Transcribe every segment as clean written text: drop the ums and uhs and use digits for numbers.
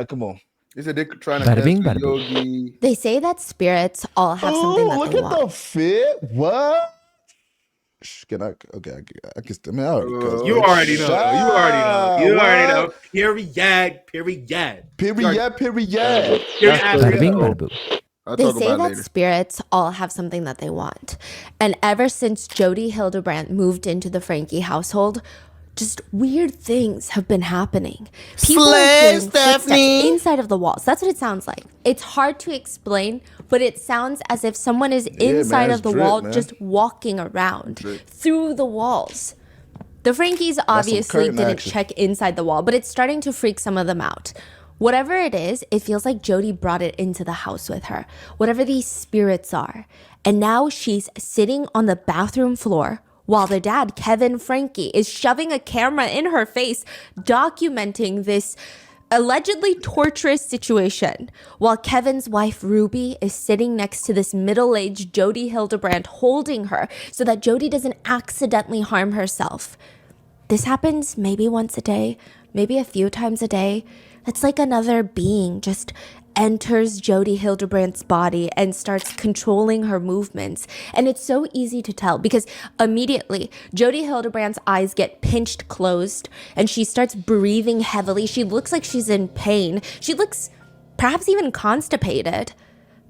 Come on. They said they're trying to Bada test bing, the bada boom. yogi. They say that spirits all have something that look they at want. the fit. What? Can I? Okay, I guess. I mean, I already cussed. You already know. You already know. Period. Bada bing, bada boom. I'll They talk say about it that later. spirits all have something that they want. And ever since Jodie Hildebrand moved into the Frankie household, just weird things have been happening. People are hearing footsteps inside of the walls. That's what it sounds like. It's hard to explain, but it sounds as if someone is inside of the wall, just walking around through the walls. The Frankies obviously didn't check inside the wall, but it's starting to freak some of them out. Whatever it is, it feels like Jodie brought it into the house with her. Whatever these spirits are. And now she's sitting on the bathroom floor while the dad, Kevin Frankie, is shoving a camera in her face, documenting this allegedly torturous situation, while Kevin's wife, Ruby, is sitting next to this middle-aged Jodie Hildebrand holding her so that Jodie doesn't accidentally harm herself. This happens maybe once a day, maybe a few times a day. It's like another being just enters Jodie Hildebrand's body and starts controlling her movements. And it's so easy to tell because immediately Jodie Hildebrand's eyes get pinched closed and she starts breathing heavily. She looks like she's in pain. She looks perhaps even constipated.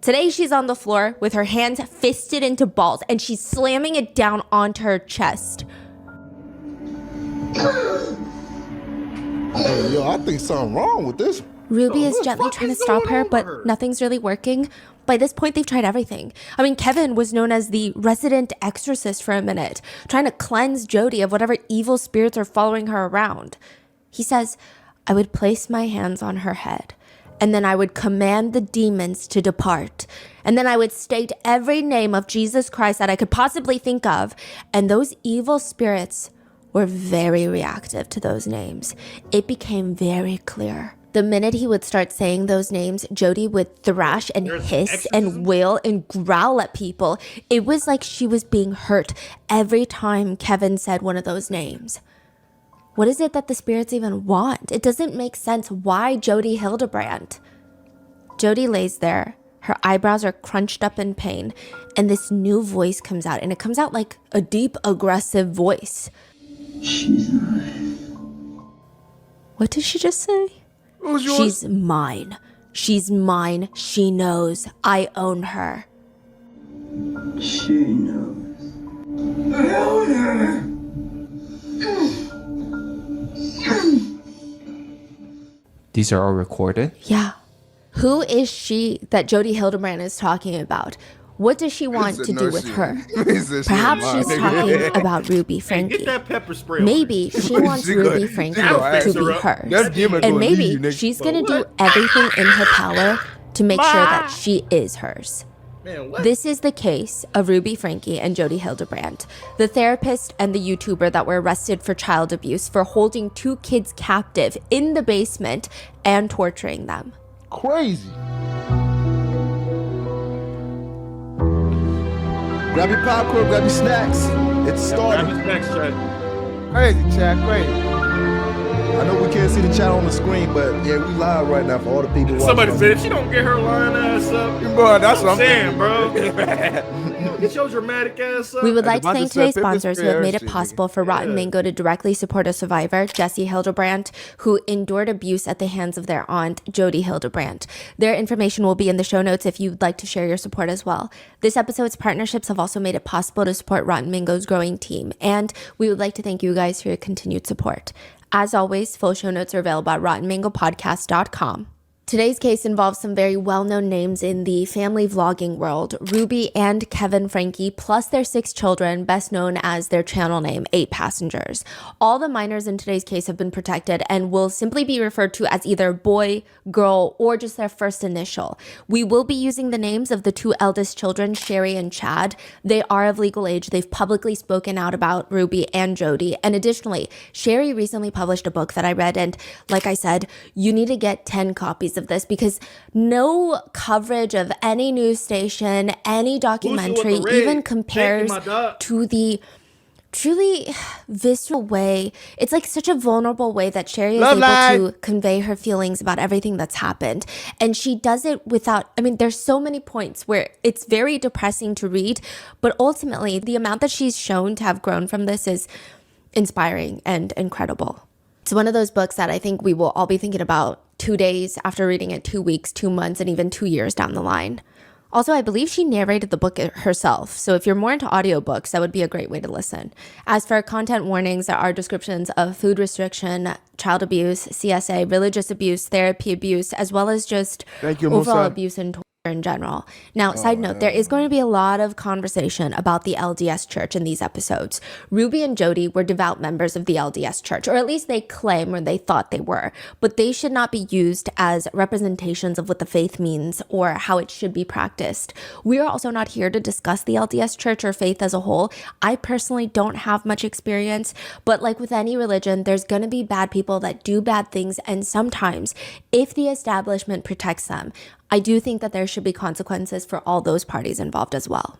Today she's on the floor with her hands fisted into balls and she's slamming it down onto her chest. Yo, I think something wrong with this. Ruby is gently trying to stop her, but nothing's really working. By this point, they've tried everything. I mean, Kevin was known as the resident exorcist for a minute, trying to cleanse Jodie of whatever evil spirits are following her around. He says, I would place my hands on her head, and then I would command the demons to depart. And then I would state every name of Jesus Christ that I could possibly think of, and those evil spirits were very reactive to those names. It became very clear. The minute he would start saying those names, Jodie would thrash and hiss and wail and growl at people. It was like she was being hurt every time Kevin said one of those names. What is it that the spirits even want? It doesn't make sense. Why Jodie Hildebrand? Jodie lays there. Her eyebrows are crunched up in pain. And this new voice comes out. And it comes out like a deep, aggressive voice. She's alive. What did she just say? She's mine. She's mine. She knows. I own her. She knows. I own her. These are all recorded? Yeah. Who is she that Jodie Hildebrand is talking about? What does she want to do with her? Perhaps she's talking about Ruby Frankie. Get that pepper spray. Maybe she wants Ruby Frankie to be hers. And maybe she's going to do everything in her power to make sure that she is hers. This is the case of Ruby Frankie and Jodie Hildebrand, the therapist and the YouTuber that were arrested for child abuse for holding 2 kids captive in the basement and torturing them. Crazy. Grab your popcorn, grab your snacks. It's starting. Grab his next check. Crazy, chat, crazy. I know we can't see the chat on the screen, but yeah, we live right now for all the people watching. Somebody said if she don't get her lying ass up, bro, that's what I'm saying, bro. Get your dramatic ass up. We would like to thank today's sponsors who have made it possible for Rotten Mango to directly support a survivor, Jessie Hildebrand, who endured abuse at the hands of their aunt, Jodie Hildebrand. Their information will be in the show notes if you'd like to share your support as well. This episode's partnerships have also made it possible to support Rotten Mango's growing team, and we would like to thank you guys for your continued support. As always, full show notes are available at rottenmangopodcast.com. Today's case involves some very well-known names in the family vlogging world, Ruby and Kevin Frankie, plus their 6 children, best known as their channel name, 8 Passengers. All the minors in today's case have been protected and will simply be referred to as either boy, girl, or just their first initial. We will be using the names of the 2 eldest children, Sherry and Chad. They are of legal age. They've publicly spoken out about Ruby and Jodie. And additionally, Sherry recently published a book that I read, and like I said, you need to get 10 copies of this because no coverage of any news station, any documentary even compares to the truly visceral way. It's like such a vulnerable way that Sherry is Love able life. to convey her feelings about everything that's happened. And she does it without, I mean, there's so many points where it's very depressing to read, but ultimately the amount that she's shown to have grown from this is inspiring and incredible. It's one of those books that I think we will all be thinking about 2 days after reading it, 2 weeks, 2 months, and even 2 years down the line. Also, I believe she narrated the book herself, so if you're more into audiobooks, that would be a great way to listen. As for content warnings, there are descriptions of food restriction, child abuse, CSA, religious abuse, therapy abuse, as well as just Thank you, overall Musa. abuse and torture in general. Now, side note, there is going to be a lot of conversation about the LDS Church in these episodes. Ruby and Jodie were devout members of the LDS Church, or at least they claim or they thought they were, but they should not be used as representations of what the faith means or how it should be practiced. We are also not here to discuss the LDS Church or faith as a whole. I personally don't have much experience, but like with any religion, there's going to be bad people that do bad things, and sometimes, if the establishment protects them, I do think that there should be consequences for all those parties involved as well.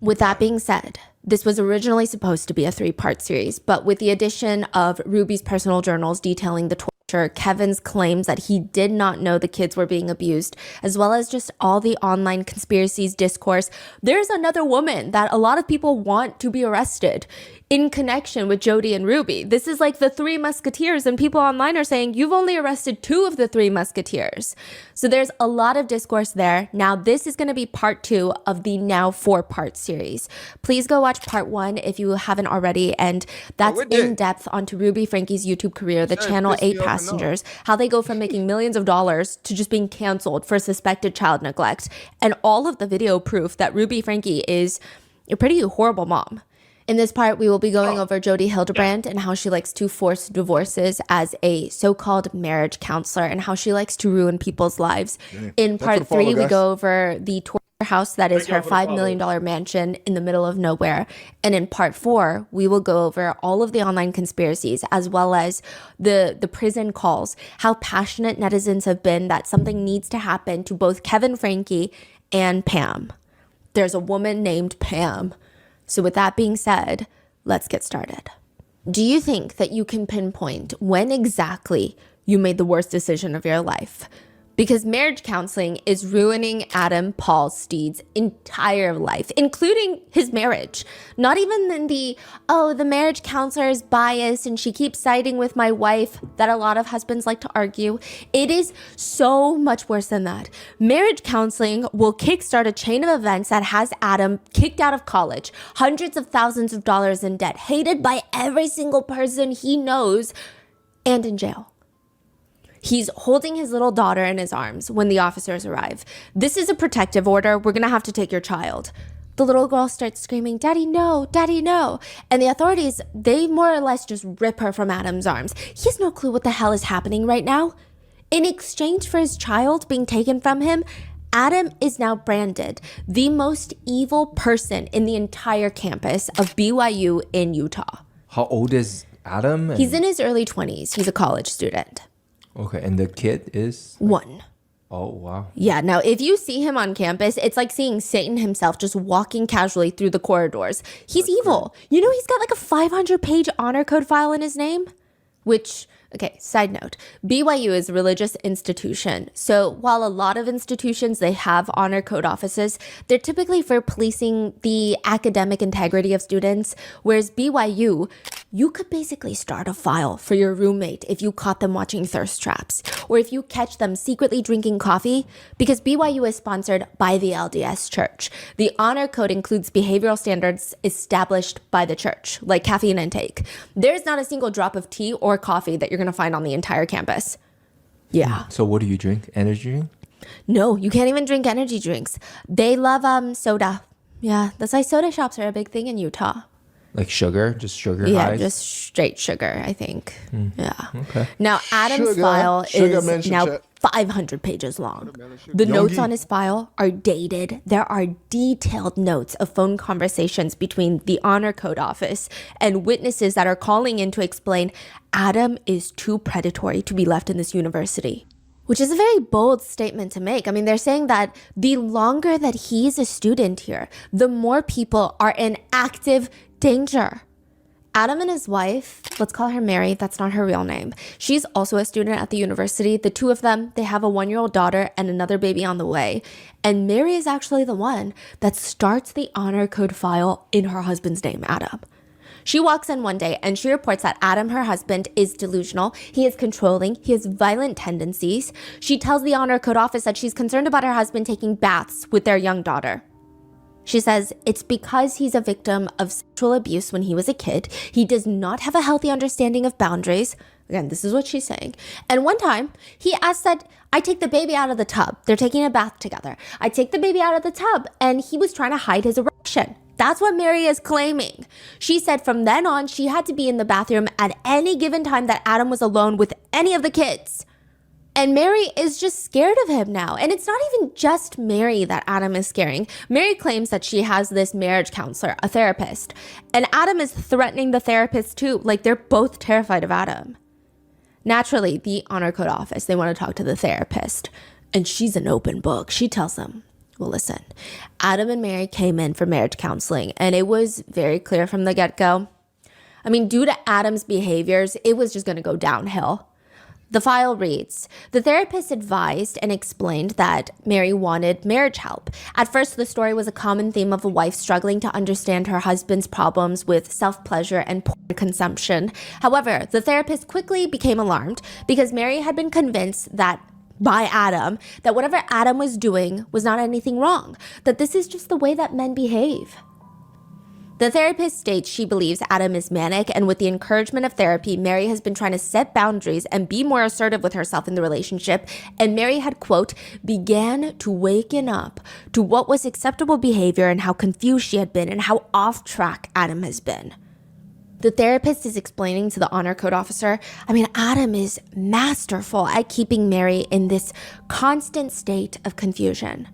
With that being said, this was originally supposed to be a 3-part series, but with the addition of Ruby's personal journals detailing the torture, Kevin's claims that he did not know the kids were being abused, as well as just all the online conspiracies discourse, there's another woman that a lot of people want to be arrested in connection with Jodie and Ruby. This is like the 3 Musketeers, and people online are saying you've only arrested 2 of the 3 Musketeers. So there's a lot of discourse there. Now this is going to be part 2 of the now 4-part series. Please go watch part 1 if you haven't already, and that's in depth onto Ruby Frankie's YouTube career, the channel 8 Passengers, how they go from making millions of dollars to just being canceled for suspected child neglect, and all of the video proof that Ruby Frankie is a pretty horrible mom. In this part, we will be going over Jodie Hildebrand and how she likes to force divorces as a so-called marriage counselor and how she likes to ruin people's lives. In part 3, we go over the torture house that is her $5 million mansion in the middle of nowhere. And in part 4, we will go over all of the online conspiracies as well as the prison calls, how passionate netizens have been that something needs to happen to both Kevin Frankie and Pam. There's a woman named Pam. So with that being said, let's get started. Do you think that you can pinpoint when exactly you made the worst decision of your life? Because marriage counseling is ruining Adam Paul Steed's entire life, including his marriage. Not even in the marriage counselor is biased and she keeps siding with my wife that a lot of husbands like to argue. It is so much worse than that. Marriage counseling will kickstart a chain of events that has Adam kicked out of college, hundreds of thousands of dollars in debt, hated by every single person he knows, and in jail. He's holding his little daughter in his arms when the officers arrive. This is a protective order. We're going to have to take your child. The little girl starts screaming, "Daddy, no, Daddy, no." And the authorities, they more or less just rip her from Adam's arms. He has no clue what the hell is happening right now. In exchange for his child being taken from him, Adam is now branded the most evil person in the entire campus of BYU in Utah. How old is Adam? He's in his early 20s. He's a college student. Okay, and the kid is? 1. Oh, wow. Yeah, now if you see him on campus, it's like seeing Satan himself just walking casually through the corridors. He's evil. You know, he's got like a 500-page honor code file in his name, which... Okay, side note, BYU is a religious institution. So while a lot of institutions, they have honor code offices, they're typically for policing the academic integrity of students. Whereas BYU, you could basically start a file for your roommate if you caught them watching thirst traps or if you catch them secretly drinking coffee, because BYU is sponsored by the LDS Church. The honor code includes behavioral standards established by the church, like caffeine intake. There's not a single drop of tea or coffee that you're going to find on the entire campus. Yeah. So what do you drink? Energy drink? No, you can't even drink energy drinks. They love soda. Yeah, that's why soda shops are a big thing in Utah. Like sugar? Just sugar Yeah, highs? just straight sugar, I think. Yeah. Okay. Now, Adam's Sugar. file Sugar is mentioned now chat. 500 pages long. The notes Yogi. on his file are dated. There are detailed notes of phone conversations between the honor code office and witnesses that are calling in to explain Adam is too predatory to be left in this university. Which is a very bold statement to make. I mean, they're saying that the longer that he's a student here, the more people are in active danger. Adam and his wife, let's call her Mary, that's not her real name. She's also a student at the university. The two of them, they have a 1-year-old daughter and another baby on the way. And Mary is actually the one that starts the honor code file in her husband's name, Adam. She walks in one day and she reports that Adam, her husband, is delusional. He is controlling. He has violent tendencies. She tells the honor code office that she's concerned about her husband taking baths with their young daughter. She says it's because he's a victim of sexual abuse when he was a kid. He does not have a healthy understanding of boundaries. Again, this is what she's saying. And one time, he asked that I take the baby out of the tub. They're taking a bath together. I take the baby out of the tub, and he was trying to hide his erection. That's what Mary is claiming. She said from then on, she had to be in the bathroom at any given time that Adam was alone with any of the kids. And Mary is just scared of him now. And it's not even just Mary that Adam is scaring. Mary claims that she has this marriage counselor, a therapist. And Adam is threatening the therapist too. Like, they're both terrified of Adam. Naturally, the honor code office, they want to talk to the therapist. And she's an open book. She tells them, well, listen, Adam and Mary came in for marriage counseling. And it was very clear from the get-go. I mean, due to Adam's behaviors, it was just going to go downhill. The file reads, the therapist advised and explained that Mary wanted marriage help. At first, the story was a common theme of a wife struggling to understand her husband's problems with self-pleasure and porn consumption. However, the therapist quickly became alarmed because Mary had been convinced that by Adam, that whatever Adam was doing was not anything wrong, that this is just the way that men behave. The therapist states she believes Adam is manic, and with the encouragement of therapy, Mary has been trying to set boundaries and be more assertive with herself in the relationship, and Mary had, quote, began to waken up to what was acceptable behavior and how confused she had been and how off track Adam has been. The therapist is explaining to the honor code officer, I mean, Adam is masterful at keeping Mary in this constant state of confusion.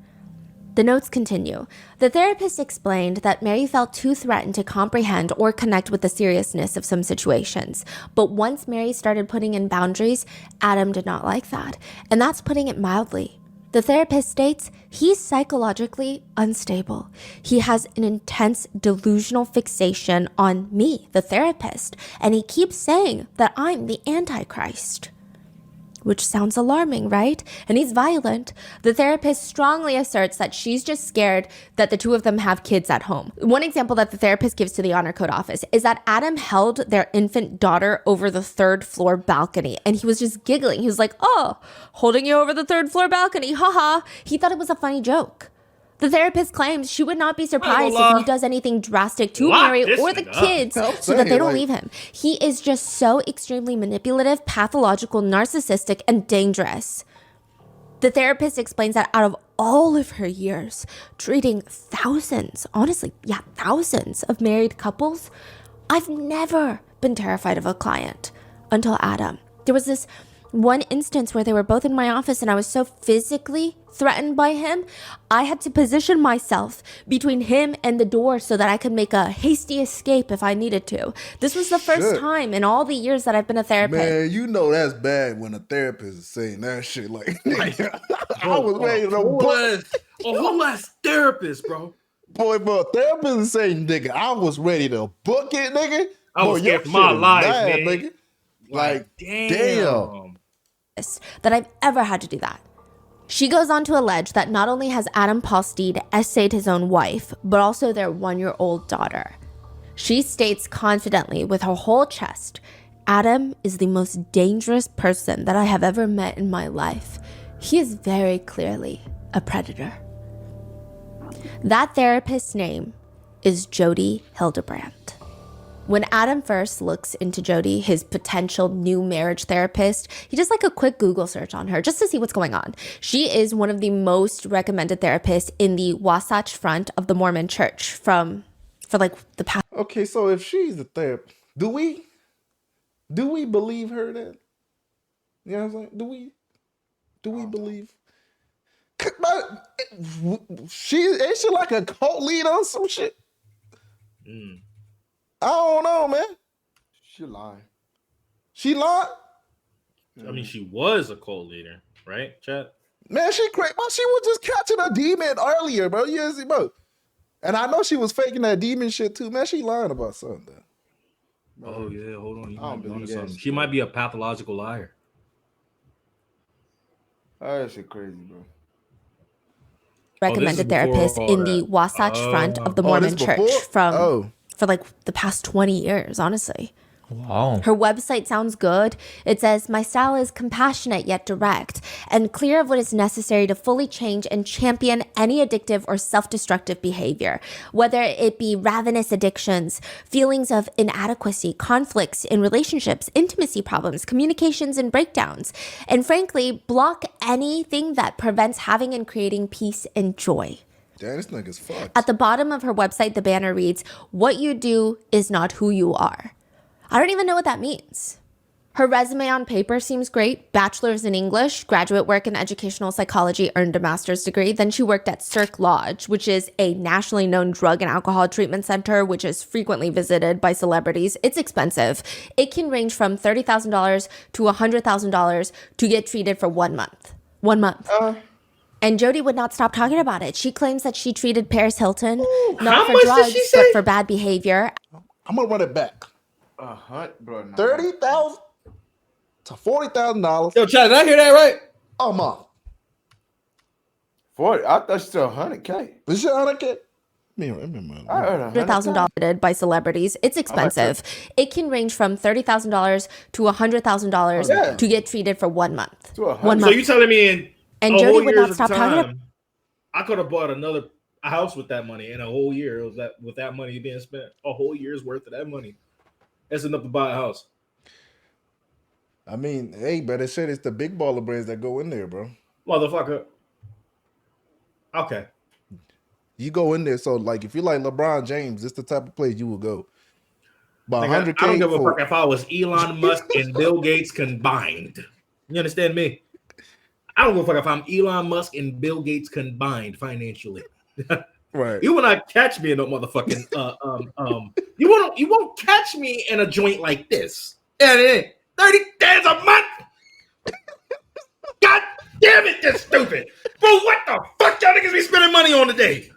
The notes continue. The therapist explained that Mary felt too threatened to comprehend or connect with the seriousness of some situations. But once Mary started putting in boundaries, Adam did not like that. And that's putting it mildly. The therapist states he's psychologically unstable. He has an intense delusional fixation on me, the therapist, and he keeps saying that I'm the Antichrist. Which sounds alarming, right? And he's violent. The therapist strongly asserts that she's just scared that the two of them have kids at home. One example that the therapist gives to the honor code office is that Adam held their infant daughter over the 3rd floor balcony, and he was just giggling. He was like, oh, holding you over the 3rd floor balcony, haha. He thought it was a funny joke. The therapist claims she would not be surprised if he does anything drastic to Mary or the kids so that they don't leave him. He is just so extremely manipulative, pathological, narcissistic, and dangerous. The therapist explains that out of all of her years, treating thousands of married couples, I've never been terrified of a client until Adam. There was this one instance where they were both in my office and I was so physically threatened by him, I had to position myself between him and the door so that I could make a hasty escape if I needed to. This was the first time in all the years that I've been a therapist. Man, you know that's bad when a therapist is saying that shit. Like, I was ready to a whole ass therapist, bro. Boy, for a therapist is saying, nigga, I was ready to book it, nigga. I was scared for my life, man. Nigga. Like, damn. That I've ever had to do that. She goes on to allege that not only has Adam Paul Steed essayed his own wife, but also their 1-year-old daughter. She states confidently with her whole chest, Adam is the most dangerous person that I have ever met in my life. He is very clearly a predator. That therapist's name is Jodie Hildebrand. When Adam first looks into Jodie, his potential new marriage therapist, he does like a quick Google search on her just to see what's going on. She is one of the most recommended therapists in the Wasatch Front of the Mormon Church for like the past. Okay, so if she's the therapist, do we believe her then? You know what I'm saying? Do we believe? Ain't she like a cult leader or some shit? I don't know, man. She lying. She lied? I mean, she was a cult leader, right, Chat? Man, she crazy. She was just catching a demon earlier, bro. Yes, bro. And I know she was faking that demon shit too. Man, she lying about something. Oh yeah, hold on. You I might don't be onto believe that something. shit. She might be a pathological liar. Oh, that shit crazy, bro. Recommended before therapist all in the that. Wasatch Front of the Oh, Mormon this Church before? for like the past 20 years, honestly. Wow. Her website sounds good. It says, my style is compassionate yet direct and clear of what is necessary to fully change and champion any addictive or self-destructive behavior, whether it be ravenous addictions, feelings of inadequacy, conflicts in relationships, intimacy problems, communications and breakdowns, and frankly, block anything that prevents having and creating peace and joy. Damn, this nigga's fucked. At the bottom of her website, the banner reads, what you do is not who you are. I don't even know what that means. Her resume on paper seems great. Bachelor's in English, graduate work in educational psychology, earned a master's degree. Then she worked at Cirque Lodge, which is a nationally known drug and alcohol treatment center, which is frequently visited by celebrities. It's expensive. It can range from $30,000 to $100,000 to get treated for 1 month. 1 month. And Jodie would not stop talking about it. She claims that she treated Paris Hilton, not how for much did drugs, she but say? for bad behavior. I'm gonna run it back. Bro, no. $30,000 to $40,000 Yo, Chad, did I hear that right? a month. 40. I thought you said 100K. This shit on a kid. Me remember. I heard $100,000 by celebrities. It's expensive. It can range from $30,000 to $100,000 Yeah. to get treated for 1 month. To 100. 1 So month. you telling me in And a Jodie whole would years not of stop talking about time, I could have bought another house with that money in a whole year. It was that with that money being spent, a whole year's worth of that money. That's enough to buy a house. I mean, hey, but they said it's the big baller brands that go in there, bro. Motherfucker. Okay. You go in there, so like if you like LeBron James, it's the type of place you will go. But Nigga, 100K I don't give a for fuck if I was Elon Musk and Bill Gates combined. You understand me? I don't give a fuck if I'm Elon Musk and Bill Gates combined financially. right. You will not catch me in a motherfucking you won't catch me in a joint like this. And it ain't 30 days a month. God damn it, this stupid. Bro, what the fuck y'all niggas be spending money on today?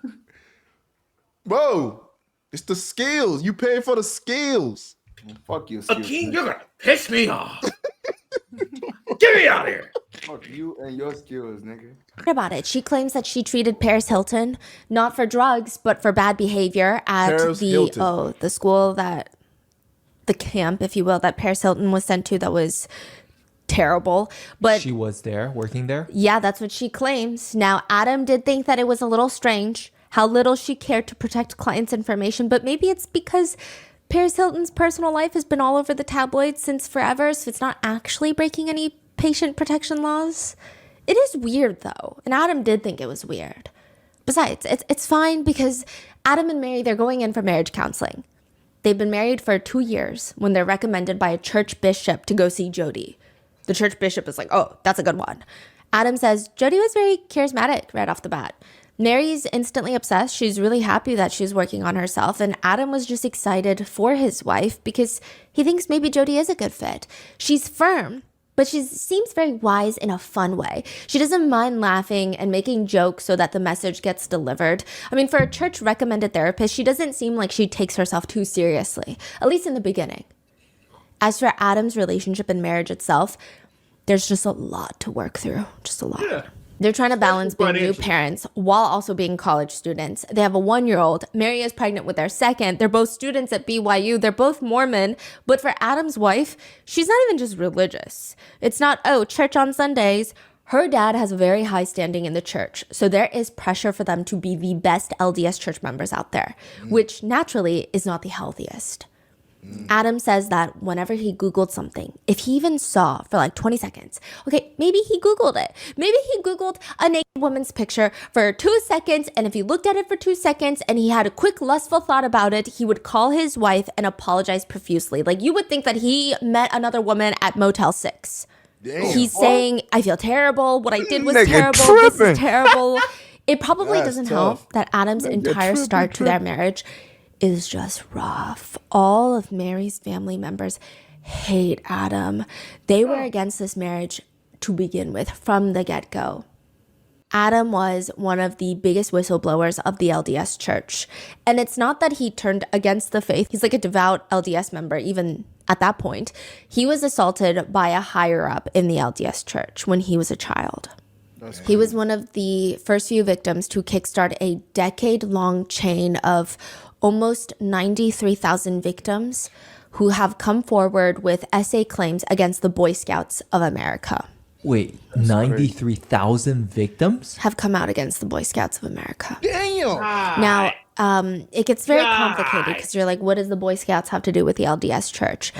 Bro, it's the skills. You pay for the skills. Fuck you, Akeem, you're gonna piss me off. Get me out of here. Fuck you and your skills, nigga. about it. She claims that she treated Paris Hilton not for drugs, but for bad behavior at Paris Hilton. the school the camp, if you will, that Paris Hilton was sent to that was terrible. But She was there, working there. yeah, that's what she claims. Now, Adam did think that it was a little strange how little she cared to protect clients' information, but maybe it's because Paris Hilton's personal life has been all over the tabloids since forever, so it's not actually breaking any patient protection laws. It is weird, though, and Adam did think it was weird. Besides, it's fine because Adam and Mary, they're going in for marriage counseling. They've been married for 2 years when they're recommended by a church bishop to go see Jodie. The church bishop is like, oh, that's a good one. Adam says, Jodie was very charismatic right off the bat. Mary's instantly obsessed. She's really happy that she's working on herself. And Adam was just excited for his wife because he thinks maybe Jodie is a good fit. She's firm, but she seems very wise in a fun way. She doesn't mind laughing and making jokes so that the message gets delivered. I mean, for a church recommended therapist, she doesn't seem like she takes herself too seriously, at least in the beginning. As for Adam's relationship and marriage itself, there's just a lot to work through. Just a lot. Yeah. They're trying to balance being new financially. parents while also being college students. They have a 1-year-old. Mary is pregnant with their second. They're both students at BYU. They're both Mormon. But for Adam's wife, she's not even just religious. It's not, oh, church on Sundays. Her dad has a very high standing in the church. So there is pressure for them to be the best LDS church members out there, which naturally is not the healthiest. Adam says that whenever he Googled something, if he even saw for like 20 seconds, okay, maybe he Googled it. Maybe he Googled a naked woman's picture for 2 seconds. And if he looked at it for 2 seconds and he had a quick lustful thought about it, he would call his wife and apologize profusely. Like you would think that he met another woman at Motel 6. Damn. He's saying, I feel terrible. What I did was Nigga terrible. This tripping. is terrible. It probably That's doesn't tough. help that Adam's entire start to their marriage is just rough. All of Mary's family members hate Adam. They were against this marriage to begin with from the get-go. Adam was one of the biggest whistleblowers of the LDS church. And it's not that he turned against the faith. He's like a devout LDS member, even at that point. He was assaulted by a higher up in the LDS church when he was a child. He was one of the first few victims to kickstart a decade-long chain of almost 93,000 victims who have come forward with essay claims against the Boy Scouts of America. Wait, 93,000 victims? Have come out against the Boy Scouts of America. Damn. Now, it gets very complicated because you're like, what does the Boy Scouts have to do with the LDS church?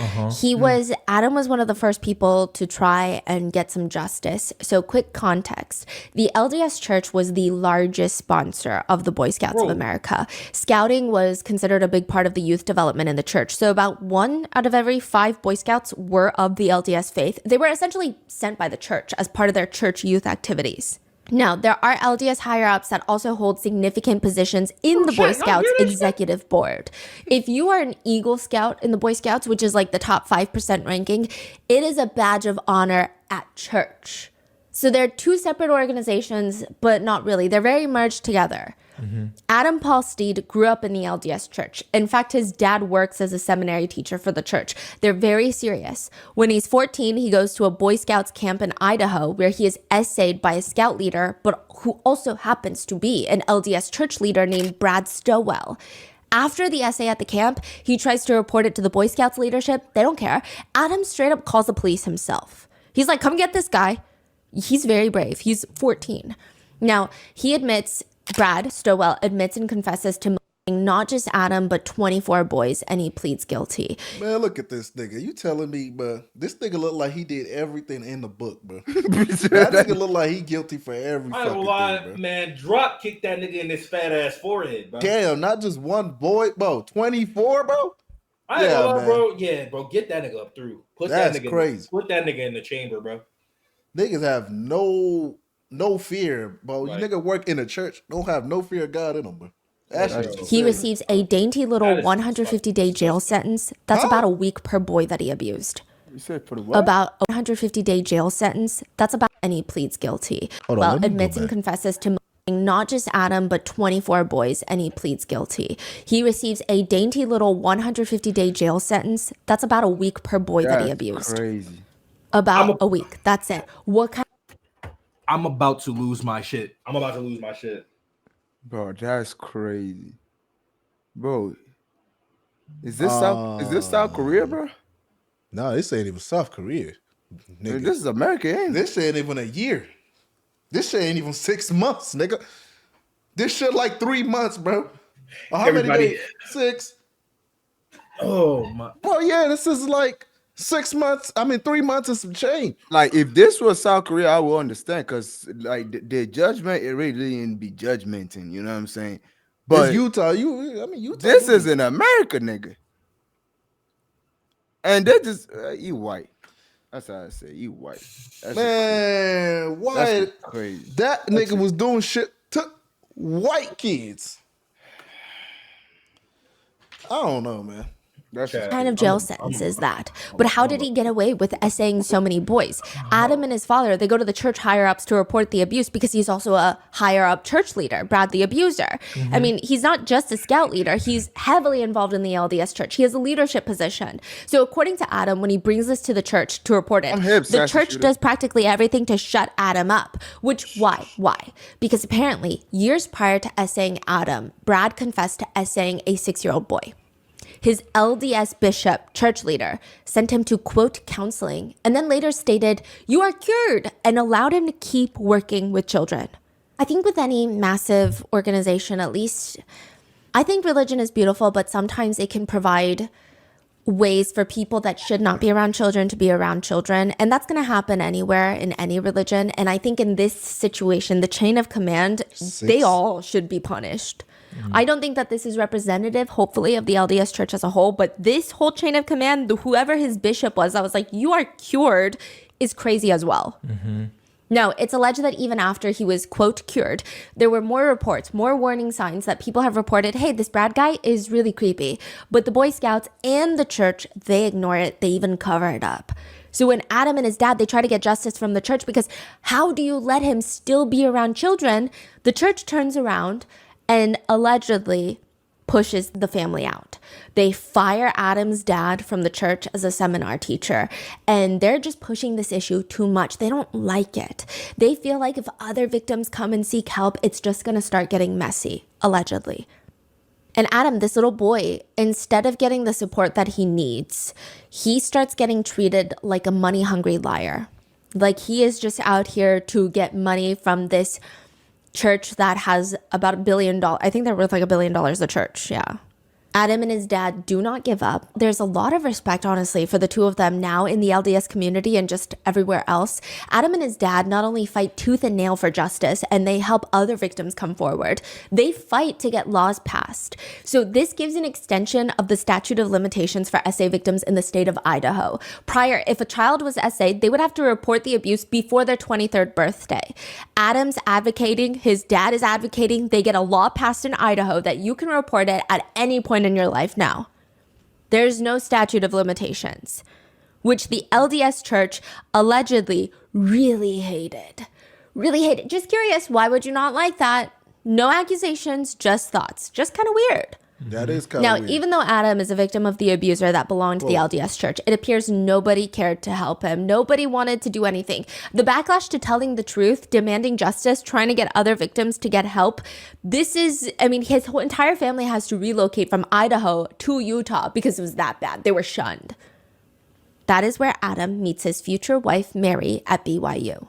Adam was one of the first people to try and get some justice. So quick context, the LDS church was the largest sponsor of the Boy Scouts of America. Scouting was considered a big part of the youth development in the church. So about 1 out of every 5 Boy Scouts were of the LDS faith. They were essentially sent by the church as part of their church youth activities. Now, there are LDS higher-ups that also hold significant positions in the Boy Scouts executive board. If you are an Eagle Scout in the Boy Scouts, which is like the top 5% ranking, it is a badge of honor at church. So they're 2 separate organizations, but not really. They're very merged together. Adam Paul Steed grew up in the LDS church. In fact, his dad works as a seminary teacher for the church. They're very serious. When he's 14, he goes to a Boy Scouts camp in Idaho where he is essayed by a scout leader, but who also happens to be an LDS church leader named Brad Stowell. After the essay at the camp, he tries to report it to the Boy Scouts leadership. They don't care. Adam straight up calls the police himself. He's like, come get this guy. He's very brave. He's 14. Now, Brad Stowell admits and confesses to not just Adam, but 24 boys, and he pleads guilty. Man, look at this nigga. You telling me, bro, this nigga look like he did everything in the book, bro. That nigga look like he guilty for every I ain't fucking gonna lie, thing, bro. man. Drop kick that nigga in his fat ass forehead, bro. Damn, not just one boy, bro. 24, bro? I ain't gonna lie, man. bro. Yeah, bro. Get that nigga up through. That's crazy. Put that nigga in the chamber, bro. Niggas have no fear, bro. Right. You nigga work in a church, don't have no fear of God in them, bro. That's just He insane. receives a dainty little 150-day jail sentence. That's about a week per boy that he abused. You said for the what? About a 150-day jail sentence. That's about, and he pleads guilty. Hold on, let me go Admits and back. confesses to not just Adam, but 24 boys, and he pleads guilty. He receives a dainty little 150-day jail sentence. That's about a week per boy that he abused. Crazy. About a week. That's it. What kind? I'm about to lose my shit. Bro, that's crazy. Bro, is this South Korea, bro? No, this ain't even South Korea. Nigga. This is America, ain't it? This ain't even a year. This shit ain't even 6 months, nigga. This shit like 3 months, bro. Or how many days? 6. Oh my. Bro, yeah, this is like 6 months. 3 months and some change. Like, if this was South Korea, I would understand, because like the judgment, it really didn't be judgmenting, you know what I'm saying? But But Utah, Utah. this is in America, nigga. And they just you white. That's how I say you white. That's Man, why that's crazy. that nigga was doing shit to white kids? I don't know, man. That's just kind of jail sentence is that? But how did he get away with essaying so many boys? Adam and his father, they go to the church higher-ups to report the abuse because he's also a higher-up church leader, Brad the abuser. I mean, he's not just a scout leader. He's heavily involved in the LDS church. He has a leadership position. So according to Adam, when he brings this to the church to report it, the church does practically everything to shut Adam up. Why? Because apparently, years prior to essaying Adam, Brad confessed to essaying a 6-year-old boy. His LDS bishop, church leader, sent him to, quote, counseling, and then later stated, "You are cured," and allowed him to keep working with children. I think with any massive organization, at least, I think religion is beautiful, but sometimes it can provide ways for people that should not be around children to be around children. And that's going to happen anywhere in any religion. And I think in this situation, the chain of command, they all should be punished. I don't think that this is representative, hopefully, of the LDS church as a whole, but this whole chain of command, whoever his bishop was, I was like, you are cured, is crazy as well. Now, it's alleged that even after he was, quote, cured, there were more reports, more warning signs that people have reported, hey, this Brad guy is really creepy. But the Boy Scouts and the church, they ignore it. They even cover it up. So when Adam and his dad, they try to get justice from the church because how do you let him still be around children? The church turns around and allegedly pushes the family out. They fire Adam's dad from the church as a seminar teacher, and they're just pushing this issue too much. They don't like it. They feel like if other victims come and seek help, it's just going to start getting messy, allegedly. And Adam, this little boy, instead of getting the support that he needs, he starts getting treated like a money-hungry liar. Like he is just out here to get money from this church that has about $1 billion. I think they're worth like $1 billion, the church. Yeah. Adam and his dad do not give up. There's a lot of respect, honestly, for the two of them now in the LDS community and just everywhere else. Adam and his dad not only fight tooth and nail for justice, and they help other victims come forward, they fight to get laws passed. So this gives an extension of the statute of limitations for SA victims in the state of Idaho. Prior, if a child was SA'd, they would have to report the abuse before their 23rd birthday. Adam's advocating, his dad is advocating, they get a law passed in Idaho that you can report it at any point in your life now. There's no statute of limitations, which the LDS church allegedly really hated. Really hated. Just curious, why would you not like that? No accusations, just thoughts. Just kind of weird. That is kind of Now, weird. even though Adam is a victim of the abuser that belonged to the LDS church, it appears nobody cared to help him. Nobody wanted to do anything. The backlash to telling the truth, demanding justice, trying to get other victims to get help, this is, I mean, his whole entire family has to relocate from Idaho to Utah because it was that bad. They were shunned. That is where Adam meets his future wife, Mary, at BYU.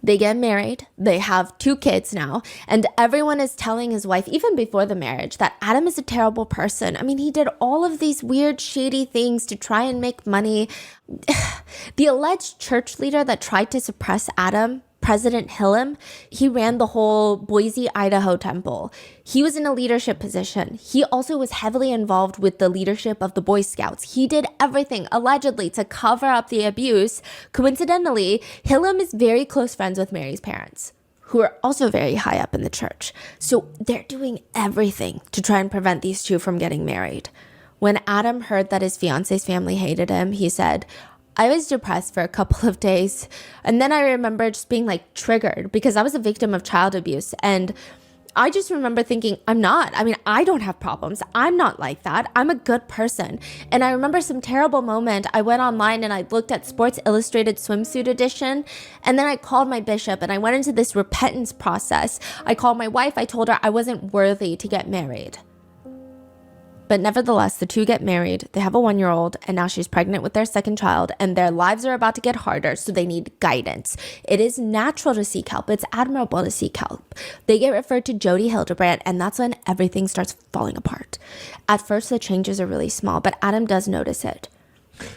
They get married, they have 2 kids now, and everyone is telling his wife, even before the marriage, that Adam is a terrible person. I mean, he did all of these weird, shady things to try and make money. The alleged church leader that tried to suppress Adam, President Hillam, he ran the whole Boise, Idaho temple. He was in a leadership position. He also was heavily involved with the leadership of the Boy Scouts. He did everything, allegedly, to cover up the abuse. Coincidentally, Hillam is very close friends with Mary's parents, who are also very high up in the church. So they're doing everything to try and prevent these two from getting married. When Adam heard that his fiance's family hated him, he said, I was depressed for a couple of days. And then I remember just being like triggered because I was a victim of child abuse. And I just remember thinking, I don't have problems. I'm not like that. I'm a good person. And I remember some terrible moment. I went online and I looked at Sports Illustrated swimsuit edition. And then I called my bishop and I went into this repentance process. I called my wife. I told her I wasn't worthy to get married. But nevertheless, the two get married, they have a 1-year-old, and now she's pregnant with their second child, and their lives are about to get harder, so they need guidance. It is natural to seek help. It's admirable to seek help. They get referred to Jodie Hildebrand, and that's when everything starts falling apart. At first, the changes are really small, but Adam does notice it.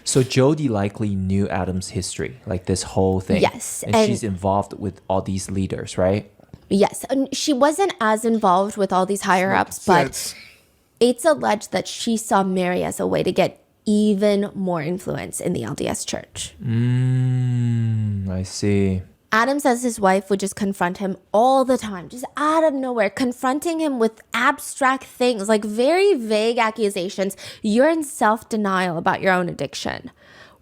So Jodie likely knew Adam's history, like this whole thing. Yes. And she's involved with all these leaders, right? Yes. And she wasn't as involved with all these higher-ups, but it's alleged that she saw Mary as a way to get even more influence in the LDS church. I see. Adam says his wife would just confront him all the time, just out of nowhere, confronting him with abstract things, like very vague accusations. You're in self-denial about your own addiction.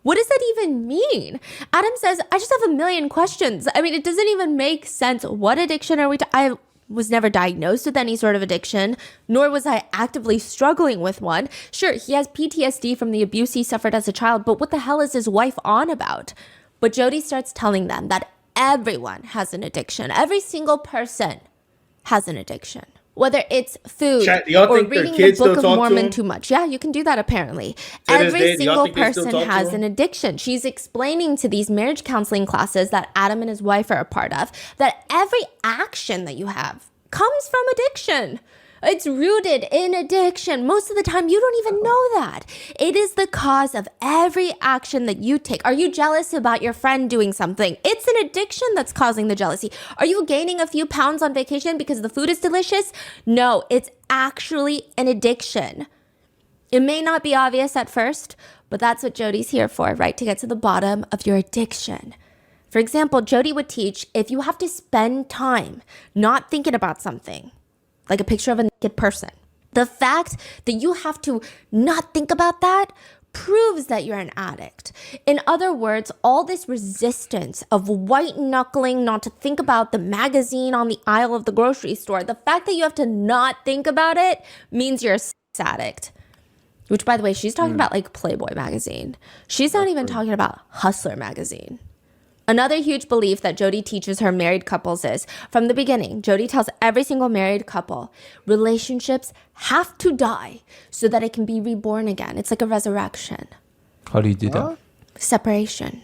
What does that even mean? Adam says, I just have a million questions. I mean, it doesn't even make sense. What addiction are we I was never diagnosed with any sort of addiction, nor was I actively struggling with one. Sure, he has PTSD from the abuse he suffered as a child, but what the hell is his wife on about? But Jodie starts telling them that everyone has an addiction. Every single person has an addiction. Whether it's food Chat, y'all or think their reading the kids Book still of talk to Mormon him? too much. Yeah, you can do that apparently. To this Every day, do y'all single think they still person talk to has him? an addiction. She's explaining to these marriage counseling classes that Adam and his wife are a part of that every action that you have comes from addiction. It's rooted in addiction. Most of the time, you don't even know that. It is the cause of every action that you take. Are you jealous about your friend doing something? It's an addiction that's causing the jealousy. Are you gaining a few pounds on vacation because the food is delicious? No, it's actually an addiction. It may not be obvious at first, but that's what Jodie's here for, right? To get to the bottom of your addiction. For example, Jodie would teach if you have to spend time not thinking about something, like a picture of a naked person. The fact that you have to not think about that proves that you're an addict. In other words, all this resistance of white knuckling not to think about the magazine on the aisle of the grocery store, the fact that you have to not think about it means you're a sex addict. Which, by the way, she's talking about like Playboy magazine. She's not even talking about Hustler magazine. Another huge belief that Jodie teaches her married couples is, from the beginning, Jodie tells every single married couple, relationships have to die so that it can be reborn again. It's like a resurrection. How do you do that? Separation.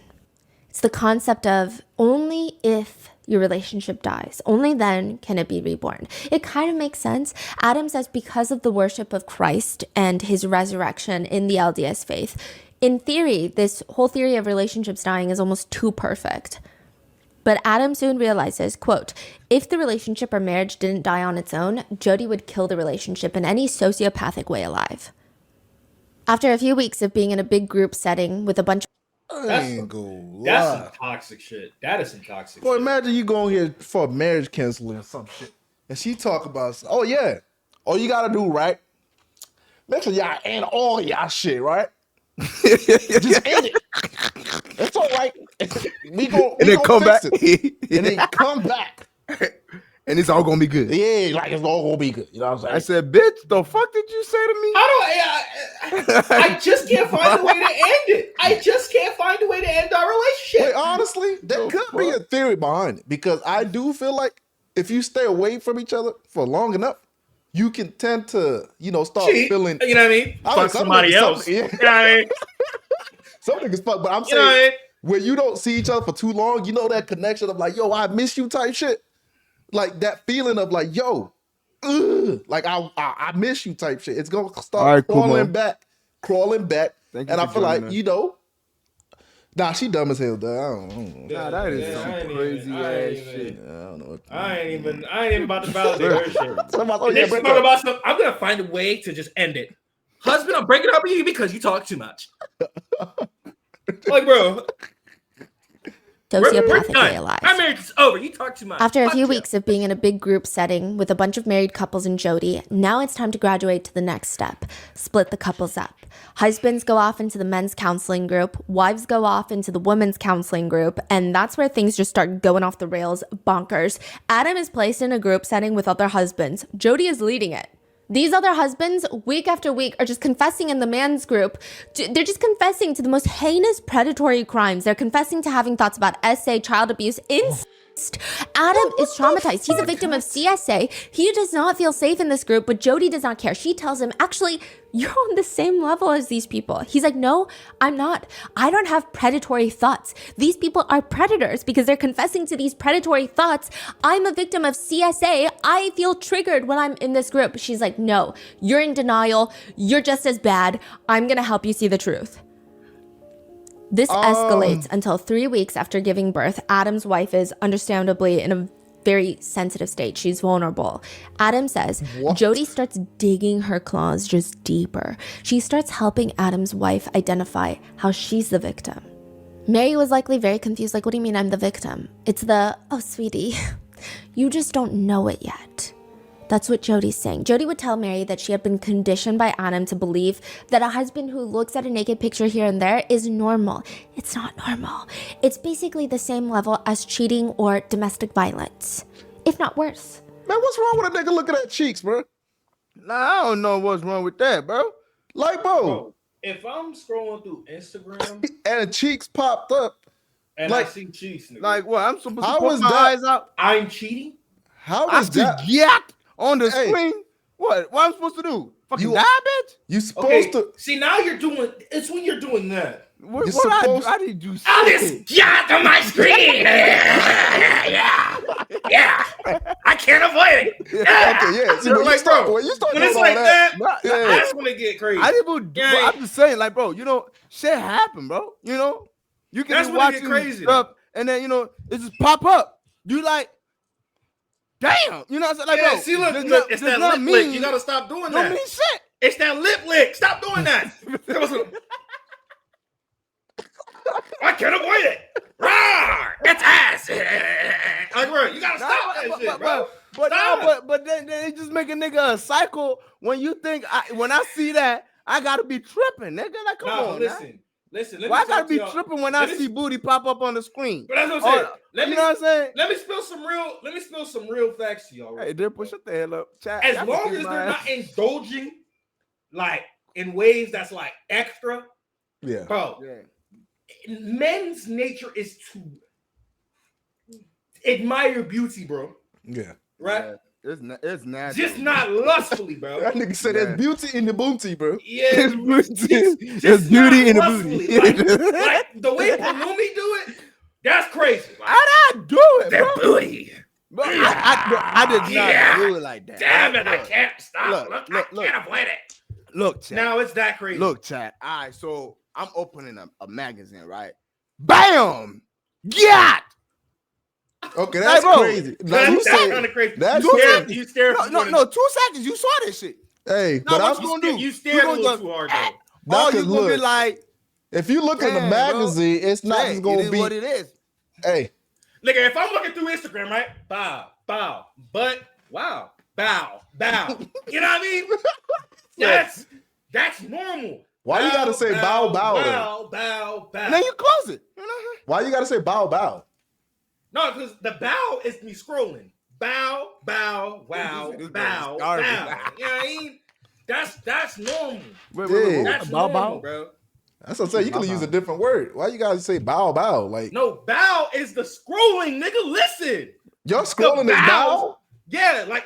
It's the concept of only if your relationship dies, only then can it be reborn. It kind of makes sense. Adam says because of the worship of Christ and his resurrection in the LDS faith, in theory, this whole theory of relationships dying is almost too perfect. But Adam soon realizes, quote, if the relationship or marriage didn't die on its own, Jodie would kill the relationship in any sociopathic way alive. After a few weeks of being in a big group setting with a bunch of I ain't gonna That's lie. some toxic shit. That is some toxic Boy, shit. imagine you going here for a marriage counseling or some shit. And she talk about, oh yeah, all you gotta do, right? Make sure y'all end all y'all shit, right? Just end it. It's all right. We gon' And then come back. fix it. And then come back. And it's all gonna be good. Yeah, like it's all gonna be good. You know what I'm I saying? said, bitch, the fuck did you say to me? I just can't find a way to end it. I just can't find a way to end our relationship. Wait, honestly, there could be a theory behind it because I do feel like if you stay away from each other for long enough, you can tend to, start Cheat, feeling. you know what I mean? I Fuck mean, some somebody niggas- else. some- You know what I mean? Some niggas fuck, but I'm You know what I saying mean? when you don't see each other for too long, you know that connection of like, yo, I miss you type shit. Like that feeling of like, yo, like I miss you type shit. It's gonna start All right, crawling Kumo. back. Thank you And I for feel like, joining us. nah, she dumb as hell, though. I don't know. Nah, that is Yeah, I some ain't crazy even- I ain't ass even- shit. I don't know. I ain't even about to validate her shit. Somebody, oh, And yeah, then she break talk up. about stuff. I'm gonna find a way to just end it. Husband, I'm breaking up with you because you talk too much. Like, bro, we're sociopathic way done. alive. Our marriage is over. You talk too much. After a Fuck few you. weeks of being in a big group setting with a bunch of married couples and Jodie, now it's time to graduate to the next step. Split the couples up. Husbands go off into the men's counseling group, wives go off into the women's counseling group, and that's where things just start going off the rails bonkers. Adam is placed in a group setting with other husbands. Jodie is leading it. These other husbands, week after week, are just confessing in the man's group. They're just confessing to the most heinous predatory crimes. They're confessing to having thoughts about SA, child abuse, incest. Adam is traumatized. He's a victim of CSA. He does not feel safe in this group, but Jodie does not care. She tells him, actually, you're on the same level as these people. He's like, no, I'm not. I don't have predatory thoughts. These people are predators because they're confessing to these predatory thoughts. I'm a victim of CSA. I feel triggered when I'm in this group. She's like, no, you're in denial. You're just as bad. I'm going to help you see the truth. This escalates until 3 weeks after giving birth. Adam's wife is understandably in a very sensitive state. She's vulnerable. Adam says Jodie starts digging her claws just deeper. She starts helping Adam's wife identify how she's the victim. Mary was likely very confused. Like, what do you mean I'm the victim? It's the, oh, sweetie, you just don't know it yet. That's what Jodie's saying. Jodie would tell Mary that she had been conditioned by Adam to believe that a husband who looks at a naked picture here and there is normal. It's not normal. It's basically the same level as cheating or domestic violence, if not worse. Man, what's wrong with a nigga looking at cheeks, bro? Nah, I don't know what's wrong with that, bro. Like, bro, Bro, if I'm scrolling through Instagram and cheeks popped up. and Like- I see cheeks, nigga, Like what? I'm supposed to How put is my that- eyes out. I'm cheating. How I does see that? yak on the Hey. screen. What? What I'm supposed to do? Fucking You- die, bitch? You supposed Okay, to? see now you're doing. It's when you're doing that. What, You're what supposed- I did you say? Oh, this yacht on my screen. yeah. I can't avoid it. Yeah. Okay, yeah. See, You're when you like, start, bro, when you start when doing it's all like that, yeah. that's when it get crazy. I didn't. Yeah. I'm just saying, like, bro, you know, shit happen, bro. You know, you can That's be when it get watching crazy, stuff, and then it just pop up. You like, damn. You know what I'm saying? Like, yeah, bro, see, look, does look, not- it's does that not lip lick. mean- You gotta stop doing don't that. mean shit. It's that lip lick. Stop doing that. I can't avoid it. Rawr! That's ass. Like, bro, you gotta stop that shit, bro. But Stop. no, but then it just make a nigga a cycle when you think when I see that I gotta be tripping, nigga. Like, come on, listen. Let me why I talk gotta to be y'all. tripping when I see booty pop up on the screen? But that's what I'm saying. You know what I'm saying? Let me spill some real facts to y'all. Hey, Dimple, shut the hell up. Chat. As long as they're not indulging, like in ways that's like extra, Yeah. bro. Yeah. Men's nature is to admire beauty, bro. Yeah. Right? Yeah. It's natural. Just not lustfully, bro. That nigga said Yeah. there's beauty in the booty, bro. Yeah, There's beauty in the lustfully. booty. Like the way Palumi do it, that's crazy. Like, How'd I do it, bro? that booty. Bro, I did not Yeah. do it like that. Damn it, I Look, can't stop. look, Look, look. I can't avoid it. Look, chat. Now it's that crazy. Look, chat. All right, so I'm opening a magazine, right? Bam! Got! Okay, that's bro, crazy. Now, you that's said, kind of crazy. that's You stare. No, 2 seconds. You saw this shit. hey, Now, but what I'm you gonna do? You stared a gonna little go, too hard, "Ah." though. Nah, Oh, 'cause you gonna be look, like, if you look in the damn, bro. magazine, it's not "Hey, just it gonna is be. what it is." Hey, Nigga, if I'm looking through Instagram, right? Bow, but wow, bow. You know what I mean? That's normal. why you gotta say bow, bow? Bow. And then you close it. You know? Why you gotta say bow, bow? No, because the bow is me scrolling. Bow, wow, This bow. guy is You know garbage. what I mean? That's normal. Yeah. That's Bow, normal, bow? bro. That's what I'm saying. You could use a different word. Why you gotta say bow, bow? Like, No, bow is the scrolling, nigga. Listen. your scrolling The is bow. bow? Yeah, like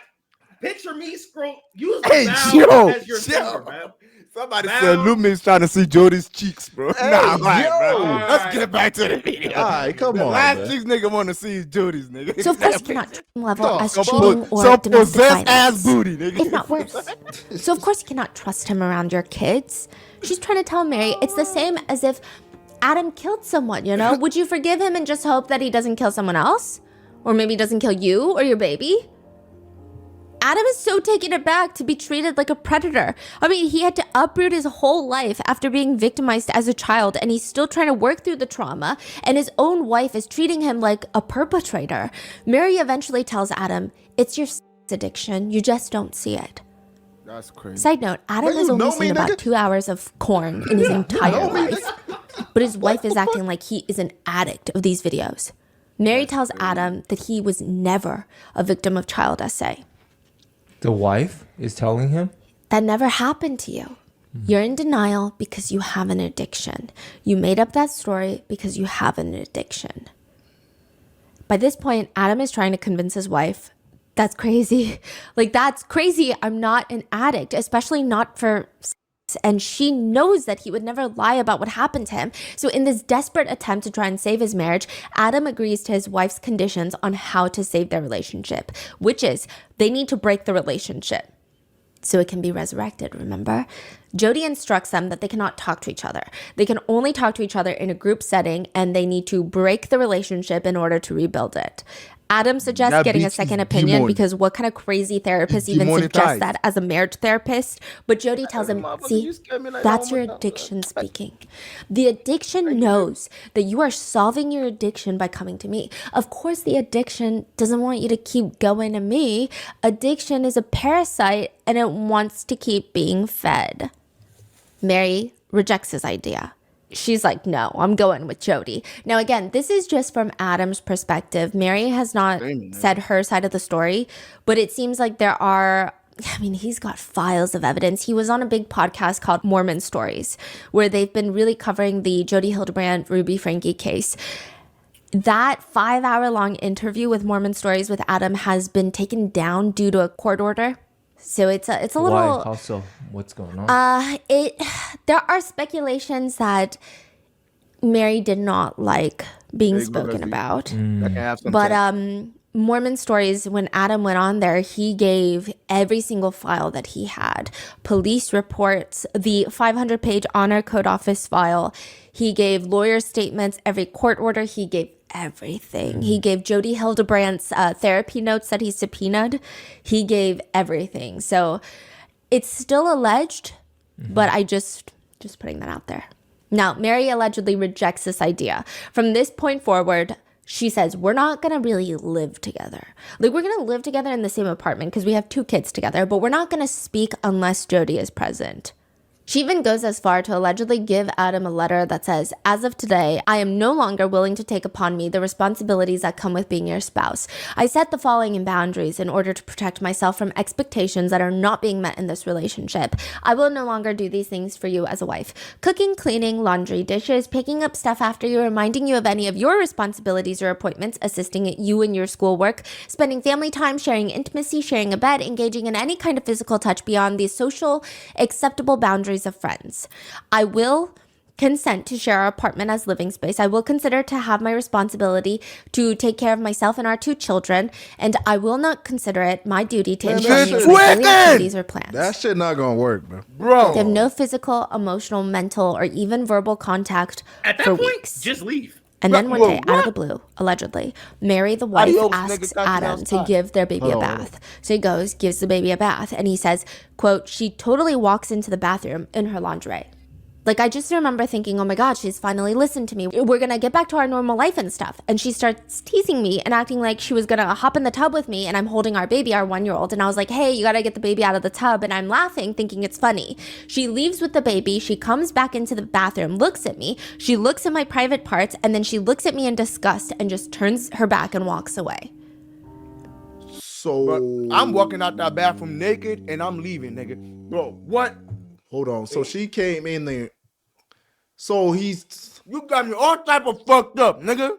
picture me scroll. Use the Hey, bow yo, as your finger, man. Somebody Bow. said Lumi's trying to see Jodie's cheeks, bro. Hey, all right, yo. bro. All Let's right. get back to the video. All right, come The on. last man. cheeks nigga want to see is Jodie's, nigga. So of course you cannot treat him level No, as come cheating on. or Some domestic possessed ass violence, booty, nigga. if not worse. So of course you cannot trust him around your kids. She's trying to tell Mary it's the same as if Adam killed someone, you know? Would you forgive him and just hope that he doesn't kill someone else? Or maybe he doesn't kill you or your baby? Adam is so taken aback to be treated like a predator. I mean, he had to uproot his whole life after being victimized as a child, and he's still trying to work through the trauma, and his own wife is treating him like a perpetrator. Mary eventually tells Adam, it's your addiction, you just don't see it. That's crazy. Side note, Adam Well, has you only know seen me, about nigga. 2 hours of corn in his entire know me, life. But his wife is acting like he is an addict of these videos. Mary tells Adam that he was never a victim of child SA. The wife is telling him? That never happened to you. You're in denial because you have an addiction. You made up that story because you have an addiction. By this point, Adam is trying to convince his wife, that's crazy. Like, that's crazy. I'm not an addict, especially not for sex. And she knows that he would never lie about what happened to him. So in this desperate attempt to try and save his marriage, Adam agrees to his wife's conditions on how to save their relationship, which is they need to break the relationship so it can be resurrected, remember? Jodie instructs them that they cannot talk to each other. They can only talk to each other in a group setting, and they need to break the relationship in order to rebuild it. Adam suggests That getting a bitch second is opinion demon. because what kind of crazy therapist It's even suggests demonetized. that as a marriage therapist? But Jodie tells him, Motherfucker, see, you scared me like that's that your one more time. addiction speaking. The addiction knows that you are solving your addiction by coming to me. Of course, the addiction doesn't want you to keep going to me. Addiction is a parasite and it wants to keep being fed. Mary rejects his idea. She's like, no, I'm going with Jodie. Now, again, this is just from Adam's perspective. Mary has not said her side of the story, but it seems like there are, I mean, he's got files of evidence. He was on a big podcast called Mormon Stories, where they've been really covering the Jodie Hildebrand, Ruby Franke case. That 5-hour-long interview with Mormon Stories with Adam has been taken down due to a court order. So it's a little. Why? How so? What's going on? There are speculations that Mary did not like being Big spoken brother. about. That can have some But text. Mormon Stories, when Adam went on there, he gave every single file that he had. Police reports, the 500-page Honor Code Office file. He gave lawyer statements, every court order. He gave everything. He gave Jodie Hildebrand's therapy notes that he subpoenaed. He gave everything. So it's still alleged, but I just putting that out there. Now, Mary allegedly rejects this idea. From this point forward, she says, we're not going to really live together. Like, we're going to live together in the same apartment because we have 2 kids together, but we're not going to speak unless Jodie is present. She even goes as far to allegedly give Adam a letter that says, "As of today, I am no longer willing to take upon me the responsibilities that come with being your spouse. I set the following in boundaries in order to protect myself from expectations that are not being met in this relationship. I will no longer do these things for you as a wife. Cooking, cleaning, laundry, dishes, picking up stuff after you, reminding you of any of your responsibilities or appointments, assisting you in your schoolwork, spending family time, sharing intimacy, sharing a bed, engaging in any kind of physical touch beyond the social acceptable boundaries of friends. I will consent to share our apartment as living space. I will consider to have my responsibility to take care of myself and our 2 children, and I will not consider it my duty to Man, inform that's you of it. my daily activities or plans." That shit not gonna work, bro. Bro. They have no physical, emotional, mental, or even verbal contact At that for point, weeks. just leave. And then one Whoa, day, out of what? the blue, allegedly, Mary, the wife, Adios, nigga, asks catch me Adam to outside. give their baby a Hold on. bath. So he goes, gives the baby a bath, and he says, quote, "She totally walks into the bathroom in her lingerie. Like, I just remember thinking, oh my God, she's finally listened to me. We're gonna get back to our normal life and stuff." And she starts teasing me and acting like she was gonna hop in the tub with me, and I'm holding our baby, our 1-year-old. And I was like, "Hey, you gotta get the baby out of the tub." And I'm laughing, thinking it's funny. She leaves with the baby. She comes back into the bathroom, looks at me. She looks at my private parts, and then she looks at me in disgust and just turns her back and walks away. So Bro, I'm walking out that bathroom naked and I'm leaving, nigga. Bro, what? hold on. So she came in there. So he's You got me all type of fucked up, nigga.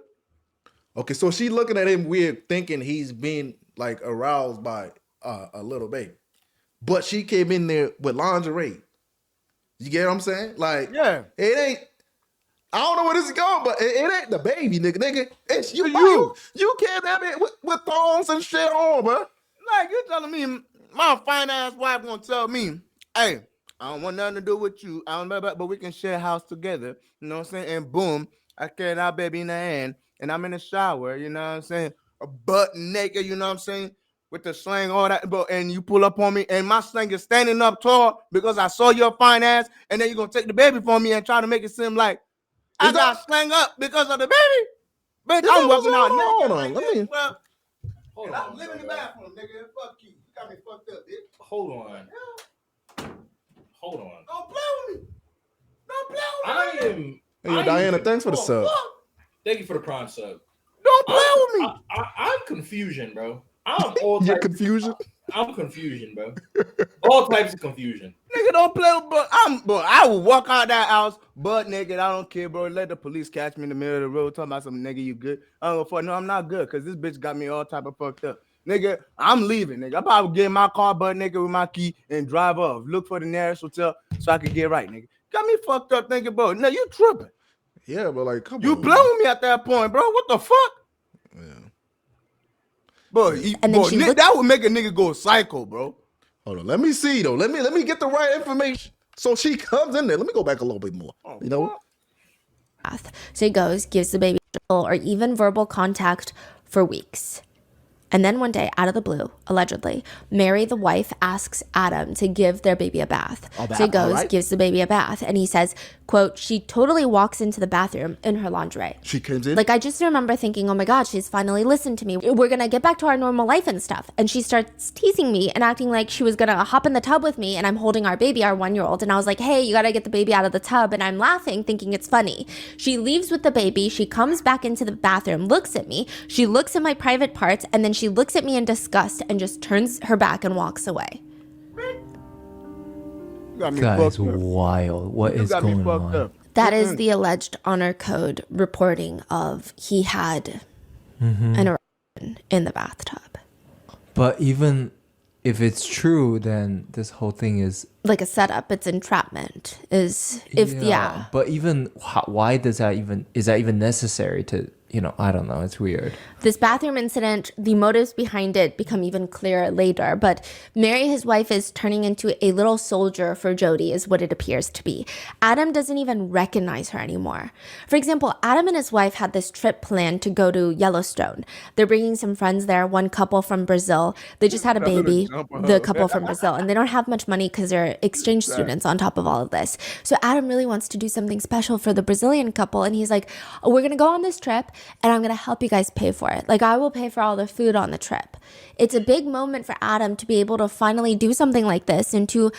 okay. So she looking at him weird, thinking he's being like aroused by a little baby, but she came in there with lingerie. You get what I'm saying? Like, Yeah. it ain't. I don't know where this is going, but it ain't the baby, nigga. It's you. You. You can't have it with thongs and shit on, bro. Like, you telling me my fine ass wife gonna tell me, "Hey, I don't want nothing to do with you. I don't know about, but we can share a house together." You know what I'm saying? And boom, I carried our baby in the hand, and I'm in the shower. You know what I'm saying? A butt naked. You know what I'm saying? With the sling, all that, but and you pull up on me, and my sling is standing up tall because I saw your fine ass, and then you're gonna take the baby from me and try to make it seem like I Is got that- sling up because of the baby. But Is I'm that what's walking out going on? naked Hold on, like let this, me- bro. Hold And on, I'm living in the brother. bathroom, nigga. Fuck you. You got me fucked up, bitch. Hold on. Hold on. Don't play with me. Don't play with me. I nigga. am. Hey, yo, I Diana, am- thanks for the Oh, sub. fuck. Thank you for the prime sub. Don't play with me. I'm confusion, bro. I'm all Your types. confusion. I'm confusion, bro. All types of confusion. Nigga, don't play with, bro. I will walk out that house butt naked. I don't care, bro. Let the police catch me in the middle of the road talking about some nigga, you good? I don't go for no, I'm not good because this bitch got me all type of fucked up. Nigga, I'm leaving, nigga. I'm probably get in my car butt naked with my key and drive off. Look for the nearest hotel so I can get right, nigga. Got me fucked up thinking, bro. No, you tripping. Yeah, but like, come You on. blowing me at that point, bro. What the fuck? Yeah. Bro, And then bro, she Nick, looked- that would make a nigga go psycho, bro. Hold on. Let me see though. Let me get the right information. So she comes in there. Let me go back a little bit more. You know? Bath. So he goes, gives the baby or even verbal contact for weeks. And then one day, out of the blue, allegedly, Mary, the wife, asks Adam to give their baby a bath. A So he bath, goes, alright. gives the baby a bath, and he says, quote, "She totally walks into the bathroom in her lingerie. She comes in. Like, I just remember thinking, oh my God, she's finally listened to me. We're gonna get back to our normal life and stuff." And she starts teasing me and acting like she was gonna hop in the tub with me, and I'm holding our baby, our 1-year-old. And I was like, "Hey, you gotta get the baby out of the tub." And I'm laughing, thinking it's funny. She leaves with the baby. She comes back into the bathroom, looks at me. She looks at my private parts, and then she looks at me in disgust and just turns her back and walks away. You got me That is fucked up. wild. What You is got me going fucked on? up. That is the alleged honor code reporting of he had an erection in the bathtub. But even if it's true, then this whole thing is Like a setup, it's entrapment. Yeah. But even why does that even is that even necessary to I don't know. It's weird. This bathroom incident, the motives behind it become even clearer later, but Mary, his wife, is turning into a little soldier for Jodie, is what it appears to be. Adam doesn't even recognize her anymore. For example, Adam and his wife had this trip planned to go to Yellowstone. They're bringing some friends there, one couple from Brazil. They just had a baby, the couple from Brazil, and they don't have much money because they're exchange students on top of all of this. So Adam really wants to do something special for the Brazilian couple, and he's like, "Oh, we're going to go on this trip, and I'm going to help you guys pay for it. Like, I will pay for all the food on the trip." It's a big moment for Adam to be able to finally do something like this and to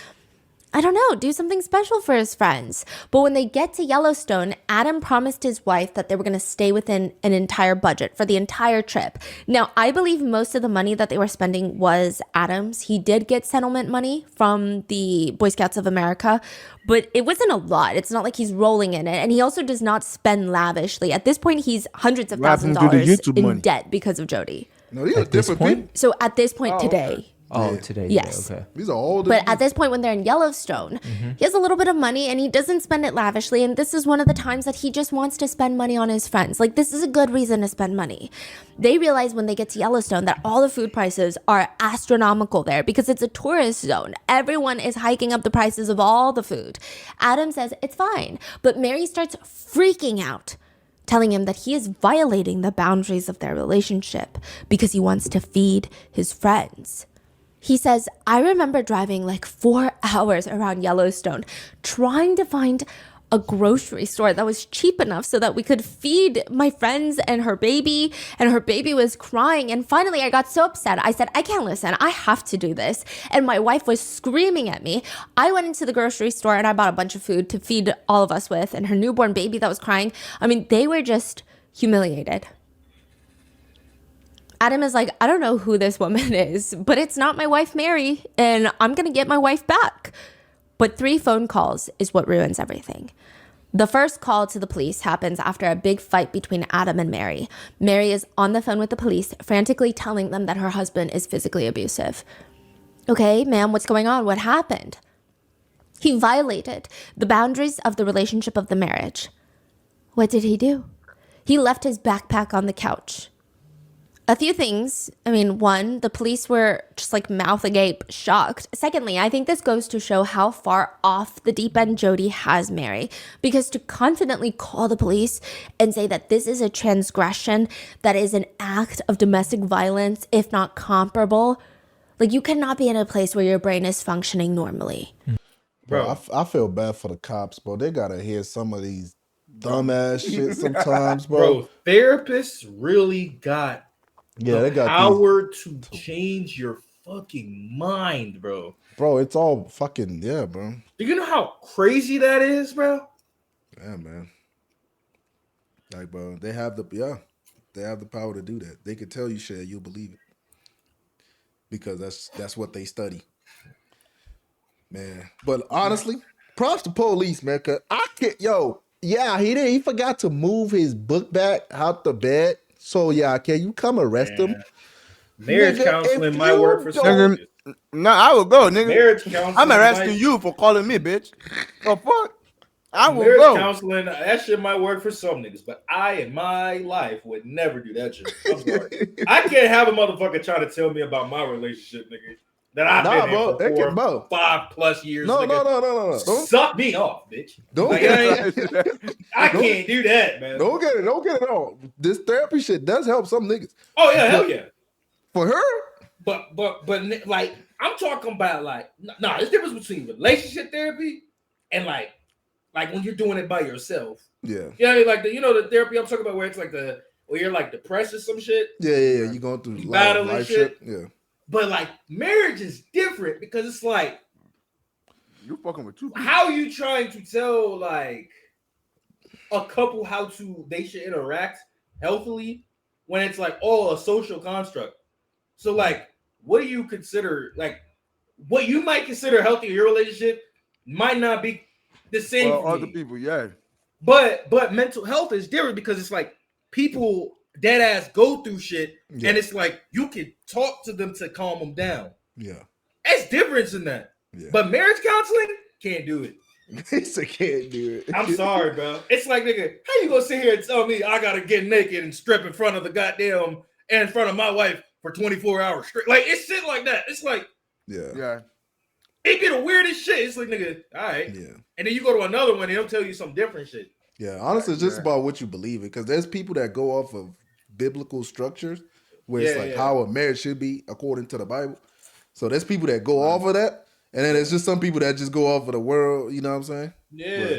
I don't know, do something special for his friends. But when they get to Yellowstone, Adam promised his wife that they were going to stay within an entire budget for the entire trip. Now, I believe most of the money that they were spending was Adam's. He did get settlement money from the Boy Scouts of America, but it wasn't a lot. It's not like he's rolling in it. And he also does not spend lavishly. At this point, he's hundreds of thousands of dollars in debt because of Jodie. No, these are different people. So at this point today... Okay. Oh, today. Yes. Okay. These are all But at this point, when they're in Yellowstone, he has a little bit of money and he doesn't spend it lavishly. And this is one of the times that he just wants to spend money on his friends. Like, this is a good reason to spend money. They realize when they get to Yellowstone that all the food prices are astronomical there because it's a tourist zone. Everyone is hiking up the prices of all the food. Adam says it's fine. But Mary starts freaking out, telling him that he is violating the boundaries of their relationship because he wants to feed his friends. He says, I remember driving like 4 hours around Yellowstone trying to find a grocery store that was cheap enough so that we could feed my friends and her baby was crying. And finally I got so upset. I said, I can't listen. I have to do this. And my wife was screaming at me. I went into the grocery store and I bought a bunch of food to feed all of us with and her newborn baby that was crying. I mean, they were just humiliated. Adam is like, I don't know who this woman is, but it's not my wife, Mary, and I'm going to get my wife back. But 3 phone calls is what ruins everything. The first call to the police happens after a big fight between Adam and Mary. Mary is on the phone with the police, frantically telling them that her husband is physically abusive. Okay, ma'am, what's going on? What happened? He violated the boundaries of the relationship of the marriage. What did he do? He left his backpack on the couch. A few things. I mean, one, the police were just like mouth agape, shocked. Secondly, I think this goes to show how far off the deep end Jodie has Mary. Because to confidently call the police and say that this is a transgression, that is an act of domestic violence, if not comparable, like you cannot be in a place where your brain is functioning normally. Bro, I feel bad for the cops, bro. They gotta hear some of these dumbass shit sometimes, bro. Bro, therapists really got they got power to change your fucking mind, bro. Bro, it's all fucking bro. Do you know how crazy that is, bro? Yeah, man. Like, bro, they have the power to do that. They could tell you shit, you'll believe it. Because that's what they study. Man. But honestly, props to police, man. Cause I can't he forgot to move his book bag out the bed. So can you come arrest him? Marriage counseling might work for some niggas. No, I will go, nigga. Marriage counseling. I'm arresting you for calling me, bitch. Oh fuck. I will Marriage go. counseling, that shit might work for some niggas, but I in my life would never do that shit. I'm sorry. I can't have a motherfucker trying to tell me about my relationship, nigga. That I've been in for 5+ years. No. Don't suck me off, bitch. I can't do that, man. Don't get it on. This therapy shit does help some niggas. Oh yeah, hell yeah. For her? But like I'm talking about like there's difference between relationship therapy and like when you're doing it by yourself. Yeah. Yeah, like the therapy I'm talking about where it's like where you're like depressed or some shit. Yeah. You're going through battling shit. Yeah. But like marriage is different because it's like you fucking with two people. How are you trying to tell like a couple how they should interact healthily when it's like all a social construct? So like what do you consider like what you might consider healthy in your relationship might not be the same for other people, yeah. But mental health is different because it's like people dead ass go through shit and it's like you can talk to them to calm them down. Yeah. It's difference in that. Yeah. But marriage counseling can't do it. It's a can't do it. I'm sorry, bro. It's like, nigga, how you gonna sit here and tell me I gotta get naked and strip in front of the goddamn in front of my wife for 24 hours straight? Like it's shit like that. It's like yeah. It be the weirdest shit. It's like, nigga, all right. Yeah. And then you go to another one and he'll tell you some different shit. Yeah, honestly, it's just about what you believe in. Because there's people that go off of biblical structures where it's like how a marriage should be according to the Bible. So there's people that go off of that. And then there's just some people that just go off of the world. You know what I'm saying? Yeah.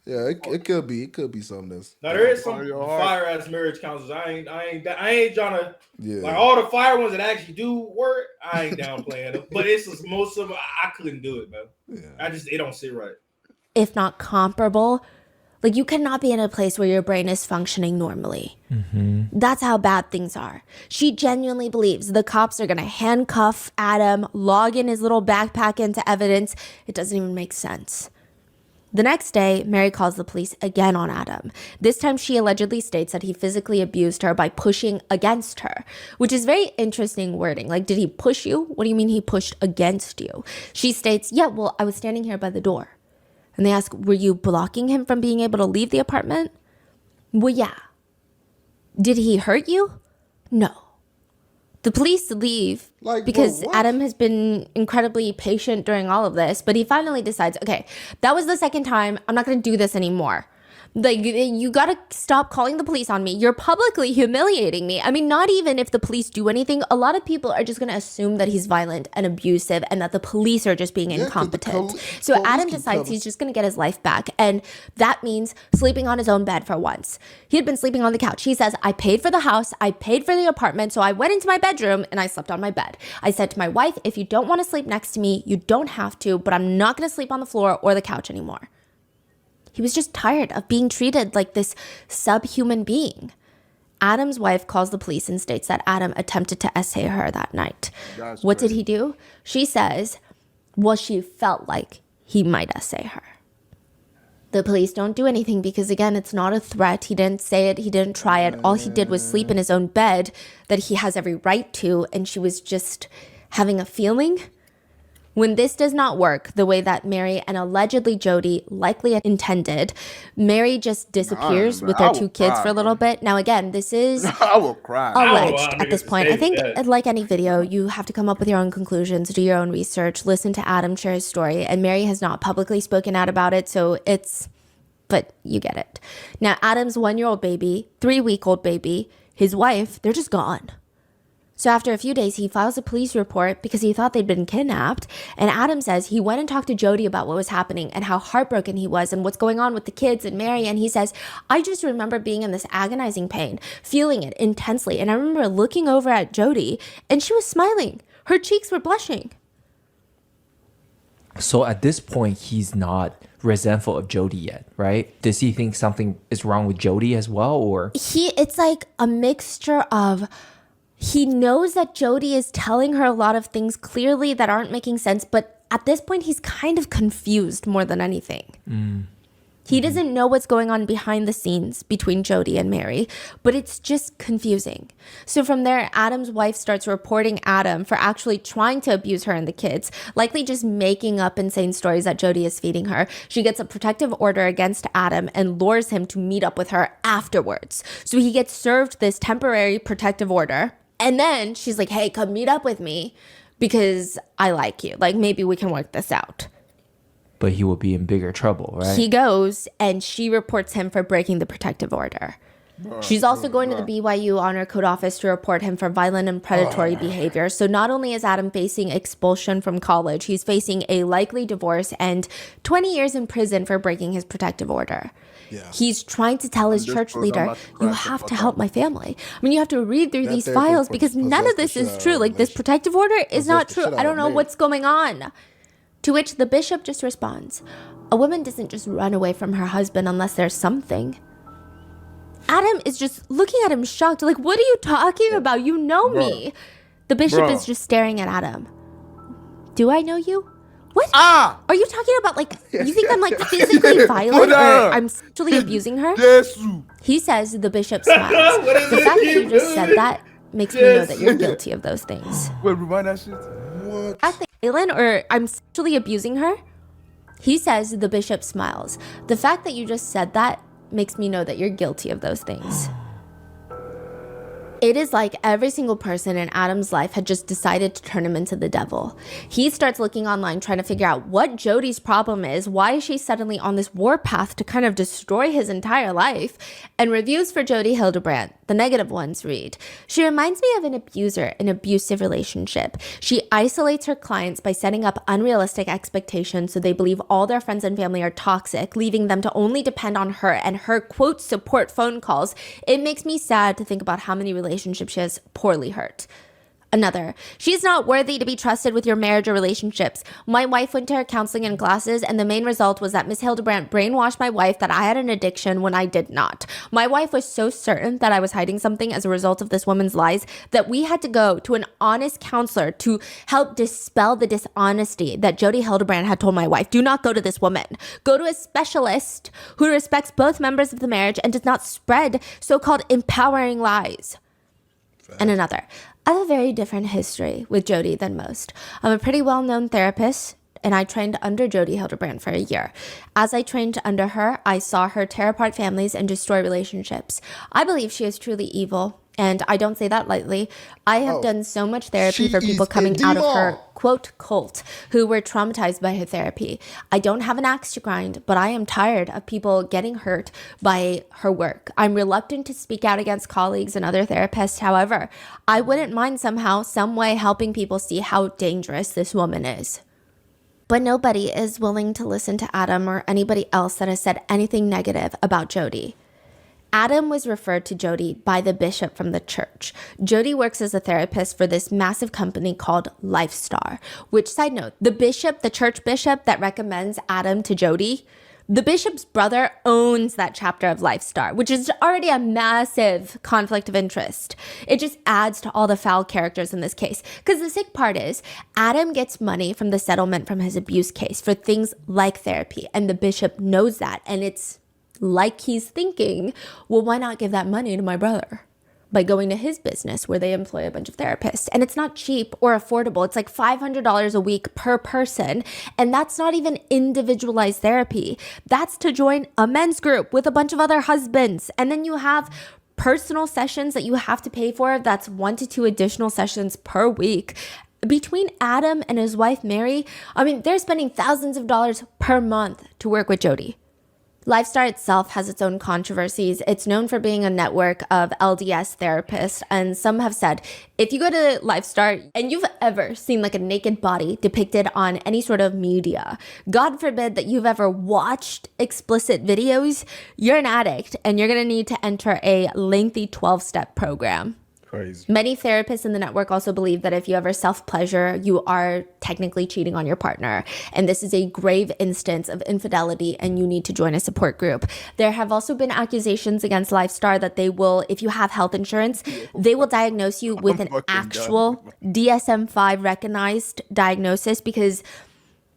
Yeah, it could be. It could be something that's. Now there is some Follow your heart. fire ass marriage counselors. I ain't trying to Yeah. like all the fire ones that actually do work. I ain't downplaying them, but it's just most of them. I couldn't do it, man. Yeah. It don't sit right. If not comparable. Like, you cannot be in a place where your brain is functioning normally. That's how bad things are. She genuinely believes the cops are going to handcuff Adam, log in his little backpack into evidence. It doesn't even make sense. The next day, Mary calls the police again on Adam. This time, she allegedly states that he physically abused her by pushing against her, which is very interesting wording. Like, did he push you? What do you mean he pushed against you? She states, yeah, well, I was standing here by the door. And they ask, were you blocking him from being able to leave the apartment? Well, yeah. Did he hurt you? No. The police leave because what? Adam has been incredibly patient during all of this, but he finally decides, okay, that was the second time. I'm not going to do this anymore. Like, you got to stop calling the police on me. You're publicly humiliating me. I mean, not even if the police do anything. A lot of people are just going to assume that he's violent and abusive and that the police are just being incompetent. So Adam decides he's just going to get his life back. And that means sleeping on his own bed for once. He had been sleeping on the couch. He says, I paid for the house. I paid for the apartment. So I went into my bedroom and I slept on my bed. I said to my wife, if you don't want to sleep next to me, you don't have to, but I'm not going to sleep on the floor or the couch anymore. He was just tired of being treated like this subhuman being. Adam's wife calls the police and states that Adam attempted to essay her that night. What did he do? She says, well, she felt like he might essay her. The police don't do anything because, again, it's not a threat. He didn't say it. He didn't try it. All he did was sleep in his own bed that he has every right to, and she was just having a feeling. When this does not work the way that Mary and allegedly Jodie likely intended, Mary just disappears with her two kids for a little bit. Now, again, this is I will cry. alleged at this point. I think, like any video, you have to come up with your own conclusions, do your own research, listen to Adam share his story. And Mary has not publicly spoken out about it, so but you get it. Now, Adam's 1-year-old baby, 3-week-old baby, his wife, they're just gone. So after a few days, he files a police report because he thought they'd been kidnapped. And Adam says he went and talked to Jodie about what was happening and how heartbroken he was and what's going on with the kids and Mary. And he says, I just remember being in this agonizing pain, feeling it intensely. And I remember looking over at Jodie and she was smiling. Her cheeks were blushing. So at this point, he's not resentful of Jodie yet, right? Does he think something is wrong with Jodie as well? Or it's like a mixture of... He knows that Jodie is telling her a lot of things clearly that aren't making sense, but at this point, he's kind of confused more than anything. He doesn't know what's going on behind the scenes between Jodie and Mary, but it's just confusing. So from there, Adam's wife starts reporting Adam for actually trying to abuse her and the kids, likely just making up insane stories that Jodie is feeding her. She gets a protective order against Adam and lures him to meet up with her afterwards. So he gets served this temporary protective order. And then she's like, hey, come meet up with me because I like you. Like, maybe we can work this out. but he will be in bigger trouble, right? He goes and she reports him for breaking the protective order. She's also going to the BYU Honor Code office to report him for violent and predatory behavior. So not only is Adam facing expulsion from college, he's facing a likely divorce and 20 years in prison for breaking his protective order. Yeah. He's trying to tell his church leader, you have to help my family. I mean, you have to read through these files because none of this is true. Like, this protective order is not true. I don't know what's going on. To which the bishop just responds, a woman doesn't just run away from her husband unless there's something. Adam is just looking at him shocked. Like, what are you talking about? You know me. The bishop is just staring at Adam. Do I know you? What? Are you talking about, like, you think I'm, like, physically violent or I'm sexually abusing her? He says the bishop smiles. The fact that you just said that makes me know that you're guilty of those things. Wait, rewind that shit. What? I think Aylin or I'm sexually abusing her? He says the bishop smiles. The fact that you just said that makes me know that you're guilty of those things. It is like every single person in Adam's life had just decided to turn him into the devil. He starts looking online trying to figure out what Jodie's problem is. Why is she suddenly on this warpath to kind of destroy his entire life? And reviews for Jodie Hildebrand The negative ones read, she reminds me of an abuser in an abusive relationship. She isolates her clients by setting up unrealistic expectations so they believe all their friends and family are toxic, leaving them to only depend on her and her, quote, support phone calls. It makes me sad to think about how many relationships she has poorly hurt. Another, she's not worthy to be trusted with your marriage or relationships. My wife went to her counseling and classes, and the main result was that Miss Hildebrand brainwashed my wife that I had an addiction when I did not. My wife was so certain that I was hiding something as a result of this woman's lies that we had to go to an honest counselor to help dispel the dishonesty that Jodie Hildebrand had told my wife. Do not go to this woman. Go to a specialist who respects both members of the marriage and does not spread so-called empowering lies. And another, I have a very different history with Jodie than most. I'm a pretty well-known therapist, and I trained under Jodie Hildebrand for a year. As I trained under her, I saw her tear apart families and destroy relationships. I believe she is truly evil, and I don't say that lightly. I have done so much therapy for people coming out of her, quote, cult, who were traumatized by her therapy. I don't have an axe to grind, but I am tired of people getting hurt by her work. I'm reluctant to speak out against colleagues and other therapists. However, I wouldn't mind somehow, some way helping people see how dangerous this woman is. But nobody is willing to listen to Adam or anybody else that has said anything negative about Jodie. Adam was referred to Jodie by the bishop from the church. Jodie works as a therapist for this massive company called Lifestar, which, side note, the bishop, the church bishop that recommends Adam to Jodie, the bishop's brother owns that chapter of Lifestar, which is already a massive conflict of interest. It just adds to all the foul characters in this case. Because the sick part is, Adam gets money from the settlement from his abuse case for things like therapy, and the bishop knows that, and it's like he's thinking, well, why not give that money to my brother by going to his business where they employ a bunch of therapists? And it's not cheap or affordable. It's like $500 a week per person. And that's not even individualized therapy. That's to join a men's group with a bunch of other husbands. And then you have personal sessions that you have to pay for. That's 1 to 2 additional sessions per week. Between Adam and his wife, Mary, I mean, they're spending thousands of dollars per month to work with Jodie. Lifestar itself has its own controversies. It's known for being a network of LDS therapists, and some have said, if you go to Lifestar and you've ever seen like a naked body depicted on any sort of media, God forbid that you've ever watched explicit videos, you're an addict and you're gonna need to enter a lengthy 12-step program. Crazy. Many therapists in the network also believe that if you ever self-pleasure, you are technically cheating on your partner. And this is a grave instance of infidelity and you need to join a support group. There have also been accusations against Lifestar that they will, if you have health insurance, they will diagnose you with an actual DSM-5 recognized diagnosis, because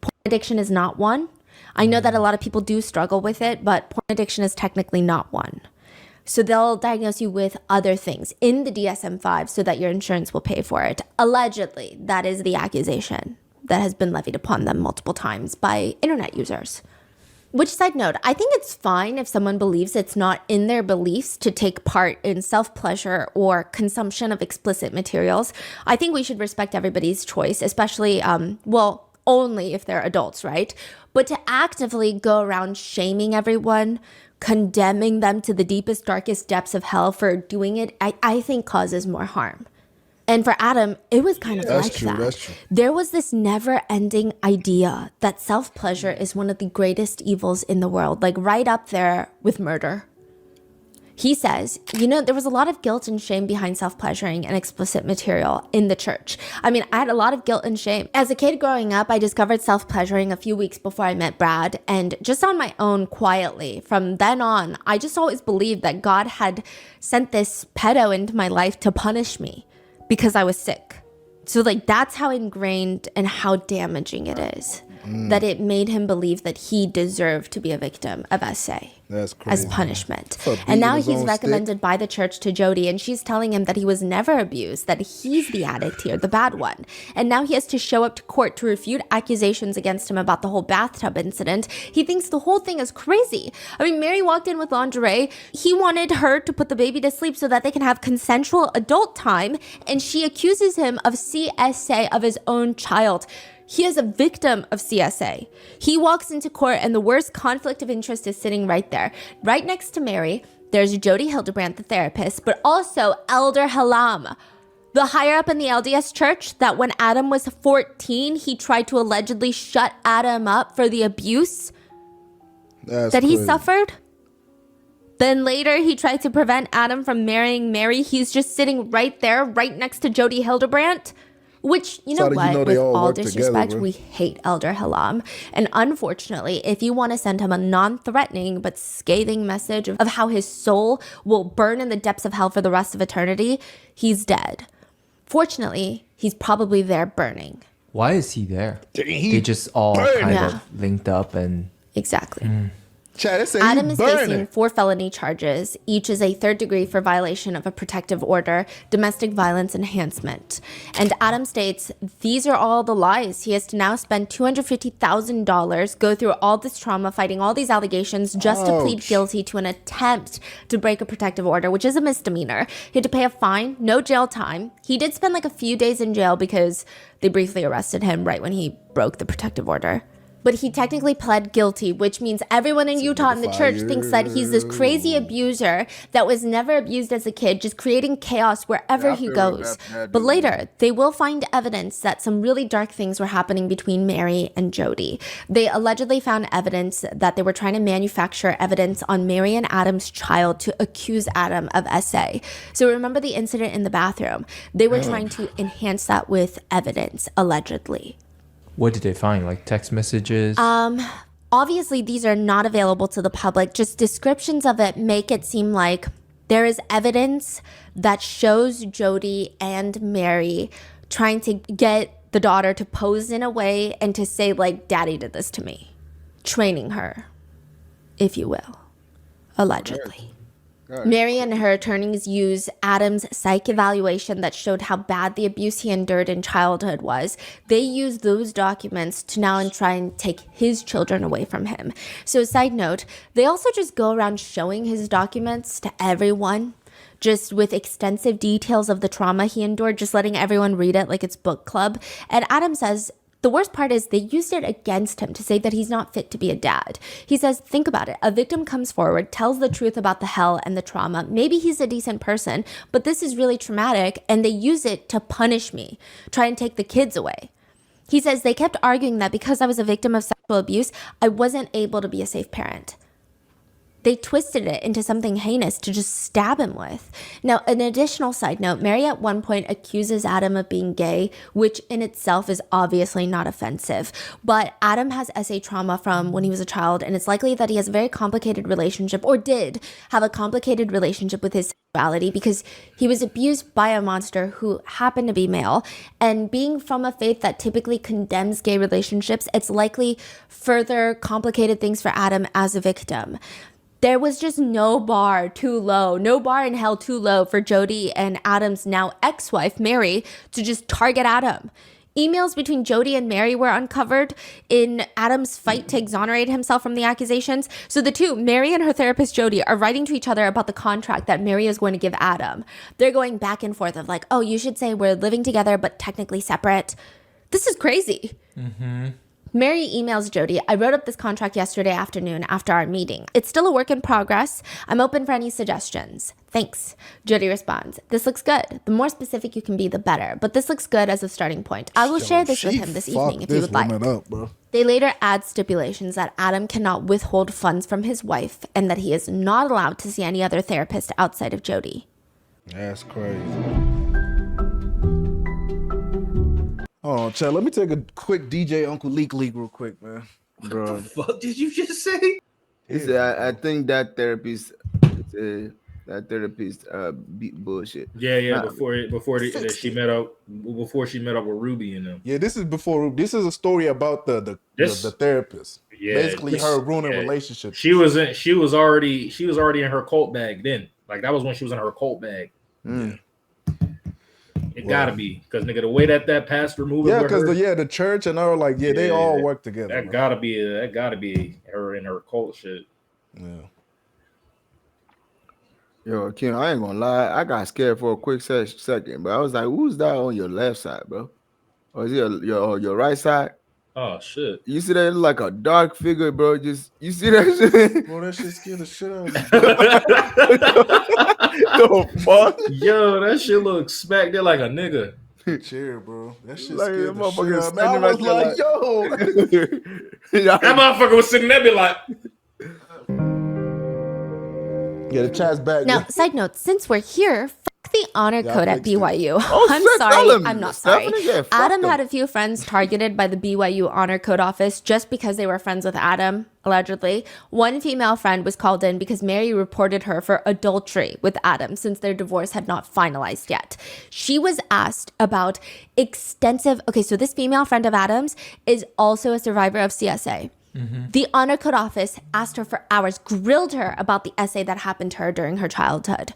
porn addiction is not one. I know that a lot of people do struggle with it, but porn addiction is technically not one. So they'll diagnose you with other things in the DSM-5 so that your insurance will pay for it. Allegedly, that is the accusation that has been levied upon them multiple times by internet users. Which, side note, I think it's fine if someone believes it's not in their beliefs to take part in self-pleasure or consumption of explicit materials. I think we should respect everybody's choice, especially, only if they're adults, right? But to actively go around shaming everyone, condemning them to the deepest, darkest depths of hell for doing it, I think causes more harm. And for Adam, it was kind of like that. That's true. There was this never-ending idea that self-pleasure is one of the greatest evils in the world, like right up there with murder. He says, there was a lot of guilt and shame behind self-pleasuring and explicit material in the church. I mean, I had a lot of guilt and shame. As a kid growing up, I discovered self-pleasuring a few weeks before I met Brad, and just on my own, quietly. From then on, I just always believed that God had sent this pedo into my life to punish me because I was sick. So that's how ingrained and how damaging it is. That it made him believe that he deserved to be a victim of SA. That's crazy. As punishment. And now he's recommended by the church to Jodie, and she's telling him that he was never abused, that he's the addict here, the bad one. And now he has to show up to court to refute accusations against him about the whole bathtub incident. He thinks the whole thing is crazy. I mean, Mary walked in with lingerie. He wanted her to put the baby to sleep so that they can have consensual adult time, and she accuses him of CSA of his own child. He is a victim of CSA. He walks into court and the worst conflict of interest is sitting right there, right next to Mary. There's Jodie Hildebrand, the therapist, but also Elder Halam, the higher up in the LDS church that when Adam was 14, he tried to allegedly shut Adam up for the abuse that he suffered. Then later, he tried to prevent Adam from marrying Mary. He's just sitting right there, right next to Jodie Hildebrand. Which, you know what, with all disrespect, we hate Elder Halam. And unfortunately, if you want to send him a non-threatening but scathing message of how his soul will burn in the depths of hell for the rest of eternity, he's dead. Fortunately, he's probably there burning. Why is he there? They just all kind of linked up and... Exactly. Adam is facing 4 felony charges. Each is a 3rd degree for violation of a protective order, domestic violence enhancement. And Adam states, these are all the lies. He has to now spend $250,000, go through all this trauma, fighting all these allegations just to plead guilty to an attempt to break a protective order, which is a misdemeanor. He had to pay a fine, no jail time. He did spend like a few days in jail because they briefly arrested him right when he broke the protective order. But he technically pled guilty, which means everyone in Utah in the church thinks that he's this crazy abuser that was never abused as a kid, just creating chaos wherever he goes. But later, they will find evidence that some really dark things were happening between Mary and Jodie. They allegedly found evidence that they were trying to manufacture evidence on Mary and Adam's child to accuse Adam of SA. So remember the incident in the bathroom? They were trying to enhance that with evidence, allegedly. What did they find? Like text messages? Obviously, these are not available to the public. Just descriptions of it make it seem like there is evidence that shows Jodie and Mary trying to get the daughter to pose in a way and to say, like, Daddy did this to me. Training her, if you will, allegedly. Mary and her attorneys use Adam's psych evaluation that showed how bad the abuse he endured in childhood was. They use those documents to now try and take his children away from him. So side note, they also just go around showing his documents to everyone, just with extensive details of the trauma he endured, just letting everyone read it like it's book club. And Adam says, the worst part is they used it against him to say that he's not fit to be a dad. He says, think about it. A victim comes forward, tells the truth about the hell and the trauma. Maybe he's a decent person, but this is really traumatic, and they use it to punish me, try and take the kids away. He says they kept arguing that because I was a victim of sexual abuse, I wasn't able to be a safe parent. They twisted it into something heinous to just stab him with. Now, an additional side note, Mary at one point accuses Adam of being gay, which in itself is obviously not offensive. But Adam has SA trauma from when he was a child, and it's likely that he has a very complicated relationship, or did have a complicated relationship with his sexuality, because he was abused by a monster who happened to be male. And being from a faith that typically condemns gay relationships, it's likely further complicated things for Adam as a victim. There was just no bar too low, no bar in hell too low for Jodie and Adam's now ex-wife, Mary, to just target Adam. Emails between Jodie and Mary were uncovered in Adam's fight to exonerate himself from the accusations. So the two, Mary and her therapist Jodie, are writing to each other about the contract that Mary is going to give Adam. They're going back and forth of like, oh, you should say we're living together but technically separate. This is crazy. Mary emails Jodie, I wrote up this contract yesterday afternoon after our meeting. It's still a work in progress. I'm open for any suggestions. Thanks. Jodie responds, this looks good. The more specific you can be, the better. But this looks good as a starting point. I will share this with him this evening if you would like. They later add stipulations that Adam cannot withhold funds from his wife and that he is not allowed to see any other therapist outside of Jodie. That's crazy. Hold on, Chad. Let me take a quick DJ Uncle Leak real quick, man. Bro, What the fuck did you just say? he said, I think that therapist beat bullshit. Yeah. She met up with Ruby and them. Yeah, this is before. This is a story about the therapist. Yeah, basically her ruining relationships. She was already in her cult bag then. Like that was when she was in her cult bag. Yeah. It gotta be because nigga, the way that pastor moved. Yeah, because the church and her they all work together. That gotta be her and her cult shit. Yeah. Yo, Kim, I ain't gonna lie. I got scared for a quick second, but I was like, who's that on your left side, bro? Or is it your right side? Oh shit. You see that like a dark figure, bro? Just you see that shit? Bro, that shit scared the shit out of me. The fuck? Yo, that shit looks smack there like a nigga. Chair, bro. That shit Like, scared that the shit motherfucker out of me. I standing right was like, there yo. That motherfucker was sitting there be like, Yeah, the chat's back. Now, side note, since we're here, fuck the honor Yeah, I code at fixed it. BYU. Oh, I'm shit, tell sorry. him, I'm not sorry. Stephanie. Yeah, fuck Adam them. had a few friends targeted by the BYU honor code office just because they were friends with Adam, allegedly. One female friend was called in because Mary reported her for adultery with Adam since their divorce had not finalized yet. She was asked about extensive... Okay, so this female friend of Adam's is also a survivor of CSA. The honor code office asked her for hours, grilled her about the essay that happened to her during her childhood.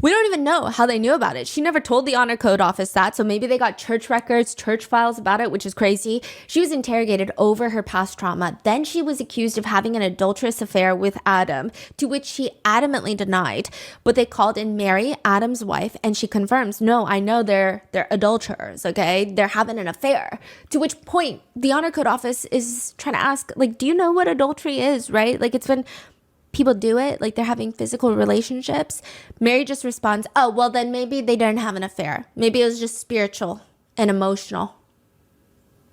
We don't even know how they knew about it. She never told the honor code office that, so maybe they got church records, church files about it, which is crazy. She was interrogated over her past trauma. Then she was accused of having an adulterous affair with Adam, to which she adamantly denied. But they called in Mary, Adam's wife, and she confirms, no, I know they're adulterers, okay? They're having an affair. To which point, the honor code office is trying to ask, like, do you know what adultery is, right? Like, it's been... People do it, like they're having physical relationships. Mary just responds, oh, well, then maybe they didn't have an affair. Maybe it was just spiritual and emotional.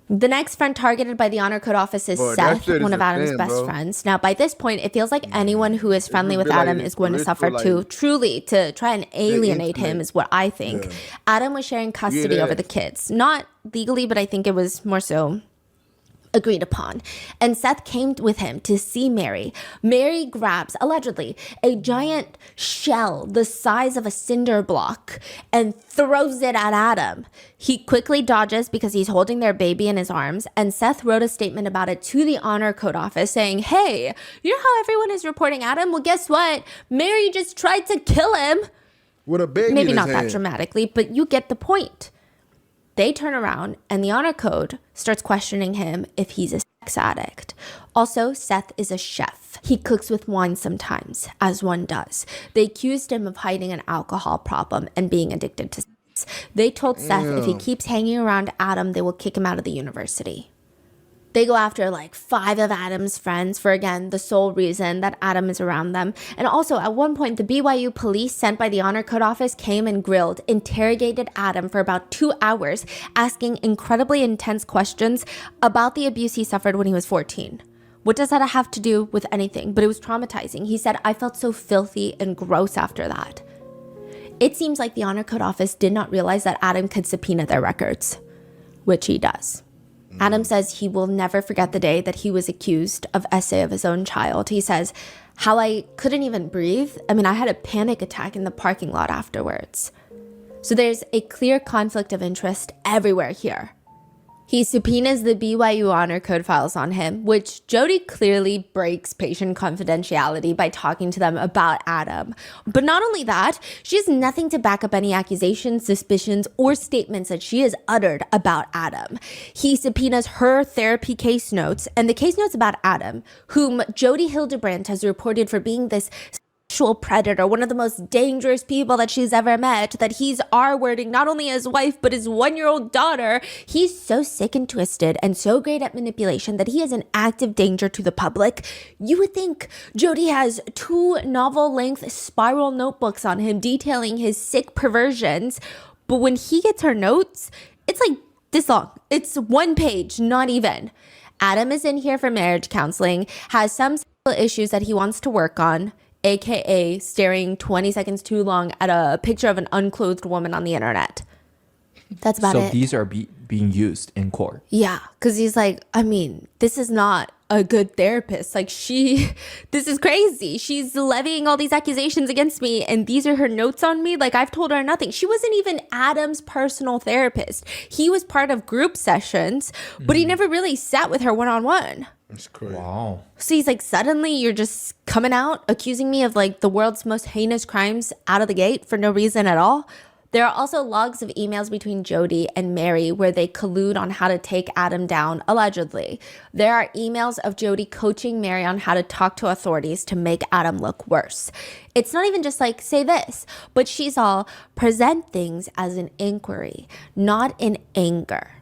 The next friend targeted by the honor code office is Bro, that Seth, shit is one of a Adam's thing, best bro. friends. Now, by this point, it feels like anyone who is friendly with be like Adam is going to suffer spiritual, too. Truly, to try and alienate him intimate. is what I think. Yeah. Adam was sharing custody Yeah. over the kids. Not legally, but I think it was more so agreed upon. And Seth came with him to see Mary. Mary grabs, allegedly, a giant shell the size of a cinder block and throws it at Adam. He quickly dodges because he's holding their baby in his arms, and Seth wrote a statement about it to the honor code office saying, hey, you know how everyone is reporting Adam? Well, guess what? Mary just tried to kill him. With a baby Maybe in not his that hand. dramatically, but you get the point. They turn around and the honor code starts questioning him if he's a sex addict. Also, Seth is a chef. He cooks with wine sometimes, as one does. They accused him of hiding an alcohol problem and being addicted to sex. They told Seth if he keeps hanging around Adam, they will kick him out of the university. They go after like 5 of Adam's friends for, again, the sole reason that Adam is around them. And also, at one point, the BYU police sent by the honor code office came and grilled, interrogated Adam for about 2 hours, asking incredibly intense questions about the abuse he suffered when he was 14. What does that have to do with anything? But it was traumatizing. He said, I felt so filthy and gross after that. It seems like the honor code office did not realize that Adam could subpoena their records, which he does. Adam says he will never forget the day that he was accused of essay of his own child. He says, how I couldn't even breathe. I mean, I had a panic attack in the parking lot afterwards. So there's a clear conflict of interest everywhere here. He subpoenas the BYU honor code files on him, which Jodie clearly breaks patient confidentiality by talking to them about Adam. But not only that, she has nothing to back up any accusations, suspicions, or statements that she has uttered about Adam. He subpoenas her therapy case notes and the case notes about Adam, whom Jodie Hildebrand has reported for being this sexual predator, one of the most dangerous people that she's ever met, that he's R-wording not only his wife, but his 1-year-old daughter. He's so sick and twisted and so great at manipulation that he is an active danger to the public. You would think Jodie has 2 novel-length spiral notebooks on him detailing his sick perversions, but when he gets her notes, it's like this long. It's 1 page, not even. Adam is in here for marriage counseling, has some sexual issues that he wants to work on, aka staring 20 seconds too long at a picture of an unclothed woman on the internet. That's about it. So these are being used in court. Yeah, because he's like, I mean, this is not a good therapist. Like this is crazy. She's levying all these accusations against me and these are her notes on me. Like I've told her nothing. She wasn't even Adam's personal therapist. He was part of group sessions, but he never really sat with her one-on-one. That's crazy. Wow. So he's like, suddenly you're just coming out accusing me of like the world's most heinous crimes out of the gate for no reason at all. There are also logs of emails between Jodie and Mary where they collude on how to take Adam down, allegedly. There are emails of Jodie coaching Mary on how to talk to authorities to make Adam look worse. It's not even just like, say this, but she's all present things as an inquiry, not in anger.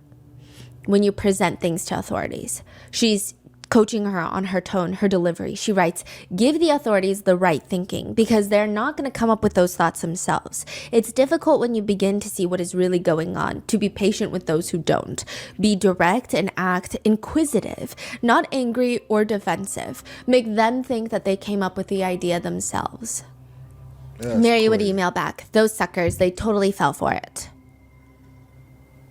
when you present things to authorities. She's coaching her on her tone, her delivery. She writes, give the authorities the right thinking because they're not going to come up with those thoughts themselves. It's difficult when you begin to see what is really going on, to be patient with those who don't. Be direct and act inquisitive, not angry or defensive. Make them think that they came up with the idea themselves. Mary would email back, those suckers, they totally fell for it.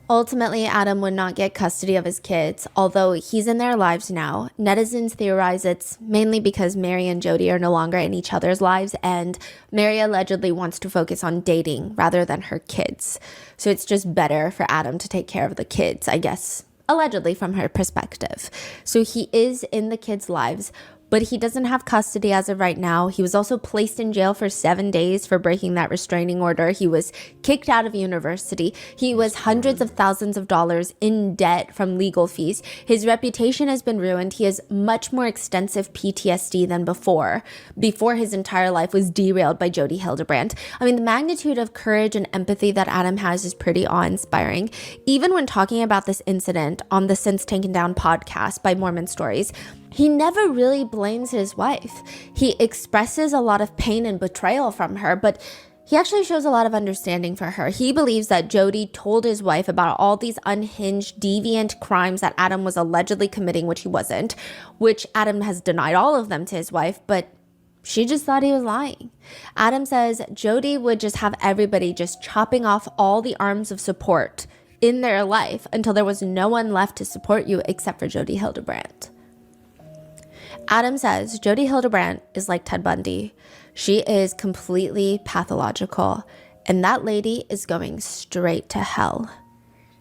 Ultimately, Adam would not get custody of his kids, although he's in their lives now. Netizens theorize it's mainly because Mary and Jodie are no longer in each other's lives, and Mary allegedly wants to focus on dating rather than her kids. So it's just better for Adam to take care of the kids, I guess, allegedly from her perspective. So he is in the kids' lives, but he doesn't have custody as of right now. He was also placed in jail for 7 days for breaking that restraining order. He was kicked out of university. He was hundreds of thousands of dollars in debt from legal fees. His reputation has been ruined. He has much more extensive PTSD than before his entire life was derailed by Jodie Hildebrand. I mean, the magnitude of courage and empathy that Adam has is pretty awe-inspiring. Even when talking about this incident on the Since Taken Down podcast by Mormon Stories, he never really blames his wife. He expresses a lot of pain and betrayal from her, but he actually shows a lot of understanding for her. He believes that Jodie told his wife about all these unhinged, deviant crimes that Adam was allegedly committing, which he wasn't, which Adam has denied all of them to his wife, but she just thought he was lying. Adam says Jodie would just have everybody just chopping off all the arms of support in their life until there was no one left to support you except for Jodie Hildebrand. Adam says Jodie Hildebrand is like Ted Bundy. She is completely pathological, and that lady is going straight to hell.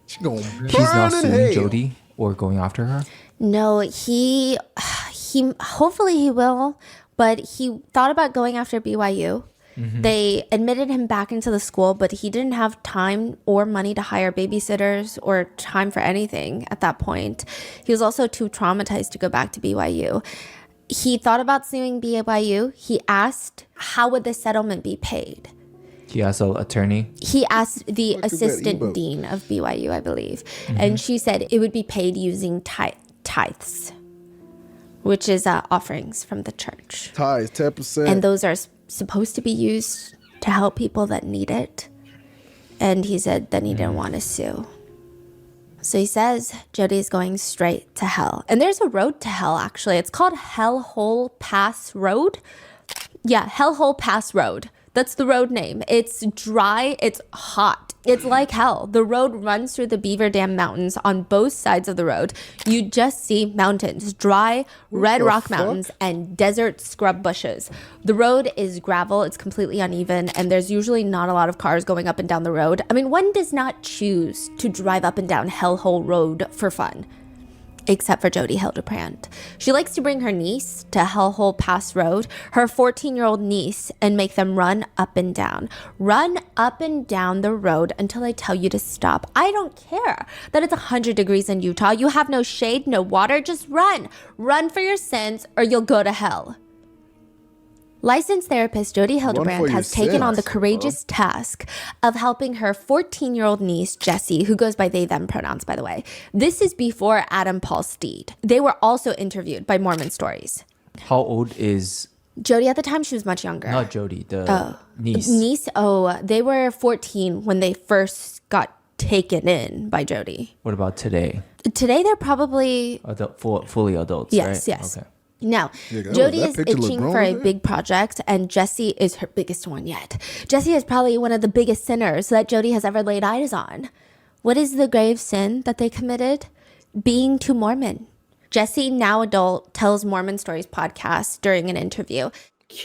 She's going He's not burn in suing hell. Jodie or going after her? No, he hopefully he will, but he thought about going after BYU. They admitted him back into the school, but he didn't have time or money to hire babysitters or time for anything at that point. He was also too traumatized to go back to BYU. He thought about suing BYU. He asked, how would the settlement be paid? He has an attorney. He asked the Look at that assistant ebook. dean of BYU, I believe. And she said it would be paid using tithes, which is offerings from the church. Ties, 10%. And those are supposed to be used to help people that need it. And he said that he didn't want to sue. So he says Jodie is going straight to hell. And there's a road to hell, actually. It's called Hellhole Pass Road. Yeah, Hellhole Pass Road. That's the road name. It's dry. It's hot. It's like hell. The road runs through the Beaver Dam Mountains on both sides of the road. You just see mountains, dry, red the rock fuck? mountains, and desert scrub bushes. The road is gravel. It's completely uneven, and there's usually not a lot of cars going up and down the road. I mean, one does not choose to drive up and down Hellhole Road for fun, except for Jodie Hildebrand. She likes to bring her niece to Hellhole Pass Road, her 14-year-old niece, and make them run up and down. Run up and down the road until I tell you to stop. I don't care that it's 100 degrees in Utah. You have no shade, no water. Just run. Run for your sins or you'll go to hell. Licensed therapist Jodie Hildebrand your has taken on the sins, courageous task of helping her 14-year-old niece, Jessie, who goes by they, them pronouns, by the way. This is before Adam Paul Steed. They were also interviewed by Mormon Stories. How old is Jodie, at the time, she was much younger. not Jodie, the niece? They were 14 when they first got taken in by Jodie. What about today? Today, they're probably... Fully adults, Yes, right? yes. Okay. Now, Yeah, Jodie that is picture look itching grown, for a doesn't it? big project, and Jessie is her biggest one yet. Jessie is probably one of the biggest sinners that Jodie has ever laid eyes on. What is the grave sin that they committed? Being too Mormon. Jessie, now adult, tells Mormon Stories podcast during an interview.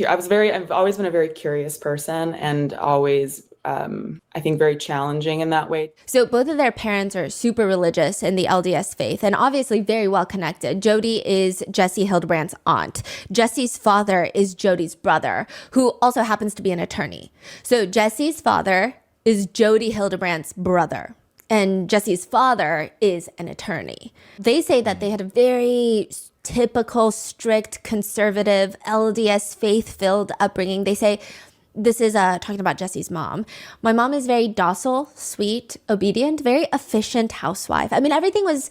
I've always been a very curious person and always, I think, very challenging in that way. So both of their parents are super religious in the LDS faith and obviously very well connected. Jodie is Jessie Hildebrand's aunt. Jessie's father is Jodie's brother, who also happens to be an attorney. So Jessie's father is Jodie Hildebrand's brother, and Jessie's father is an attorney. They say that they had a very typical, strict, conservative, LDS faith-filled upbringing. They say this is talking about Jesse's mom. My mom is very docile, sweet, obedient, very efficient housewife. I mean, everything was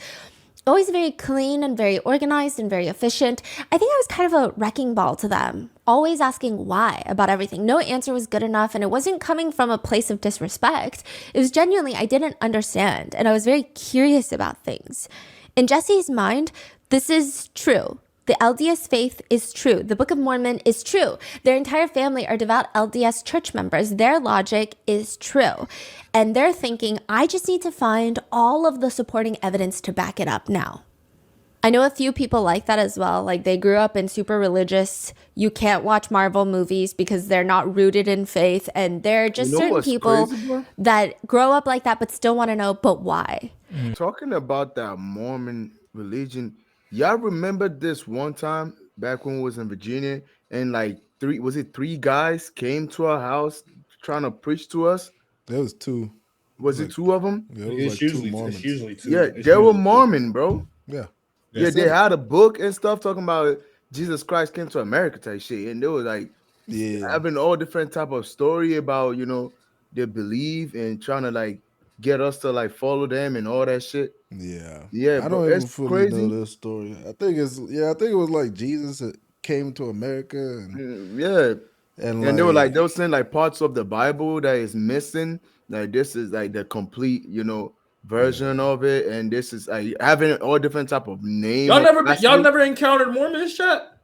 always very clean and very organized and very efficient. I think I was kind of a wrecking ball to them, always asking why about everything. No answer was good enough, and it wasn't coming from a place of disrespect. It was genuinely, I didn't understand, and I was very curious about things. In Jesse's mind, this is true. The LDS faith is true. The Book of Mormon is true. Their entire family are devout LDS church members. Their logic is true. And they're thinking, I just need to find all of the supporting evidence to back it up now. I know a few people like that as well. Like they grew up in super religious, you can't watch Marvel movies because they're not rooted in faith. And there are just certain people that grow up like that but still want to know, but why? Talking about that Mormon religion, y'all remember this one time back when we was in Virginia and like three guys came to our house trying to preach to us? There was two. Was it two of them? Yeah, it was like two Mormons. It's usually two. Yeah, they were Mormon, bro. Yeah. Yeah, they had a book and stuff talking about Jesus Christ came to America type shit. And they were like having all different type of story about, you know, their belief and trying to like get us to like follow them and all that shit. Yeah, I don't even fully know this story. I think it was like Jesus came to America and and they were saying like parts of the Bible that is missing. Like this is like the complete, you know, version of it, and this is like having all different type of names. Y'all never encountered Mormons, chat?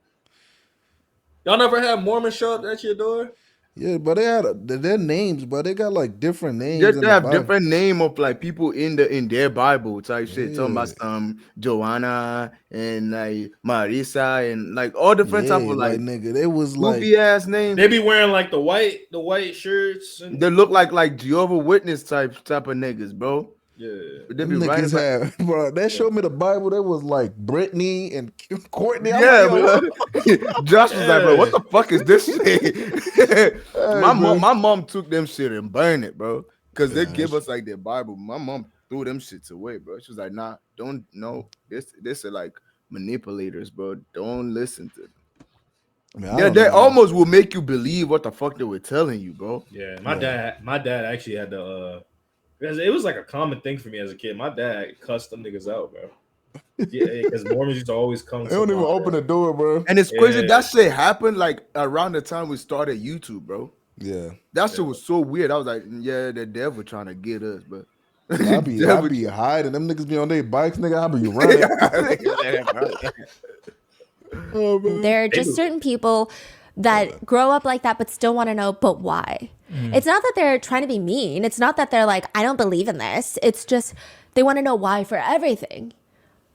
Y'all never had Mormons show up at your door? Yeah, but they had their names, but they got like different names. They have different name of like people in their Bible type shit. Talking about Joanna and like Marisa and like all different type of like nigga. They was like goofy ass names. They be wearing like the white shirts. And... They look like Jehovah Witness type of niggas, bro. Yeah, they be niggas have, bro. They showed me the Bible. That was like Brittany and Courtney. Yeah, bro. Josh was like, bro, what the fuck is this shit? My mom took them shit and burned it, bro. Because they give us like their Bible. My mom threw them shits away, bro. She was like, nah, don't know. This are like manipulators, bro. Don't listen to them. They almost will make you believe what the fuck they were telling you, bro. Yeah, my dad actually had to it was like a common thing for me as a kid. My dad cussed them niggas out, bro. Yeah, because Mormons used to always come. They don't even open the door, bro. And it's crazy that shit happened like around the time we started YouTube, bro. Yeah, that shit was so weird. I was like, yeah, the devil trying to get us, but I be hiding. Them niggas be on their bikes, nigga. I be running. There are just certain people that grow up like that but still want to know, but why? It's not that they're trying to be mean. It's not that they're like, I don't believe in this. It's just they want to know why for everything.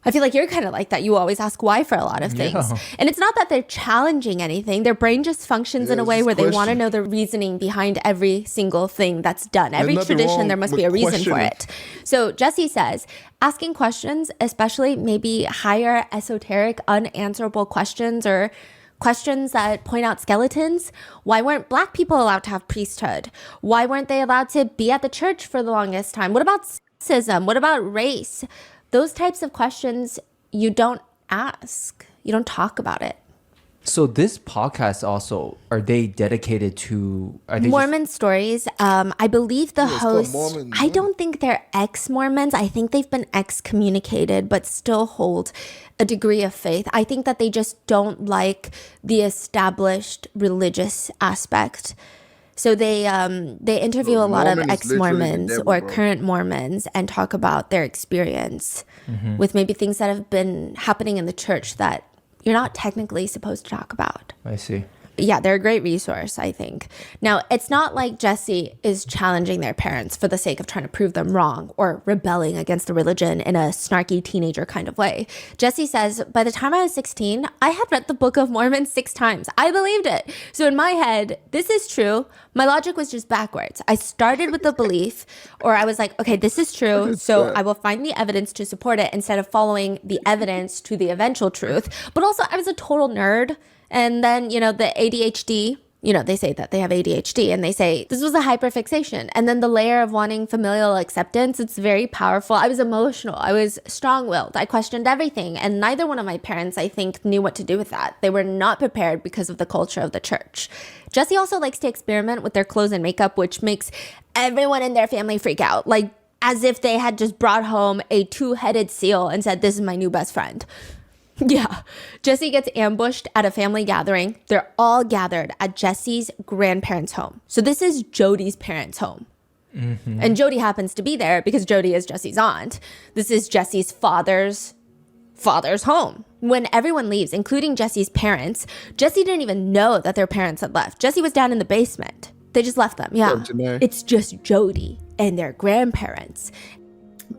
I feel like you're kind of like that. You always ask why for a lot of things. And it's not that they're challenging anything. Their brain just functions in a way where they want to know the reasoning behind every single thing that's done. Every tradition, there must be a reason for it. So Jesse says, asking questions, especially maybe higher esoteric unanswerable questions or questions that point out skeletons. Why weren't Black people allowed to have priesthood? Why weren't they allowed to be at the church for the longest time? What about sexism? What about race? Those types of questions you don't ask. You don't talk about it. So this podcast also, are they dedicated to Mormon stories? I believe the hosts, I don't think they're ex-Mormons. I think they've been excommunicated, but still hold a degree of faith. I think that they just don't like the established religious aspect. So they interview a lot of ex-Mormons or current Mormons and talk about their experience with maybe things that have been happening in the church that you're not technically supposed to talk about. I see. Yeah, they're a great resource, I think. Now, it's not like Jesse is challenging their parents for the sake of trying to prove them wrong or rebelling against the religion in a snarky teenager kind of way. Jesse says, by the time I was 16, I had read the Book of Mormon 6 times. I believed it. So in my head, this is true. My logic was just backwards. I started with the belief, or I was like, okay, this is true, so I will find the evidence to support it instead of following the evidence to the eventual truth. But also, I was a total nerd. And then, you know, the ADHD, you know, they say that they have ADHD and they say this was a hyperfixation. And then the layer of wanting familial acceptance, it's very powerful. I was emotional. I was strong-willed. I questioned everything. And neither one of my parents, I think, knew what to do with that. They were not prepared because of the culture of the church. Jesse also likes to experiment with their clothes and makeup, which makes everyone in their family freak out. Like, as if they had just brought home a two-headed seal and said, this is my new best friend. Yeah. Jesse gets ambushed at a family gathering. They're all gathered at Jesse's grandparents' home. So this is Jodie's parents' home. Mm-hmm. And Jodie happens to be there because Jodie is Jesse's aunt. This is Jesse's father's home. When everyone leaves, including Jesse's parents, Jesse didn't even know that their parents had left. Jesse was down in the basement. They just left them. Yeah. It's just Jodie and their grandparents.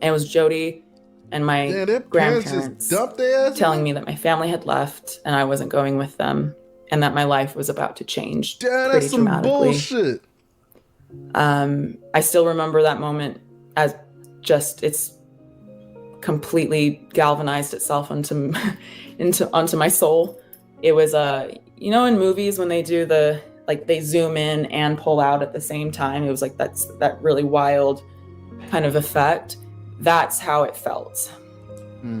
It was Jodie and my grandparents telling me that my family had left and I wasn't going with them and that my life was about to change pretty dramatically. Bullshit. I still remember that moment as just it's completely galvanized itself onto my soul. It was you know, in movies when they do they zoom in and pull out at the same time, it was like that really wild kind of effect. That's how it felt.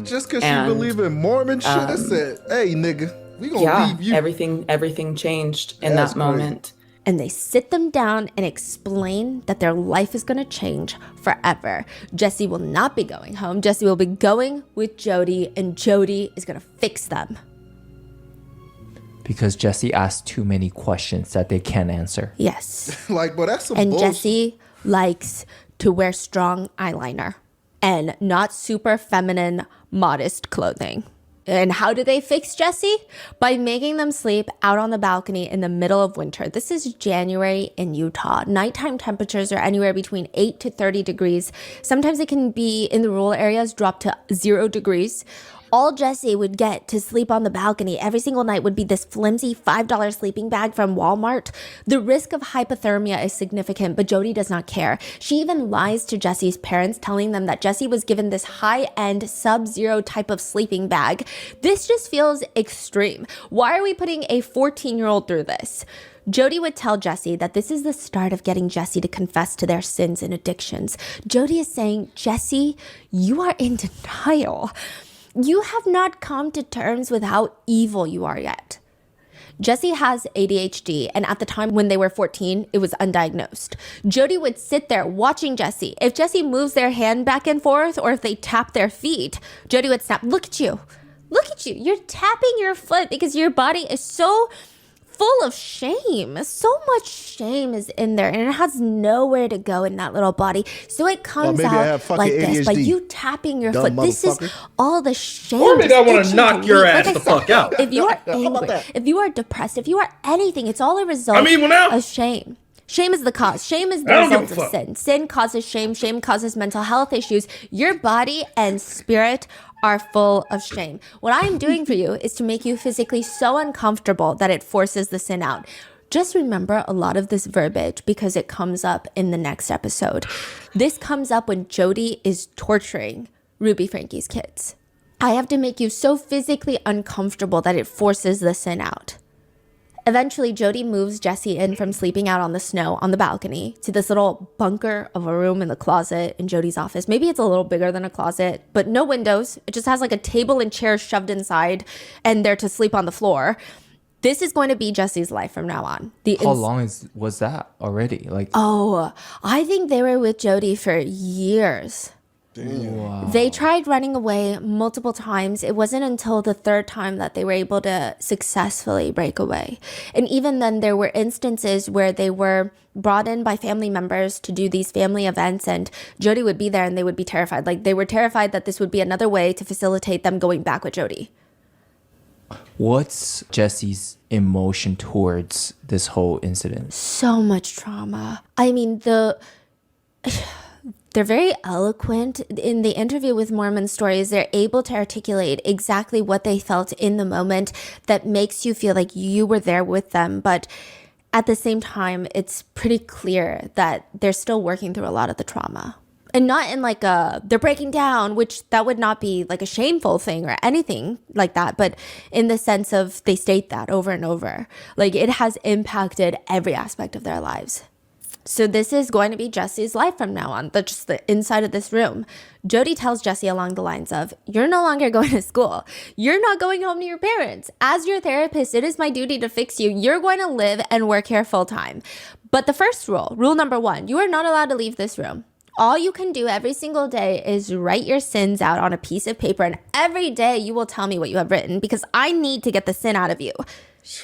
Just because you believe in Mormon shit, it said, hey, nigga, we gonna leave you. Everything changed in that moment. And they sit them down and explain that their life is going to change forever. Jesse will not be going home. Jesse will be going with Jodie, and Jodie is going to fix them. Because Jesse asked too many questions that they can't answer. Yes. But that's some and bullshit. Jesse likes to wear strong eyeliner and not super feminine, modest clothing. And how do they fix Jesse? By making them sleep out on the balcony in the middle of winter. This is January in Utah. Nighttime temperatures are anywhere between 8 to 30 degrees. Sometimes it can be, in the rural areas, drop to 0 degrees. All Jesse would get to sleep on the balcony every single night would be this flimsy $5 sleeping bag from Walmart. The risk of hypothermia is significant, but Jodie does not care. She even lies to Jesse's parents, telling them that Jesse was given this high-end sub-zero type of sleeping bag. This just feels extreme. Why are we putting a 14-year-old through this? Jodie would tell Jesse that this is the start of getting Jesse to confess to their sins and addictions. Jodie is saying, Jesse, you are in denial. You have not come to terms with how evil you are yet. Jesse has ADHD, and at the time when they were 14, it was undiagnosed. Jodie would sit there watching Jesse. If Jesse moves their hand back and forth, or if they tap their feet, Jodie would snap, look at you. Look at you. You're tapping your foot because your body is so full of shame. So much shame is in there, and it has nowhere to go in that little body. So it comes out like this by you tapping your foot. This is all the shame. Or maybe I want to knock your ass the fuck out. If you are angry, if you are depressed, if you are anything, it's all a result of shame. Shame is the cause. Shame is the result of sin. Sin causes shame. Shame causes mental health issues. Your body and spirit are full of shame. What I'm doing for you is to make you physically so uncomfortable that it forces the sin out. Just remember a lot of this verbiage because it comes up in the next episode. This comes up when Jodie is torturing Ruby Frankie's kids. I have to make you so physically uncomfortable that it forces the sin out. Eventually, Jodie moves Jesse in from sleeping out on the snow on the balcony to this little bunker of a room in the closet in Jodie's office. Maybe it's a little bigger than a closet, but no windows. It just has like a table and chairs shoved inside, and they're to sleep on the floor. This is going to be Jesse's life from now on. How long was that already? I think they were with Jodie for years. Wow. They tried running away multiple times. It wasn't until the third time that they were able to successfully break away. And even then, there were instances where they were brought in by family members to do these family events, and Jodie would be there and they would be terrified. Like, they were terrified that this would be another way to facilitate them going back with Jodie. What's Jesse's emotion towards this whole incident? So much trauma. I mean, they're very eloquent. In the interview with Mormon Stories, they're able to articulate exactly what they felt in the moment that makes you feel like you were there with them. But at the same time, it's pretty clear that they're still working through a lot of the trauma. And not in like they're breaking down, which that would not be like a shameful thing or anything like that, but in the sense of they state that over and over. Like it has impacted every aspect of their lives. So this is going to be Jesse's life from now on, just the inside of this room. Jodie tells Jesse along the lines of, you're no longer going to school. You're not going home to your parents. As your therapist, it is my duty to fix you. You're going to live and work here full time. But the first rule number 1, you are not allowed to leave this room. All you can do every single day is write your sins out on a piece of paper. And every day you will tell me what you have written because I need to get the sin out of you.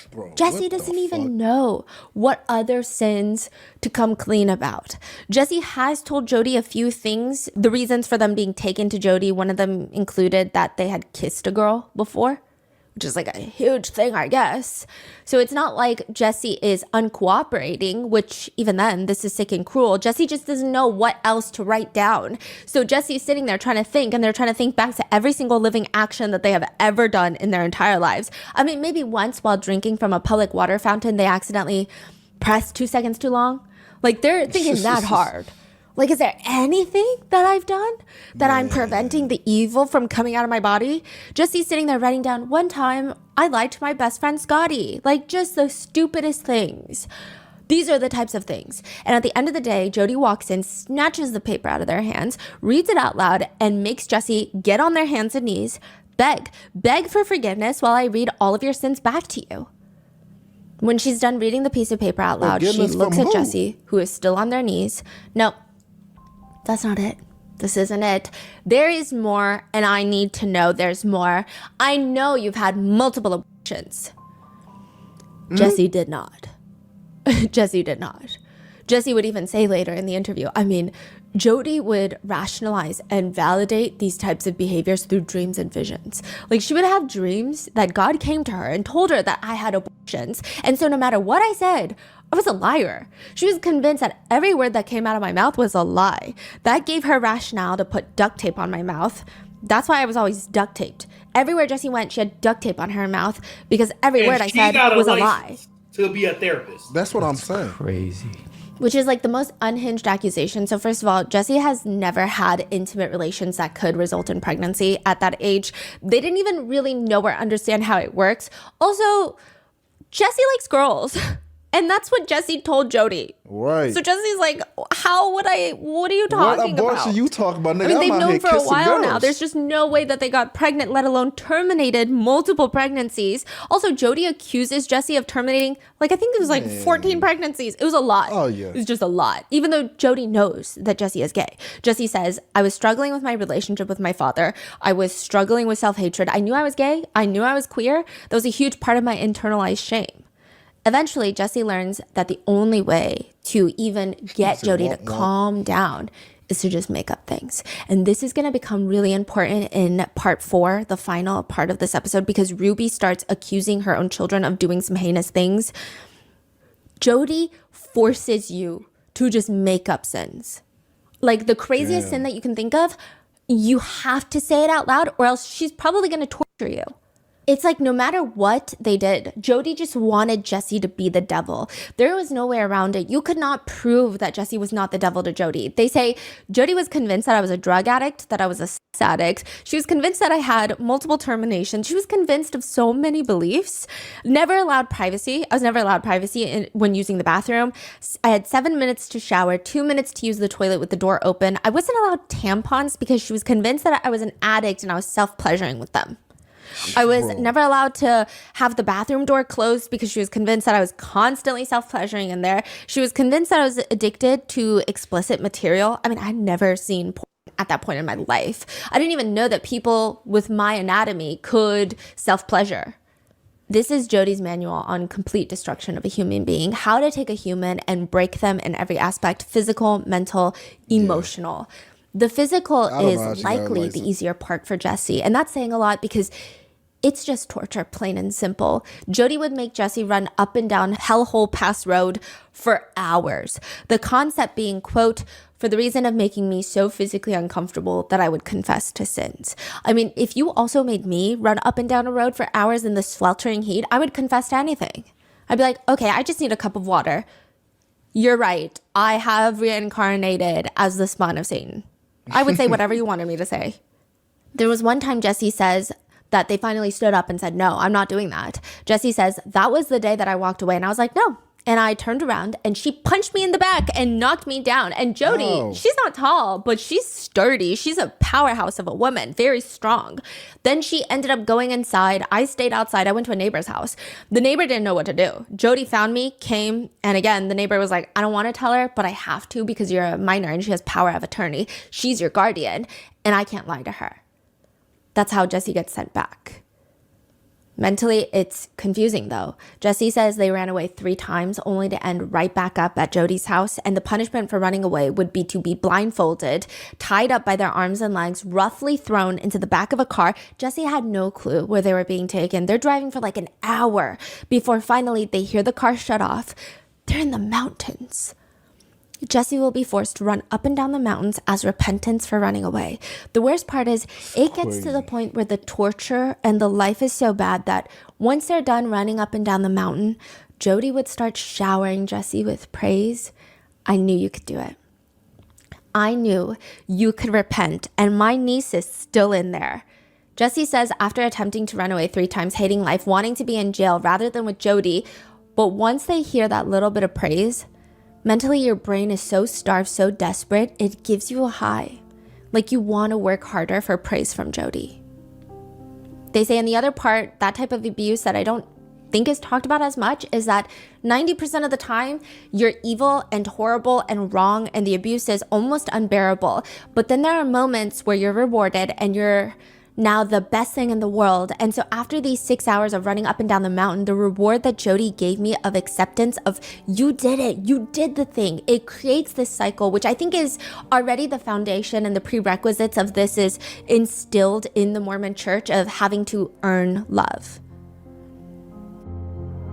Bro, Jesse doesn't even know what other sins to come clean about. Jesse has told Jodie a few things, the reasons for them being taken to Jodie. One of them included that they had kissed a girl before, which is like a huge thing, I guess. So it's not like Jesse is uncooperating, which even then, this is sick and cruel. Jesse just doesn't know what else to write down. So Jesse's sitting there trying to think, and they're trying to think back to every single living action that they have ever done in their entire lives. I mean, maybe once while drinking from a public water fountain, they accidentally pressed 2 seconds too long. Like they're thinking that hard. Like, is there anything that I've done that I'm preventing the evil from coming out of my body? Jesse's sitting there writing down, one time I lied to my best friend Scotty. Like, just the stupidest things. These are the types of things. And at the end of the day, Jodie walks in, snatches the paper out of their hands, reads it out loud, and makes Jesse get on their hands and knees, beg for forgiveness while I read all of your sins back to you. When she's done reading the piece of paper out loud, she looks at Jesse, who is still on their knees. No. That's not it. This isn't it. There is more, and I need to know there's more. I know you've had multiple abortions. Jesse did not. Jesse did not. Jesse would even say later in the interview, I mean, Jodie would rationalize and validate these types of behaviors through dreams and visions. Like she would have dreams that God came to her and told her that I had abortions. And so no matter what I said, I was a liar. She was convinced that every word that came out of my mouth was a lie. That gave her rationale to put duct tape on my mouth. That's why I was always duct taped. Everywhere Jessie went, she had duct tape on her mouth because every word I said was a lie. To be a therapist. That's what I'm saying. Crazy. Which is like the most unhinged accusation. So first of all, Jesse has never had intimate relations that could result in pregnancy at that age. They didn't even really know or understand how it works. Also, Jesse likes girls. And that's what Jesse told Jodie. Right. So Jesse's like, what are you talking about? What abortion you talking about? Nigga, I mean, they've known for a while now. girls. There's just no way that they got pregnant, let alone terminated multiple pregnancies. Also, Jodie accuses Jesse of terminating, like, I think it was like 14 pregnancies. It was a lot. Oh, yeah. It was just a lot. Even though Jodie knows that Jesse is gay. Jesse says, I was struggling with my relationship with my father. I was struggling with self-hatred. I knew I was gay. I knew I was queer. That was a huge part of my internalized shame. Eventually, Jesse learns that the only way to even get Jodie to calm down is to just make up things. And this is going to become really important in part 4, the final part of this episode, because Ruby starts accusing her own children of doing some heinous things. Jodie forces you to just make up sins. Like the craziest sin that you can think of, you have to say it out loud or else she's probably going to torture you. It's like no matter what they did, Jodie just wanted Jesse to be the devil. There was no way around it. You could not prove that Jesse was not the devil to Jodie. They say Jodie was convinced that I was a drug addict, that I was a sex addict. She was convinced that I had multiple terminations. She was convinced of so many beliefs. Never allowed privacy. I was never allowed privacy when using the bathroom. I had 7 minutes to shower, 2 minutes to use the toilet with the door open. I wasn't allowed tampons because she was convinced that I was an addict and I was self-pleasuring with them. I was never allowed to have the bathroom door closed because she was convinced that I was constantly self-pleasuring in there. She was convinced that I was addicted to explicit material. I mean, I'd never seen porn at that point in my life. I didn't even know that people with my anatomy could self-pleasure. This is Jodie's manual on complete destruction of a human being. How to take a human and break them in every aspect, physical, mental, emotional. The physical is likely the easier part for Jesse. And that's saying a lot because it's just torture, plain and simple. Jodie would make Jesse run up and down Hellhole Pass Road for hours. The concept being, quote, for the reason of making me so physically uncomfortable that I would confess to sins. I mean, if you also made me run up and down a road for hours in the sweltering heat, I would confess to anything. I'd be like, okay, I just need a cup of water. You're right. I have reincarnated as the spawn of Satan. I would say whatever you wanted me to say. There was one time Jesse says that they finally stood up and said, no, I'm not doing that. Jesse says, that was the day that I walked away. And I was like, no. And I turned around and she punched me in the back and knocked me down. And Jodie, she's not tall, but she's sturdy. She's a powerhouse of a woman, very strong. Then she ended up going inside. I stayed outside. I went to a neighbor's house. The neighbor didn't know what to do. Jodie found me, came, and again, the neighbor was like, I don't want to tell her, but I have to because you're a minor and she has power of attorney. She's your guardian, and I can't lie to her. That's how Jesse gets sent back. Mentally, it's confusing though. Jesse says they ran away 3 times only to end right back up at Jodie's house, and the punishment for running away would be to be blindfolded, tied up by their arms and legs, roughly thrown into the back of a car. Jesse had no clue where they were being taken. They're driving for like an hour before finally they hear the car shut off. They're in the mountains. Jesse will be forced to run up and down the mountains as repentance for running away. The worst part is it gets to the point where the torture and the life is so bad that once they're done running up and down the mountain, Jodie would start showering Jesse with praise. I knew you could do it. I knew you could repent, and my niece is still in there. Jesse says after attempting to run away 3 times, hating life, wanting to be in jail rather than with Jodie, but once they hear that little bit of praise, mentally, your brain is so starved, so desperate, it gives you a high. Like you want to work harder for praise from Jodie. They say in the other part, that type of abuse that I don't think is talked about as much is that 90% of the time, you're evil and horrible and wrong, and the abuse is almost unbearable. But then there are moments where you're rewarded and you're now the best thing in the world. And so after these 6 hours of running up and down the mountain, the reward that Jodie gave me of acceptance of you did it, you did the thing, it creates this cycle, which I think is already the foundation and the prerequisites of this is instilled in the Mormon church of having to earn love.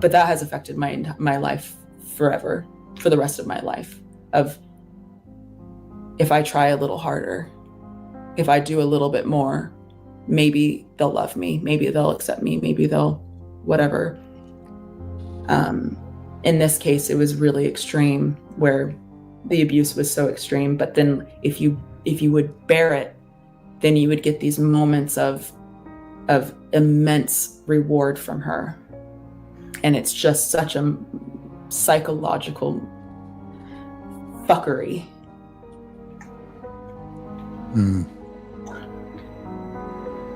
But that has affected my life forever, for the rest of my life, of if I try a little harder, if I do a little bit more, maybe they'll love me, maybe they'll accept me, maybe they'll whatever. In this case, it was really extreme, where the abuse was so extreme. But then if you would bear it, then you would get these moments of immense reward from her. And it's just such a psychological fuckery.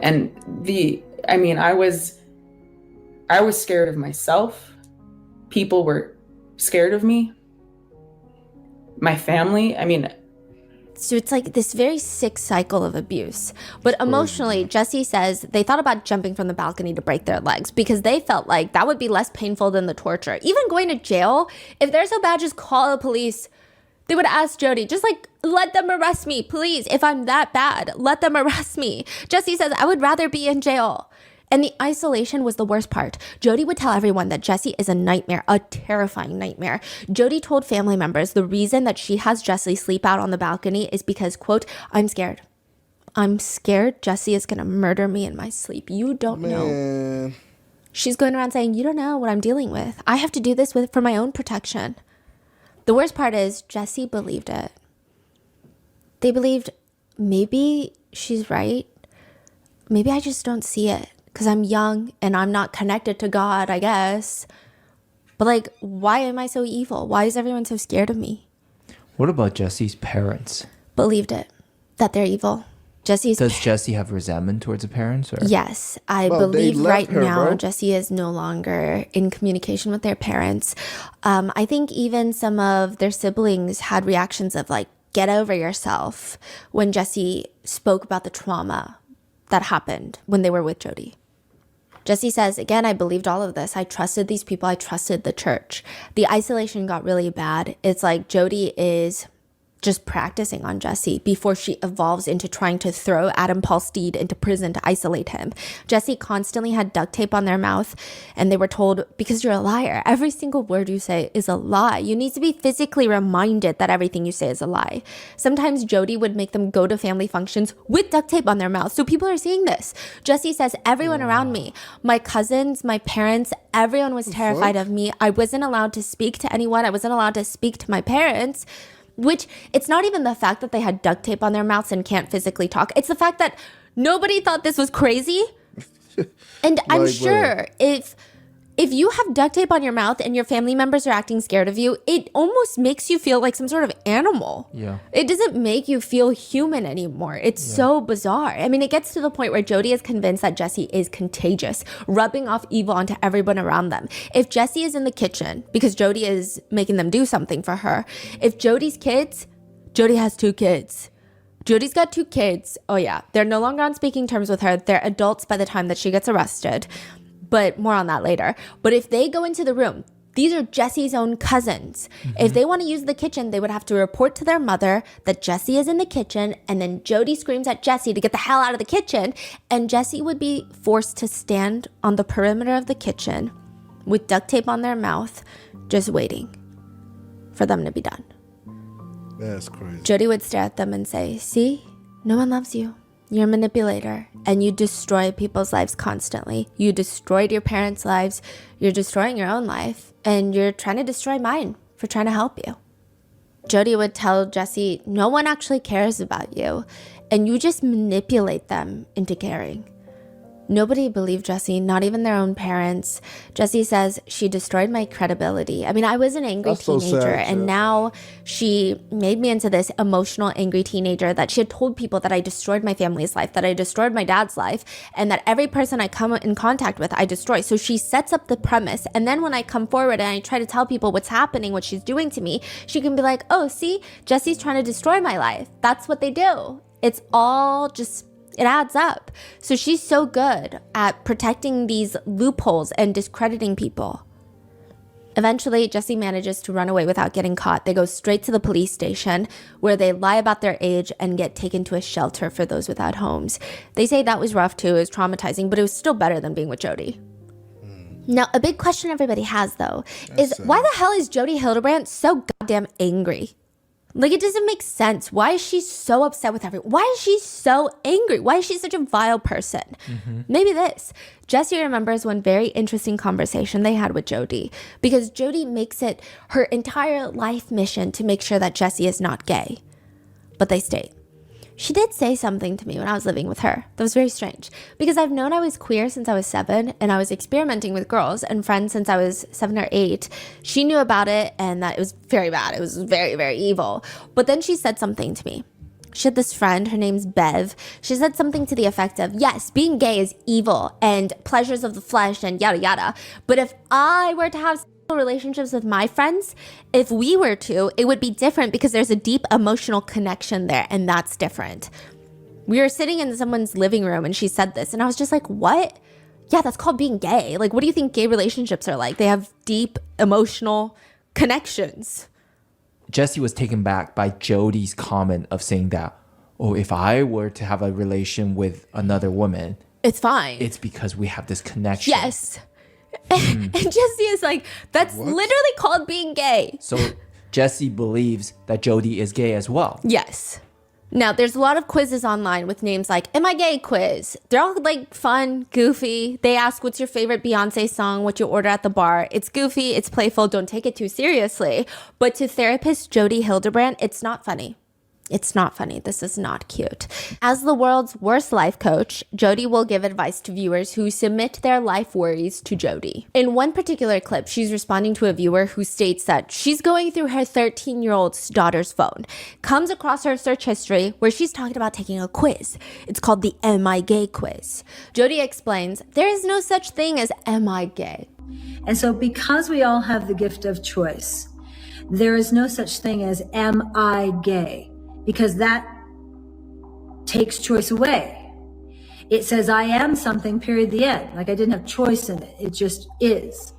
And I was scared of myself. People were scared of me. My family, So it's like this very sick cycle of abuse. But emotionally, Jesse says they thought about jumping from the balcony to break their legs because they felt like that would be less painful than the torture. Even going to jail, if they're so bad, just call the police. They would ask Jodie, just like, let them arrest me, please. If I'm that bad, let them arrest me. Jesse says, I would rather be in jail. And the isolation was the worst part. Jodie would tell everyone that Jesse is a nightmare, a terrifying nightmare. Jodie told family members the reason that she has Jesse sleep out on the balcony is because, quote, I'm scared. I'm scared Jesse is going to murder me in my sleep. You don't know. She's going around saying, you don't know what I'm dealing with. I have to do this for my own protection. The worst part is Jesse believed it. They believed maybe she's right. Maybe I just don't see it because I'm young and I'm not connected to God, I guess. But like, why am I so evil? Why is everyone so scared of me? What about Jesse's parents? Believed it, that they're evil. Does Jesse have resentment towards the parents? Or? Yes, I believe right now Jesse is no longer in communication with their parents. I think even some of their siblings had reactions of like, get over yourself when Jesse spoke about the trauma that happened when they were with Jodie. Jesse says, again, I believed all of this. I trusted these people. I trusted the church. The isolation got really bad. It's like Jodie is just practicing on Jesse before she evolves into trying to throw Adam Paul Steed into prison to isolate him. Jesse constantly had duct tape on their mouth, and they were told, because you're a liar, every single word you say is a lie. You need to be physically reminded that everything you say is a lie. Sometimes Jodie would make them go to family functions with duct tape on their mouth. So people are seeing this. Jesse says, everyone around me, my cousins, my parents, everyone was terrified of me. I wasn't allowed to speak to anyone. I wasn't allowed to speak to my parents. Which, it's not even the fact that they had duct tape on their mouths and can't physically talk. It's the fact that nobody thought this was crazy. And I'm sure if you have duct tape on your mouth and your family members are acting scared of you, it almost makes you feel like some sort of animal. Yeah. It doesn't make you feel human anymore. It's so bizarre. I mean, it gets to the point where Jodie is convinced that Jesse is contagious, rubbing off evil onto everyone around them. If Jesse is in the kitchen, because Jodie is making them do something for her, if Jodie's kids, Jodie has 2 kids. Jodie's got 2 kids. Oh yeah, they're no longer on speaking terms with her. They're adults by the time that she gets arrested. But more on that later. But if they go into the room, these are Jesse's own cousins. If they want to use the kitchen, they would have to report to their mother that Jesse is in the kitchen, and then Jodie screams at Jesse to get the hell out of the kitchen, and Jesse would be forced to stand on the perimeter of the kitchen with duct tape on their mouth, just waiting for them to be done. That's crazy. Jodie would stare at them and say, see, no one loves you. You're a manipulator, and you destroy people's lives constantly. You destroyed your parents' lives. You're destroying your own life, and you're trying to destroy mine for trying to help you. Jodie would tell Jesse, no one actually cares about you, and you just manipulate them into caring. Nobody believed Jesse, not even their own parents. Jesse says, she destroyed my credibility. I mean, I was an angry That's so teenager, sad, and yeah. now she made me into this emotional, angry teenager that she had told people that I destroyed my family's life, that I destroyed my dad's life, and that every person I come in contact with, I destroy. So she sets up the premise, and then when I come forward and I try to tell people what's happening, what she's doing to me, she can be like, oh, see, Jesse's trying to destroy my life. That's what they do. It's all just... it adds up. So she's so good at protecting these loopholes and discrediting people. Eventually, Jesse manages to run away without getting caught. They go straight to the police station where they lie about their age and get taken to a shelter for those without homes. They say that was rough too, it was traumatizing, but it was still better than being with Jodie. Now, a big question everybody has though is why the hell is Jodie Hildebrand so goddamn angry? Like, it doesn't make sense. Why is she so upset with everyone? Why is she so angry? Why is she such a vile person? Maybe this. Jesse remembers one very interesting conversation they had with Jodie, because Jodie makes it her entire life mission to make sure that Jesse is not gay. But they stayed. She did say something to me when I was living with her. That was very strange, because I've known I was queer since I was 7, and I was experimenting with girls and friends since I was 7 or 8. She knew about it and that it was very bad. It was very, very evil. But then she said something to me. She had this friend, her name's Bev. She said something to the effect of, yes, being gay is evil and pleasures of the flesh and yada yada. But if I were to have relationships with my friends, if we were to, it would be different because there's a deep emotional connection there, and that's different. We were sitting in someone's living room and she said this, and I was just like, what? Yeah, that's called being gay. Like, what do you think gay relationships are like? They have deep emotional connections. Jesse was taken back by Jodie's comment of saying that, oh, if I were to have a relation with another woman, it's fine. It's because we have this connection. Yes. And Jesse is like, that's literally called being gay. So Jesse believes that Jodie is gay as well. Yes. Now, there's a lot of quizzes online with names like Am I Gay quiz. They're all like fun, goofy. They ask what's your favorite Beyonce song, what you order at the bar. It's goofy, it's playful, don't take it too seriously. But to therapist Jodie Hildebrand, it's not funny. It's not funny. This is not cute. As the world's worst life coach, Jodie will give advice to viewers who submit their life worries to Jodie. In one particular clip, she's responding to a viewer who states that she's going through her 13-year-old daughter's phone, comes across her search history where she's talking about taking a quiz. It's called the Am I Gay quiz. Jodie explains, there is no such thing as Am I Gay? And so because we all have the gift of choice, there is no such thing as Am I Gay? Because that takes choice away. It says I am something, period, the end. Like I didn't have choice in it. It just is.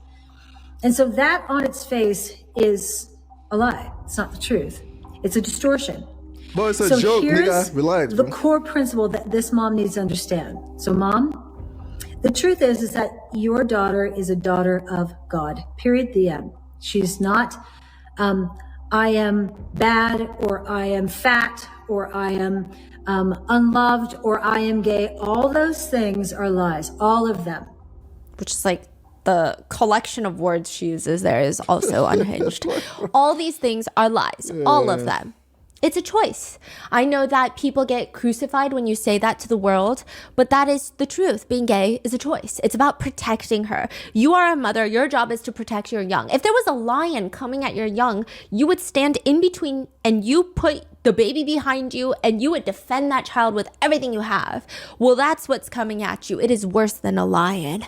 And so that on its face is a lie. It's not the truth. It's a distortion. But it's a joke, nigga. Relax, the bro. core principle that this mom needs to understand. So mom, the truth is that your daughter is a daughter of God, period, the end. She's not, I am bad, or I am fat, or I am unloved, or I am gay. All those things are lies, all of them. Which is like the collection of words she uses there is also unhinged. All these things are lies, all of them. It's a choice. I know that people get crucified when you say that to the world, but that is the truth. Being gay is a choice. It's about protecting her. You are a mother. Your job is to protect your young. If there was a lion coming at your young, you would stand in between and you put the baby behind you and you would defend that child with everything you have. Well, that's what's coming at you. It is worse than a lion.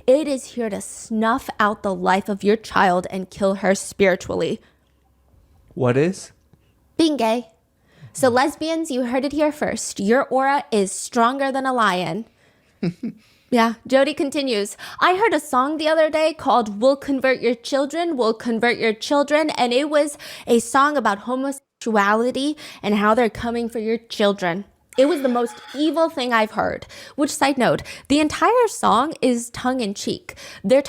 It is here to snuff out the life of your child and kill her spiritually. What is? Being gay. So lesbians, you heard it here first. Your aura is stronger than a lion. Yeah, Jodie continues. I heard a song the other day called We'll Convert Your Children, We'll Convert Your Children. And it was a song about homosexuality and how they're coming for your children. It was the most evil thing I've heard. Which, side note, the entire song is tongue-in-cheek. They're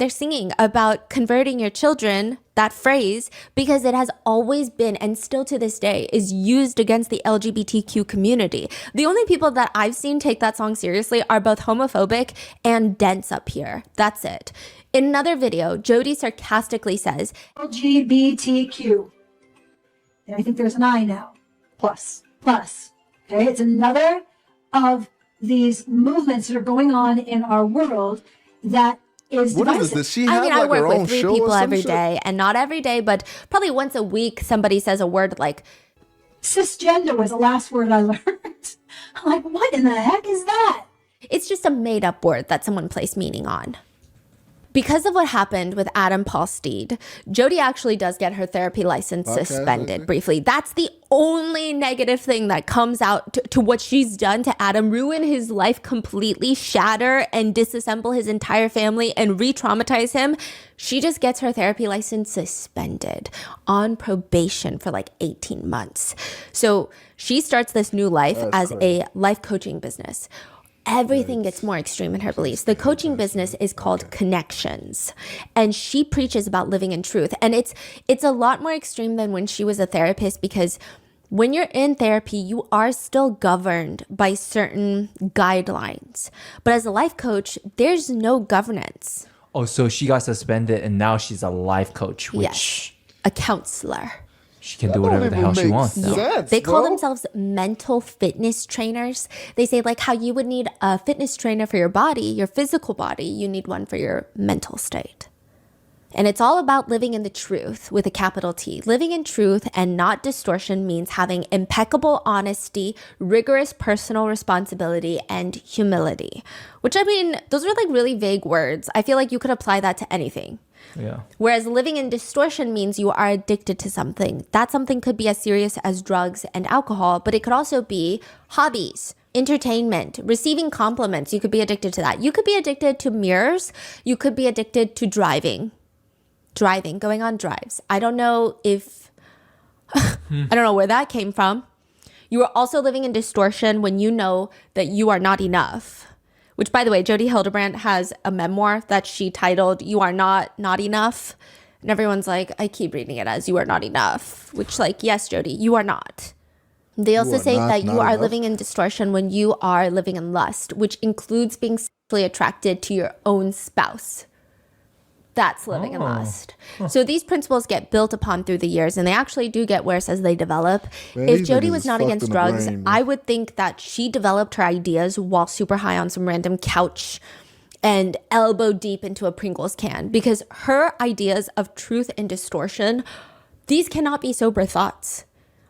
singing about converting your children, that phrase, because it has always been, and still to this day, is used against the LGBTQ community. The only people that I've seen take that song seriously are both homophobic and dense up here. That's it. In another video, Jodie sarcastically says, LGBTQ. And I think there's an I now. Plus. Okay, it's another of these movements that are going on in our world that is What divisive. is this? Does she have I like her work own with 3 show people or some every shit? day, and not every day, but probably once a week, somebody says a word like, Cisgender was the last word I learned. I'm like, what in the heck is that? it's just a made up word that someone placed meaning on. Because of what happened with Adam Paul Steed, Jodie actually does get her therapy license suspended briefly. That's the only negative thing that comes out to what she's done to Adam, ruin his life completely, shatter and disassemble his entire family and re-traumatize him. She just gets her therapy license suspended on probation for like 18 months. So she starts this new life as a life coaching business. Everything gets more extreme in her beliefs. The coaching business is called Connections, and she preaches about living in truth. And it's a lot more extreme than when she was a therapist, because when you're in therapy, you are still governed by certain guidelines. But as a life coach, there's no governance. Oh, so she got suspended and now she's a life coach, which Yes, a counselor. she can do whatever the hell she wants now. Sense, They call bro. themselves mental fitness trainers. They say, like how you would need a fitness trainer for your body, your physical body, you need one for your mental state. And it's all about living in the truth with a capital T. Living in truth and not distortion means having impeccable honesty, rigorous personal responsibility, and humility. Which, I mean, those are like really vague words. I feel like you could apply that to anything. Yeah. Whereas living in distortion means you are addicted to something. That something could be as serious as drugs and alcohol, but it could also be hobbies, entertainment, receiving compliments. You could be addicted to that. You could be addicted to mirrors. You could be addicted to driving, going on drives. I don't know if, I don't know where that came from. You are also living in distortion when you know that you are not enough. Which, by the way, Jodie Hildebrand has a memoir that she titled, You Are Not Enough. And everyone's like, I keep reading it as You Are Not Enough. Which, like, yes, Jodie, you are not. They also say that you are living in distortion when you are living in lust, which includes being sexually attracted to your own spouse. That's living in lust. So these principles get built upon through the years, and they actually do get worse as they develop. Man, If these Jodie niggas was is not fucked against in the drugs, brain, man. I would think that she developed her ideas while super high on some random couch and elbow deep into a Pringles can, because her ideas of truth and distortion, these cannot be sober thoughts.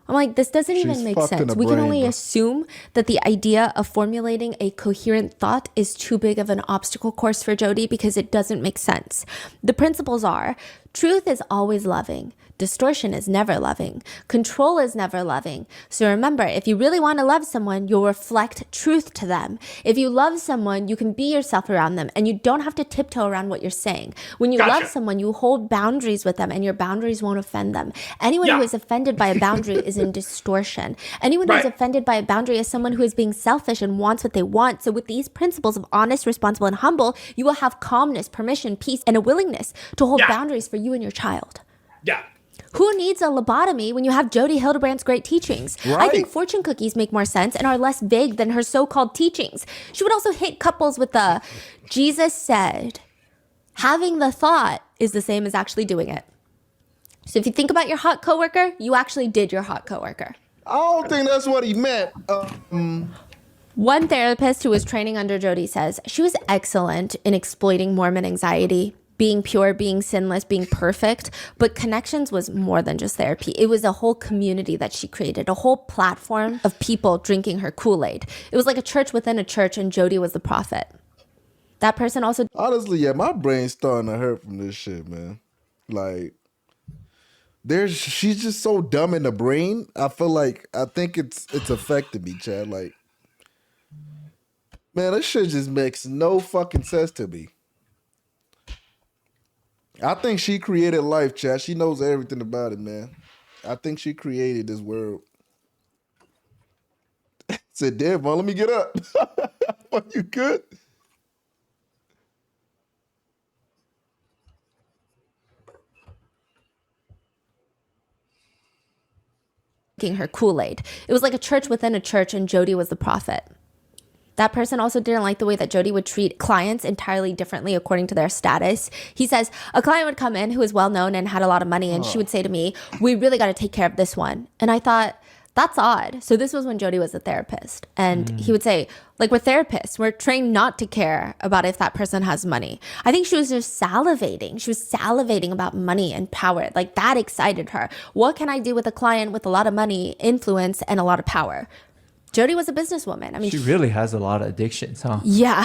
I'm like, this doesn't even make fucked in sense. the We can brain, only bro. assume that the idea of formulating a coherent thought is too big of an obstacle course for Jodie because it doesn't make sense. The principles are: truth is always loving. Distortion is never loving. Control is never loving. So remember, if you really want to love someone, you'll reflect truth to them. If you love someone, you can be yourself around them and you don't have to tiptoe around what you're saying. When you love someone, you hold boundaries with them and your boundaries won't offend them. Anyone who is offended by a boundary is in distortion. Anyone who is offended by a boundary is someone who is being selfish and wants what they want. So with these principles of honest, responsible, and humble, you will have calmness, permission, peace, and a willingness to hold boundaries for you and your child. Yeah. Who needs a lobotomy when you have Jodie Hildebrand's great teachings? I think fortune cookies make more sense and are less vague than her so-called teachings. She would also hit couples with the, Jesus said, Having the thought is the same as actually doing it. So if you think about your hot coworker, you actually did your hot coworker. I don't think that's what he meant. One therapist who was training under Jodie says she was excellent in exploiting Mormon anxiety, being pure, being sinless, being perfect. But Connections was more than just therapy. It was a whole community that she created, a whole platform of people drinking her Kool-Aid. It was like a church within a church, and Jodie was the prophet. That person also... Honestly, yeah, my brain's starting to hurt from this shit, man. Like, she's just so dumb in the brain. I think it's affected me, Chad. Like, man, this shit just makes no fucking sense to me. I think she created life, Chad. She knows everything about it, man. I think she created this world. Said, damn, man, let me get up. Are you good? her Kool-Aid. It was like a church within a church, and Jodie was the prophet. That person also didn't like the way that Jodie would treat clients entirely differently according to their status. He says, a client would come in who was well-known and had a lot of money, and she would say to me, we really got to take care of this one. And I thought, that's odd. So this was when Jodie was a therapist. And he would say, like, we're therapists. We're trained not to care about if that person has money. I think she was just salivating. She was salivating about money and power. Like, that excited her. What can I do with a client with a lot of money, influence, and a lot of power? Jodie was a businesswoman. I mean, she really has a lot of addictions, huh? Yeah.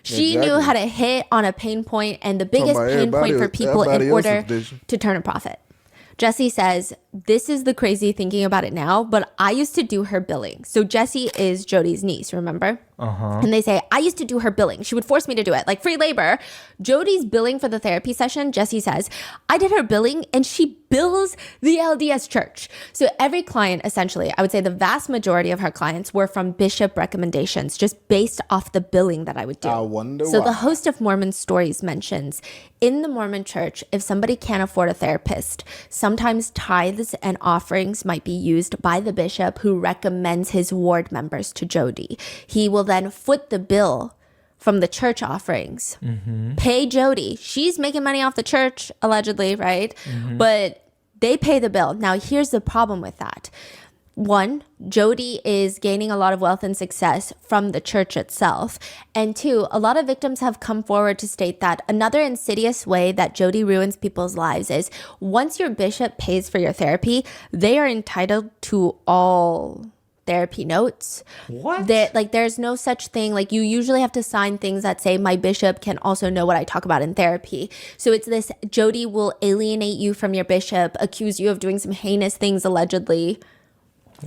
She knew how to hit on a pain point, and the biggest pain point for people in order to turn a profit. Jessie says, this is the crazy thinking about it now, but I used to do her billing. So Jessie is Jodie's niece, remember? And they say, I used to do her billing. She would force me to do it, like free labor. Jodie's billing for the therapy session, Jessie says, I did her billing and she bills the LDS church. So every client, essentially, I would say the vast majority of her clients were from bishop recommendations, just based off the billing that I would do. I wonder so why. The host of Mormon Stories mentions, in the Mormon church, if somebody can't afford a therapist, sometimes tithes and offerings might be used by the bishop who recommends his ward members to Jodie. He will then foot the bill from the church offerings, pay Jodie. She's making money off the church, allegedly, right? But they pay the bill. Now, here's the problem with that. One, Jodie is gaining a lot of wealth and success from the church itself. And two, a lot of victims have come forward to state that another insidious way that Jodie ruins people's lives is once your bishop pays for your therapy, they are entitled to all therapy notes. What? There's no such thing. Like, you usually have to sign things that say my bishop can also know what I talk about in therapy. So it's this, Jodie will alienate you from your bishop, accuse you of doing some heinous things allegedly.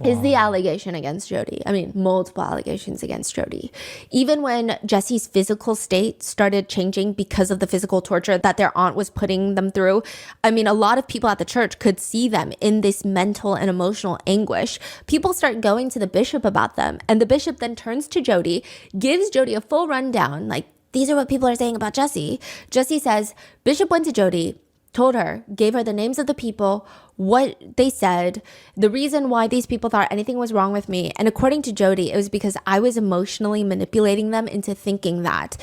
Is the allegation against Jodie. I mean, multiple allegations against Jodie. Even when Jessie's physical state started changing because of the physical torture that their aunt was putting them through, I mean, a lot of people at the church could see them in this mental and emotional anguish. People start going to the bishop about them, and the bishop then turns to Jodie, gives Jodie a full rundown, like, these are what people are saying about Jessie. Jessie says, Bishop went to Jodie, told her, gave her the names of the people, what they said, the reason why these people thought anything was wrong with me. And according to Jodie, it was because I was emotionally manipulating them into thinking that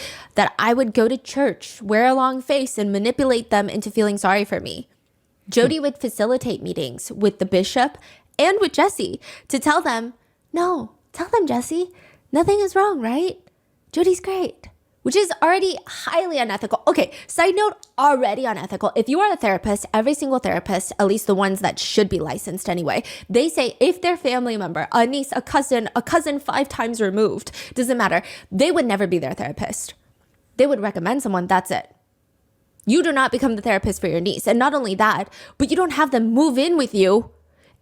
I would go to church, wear a long face, and manipulate them into feeling sorry for me. Jodie would facilitate meetings with the bishop and with Jessie to tell them, no, tell them, Jessie, nothing is wrong, right? Jodie's great. Which is already highly unethical. Okay, side note, already unethical. If you are a therapist, every single therapist, at least the ones that should be licensed anyway, they say if their family member, a niece, a cousin 5 times removed, doesn't matter, they would never be their therapist. They would recommend someone, that's it. You do not become the therapist for your niece. And not only that, but you don't have them move in with you.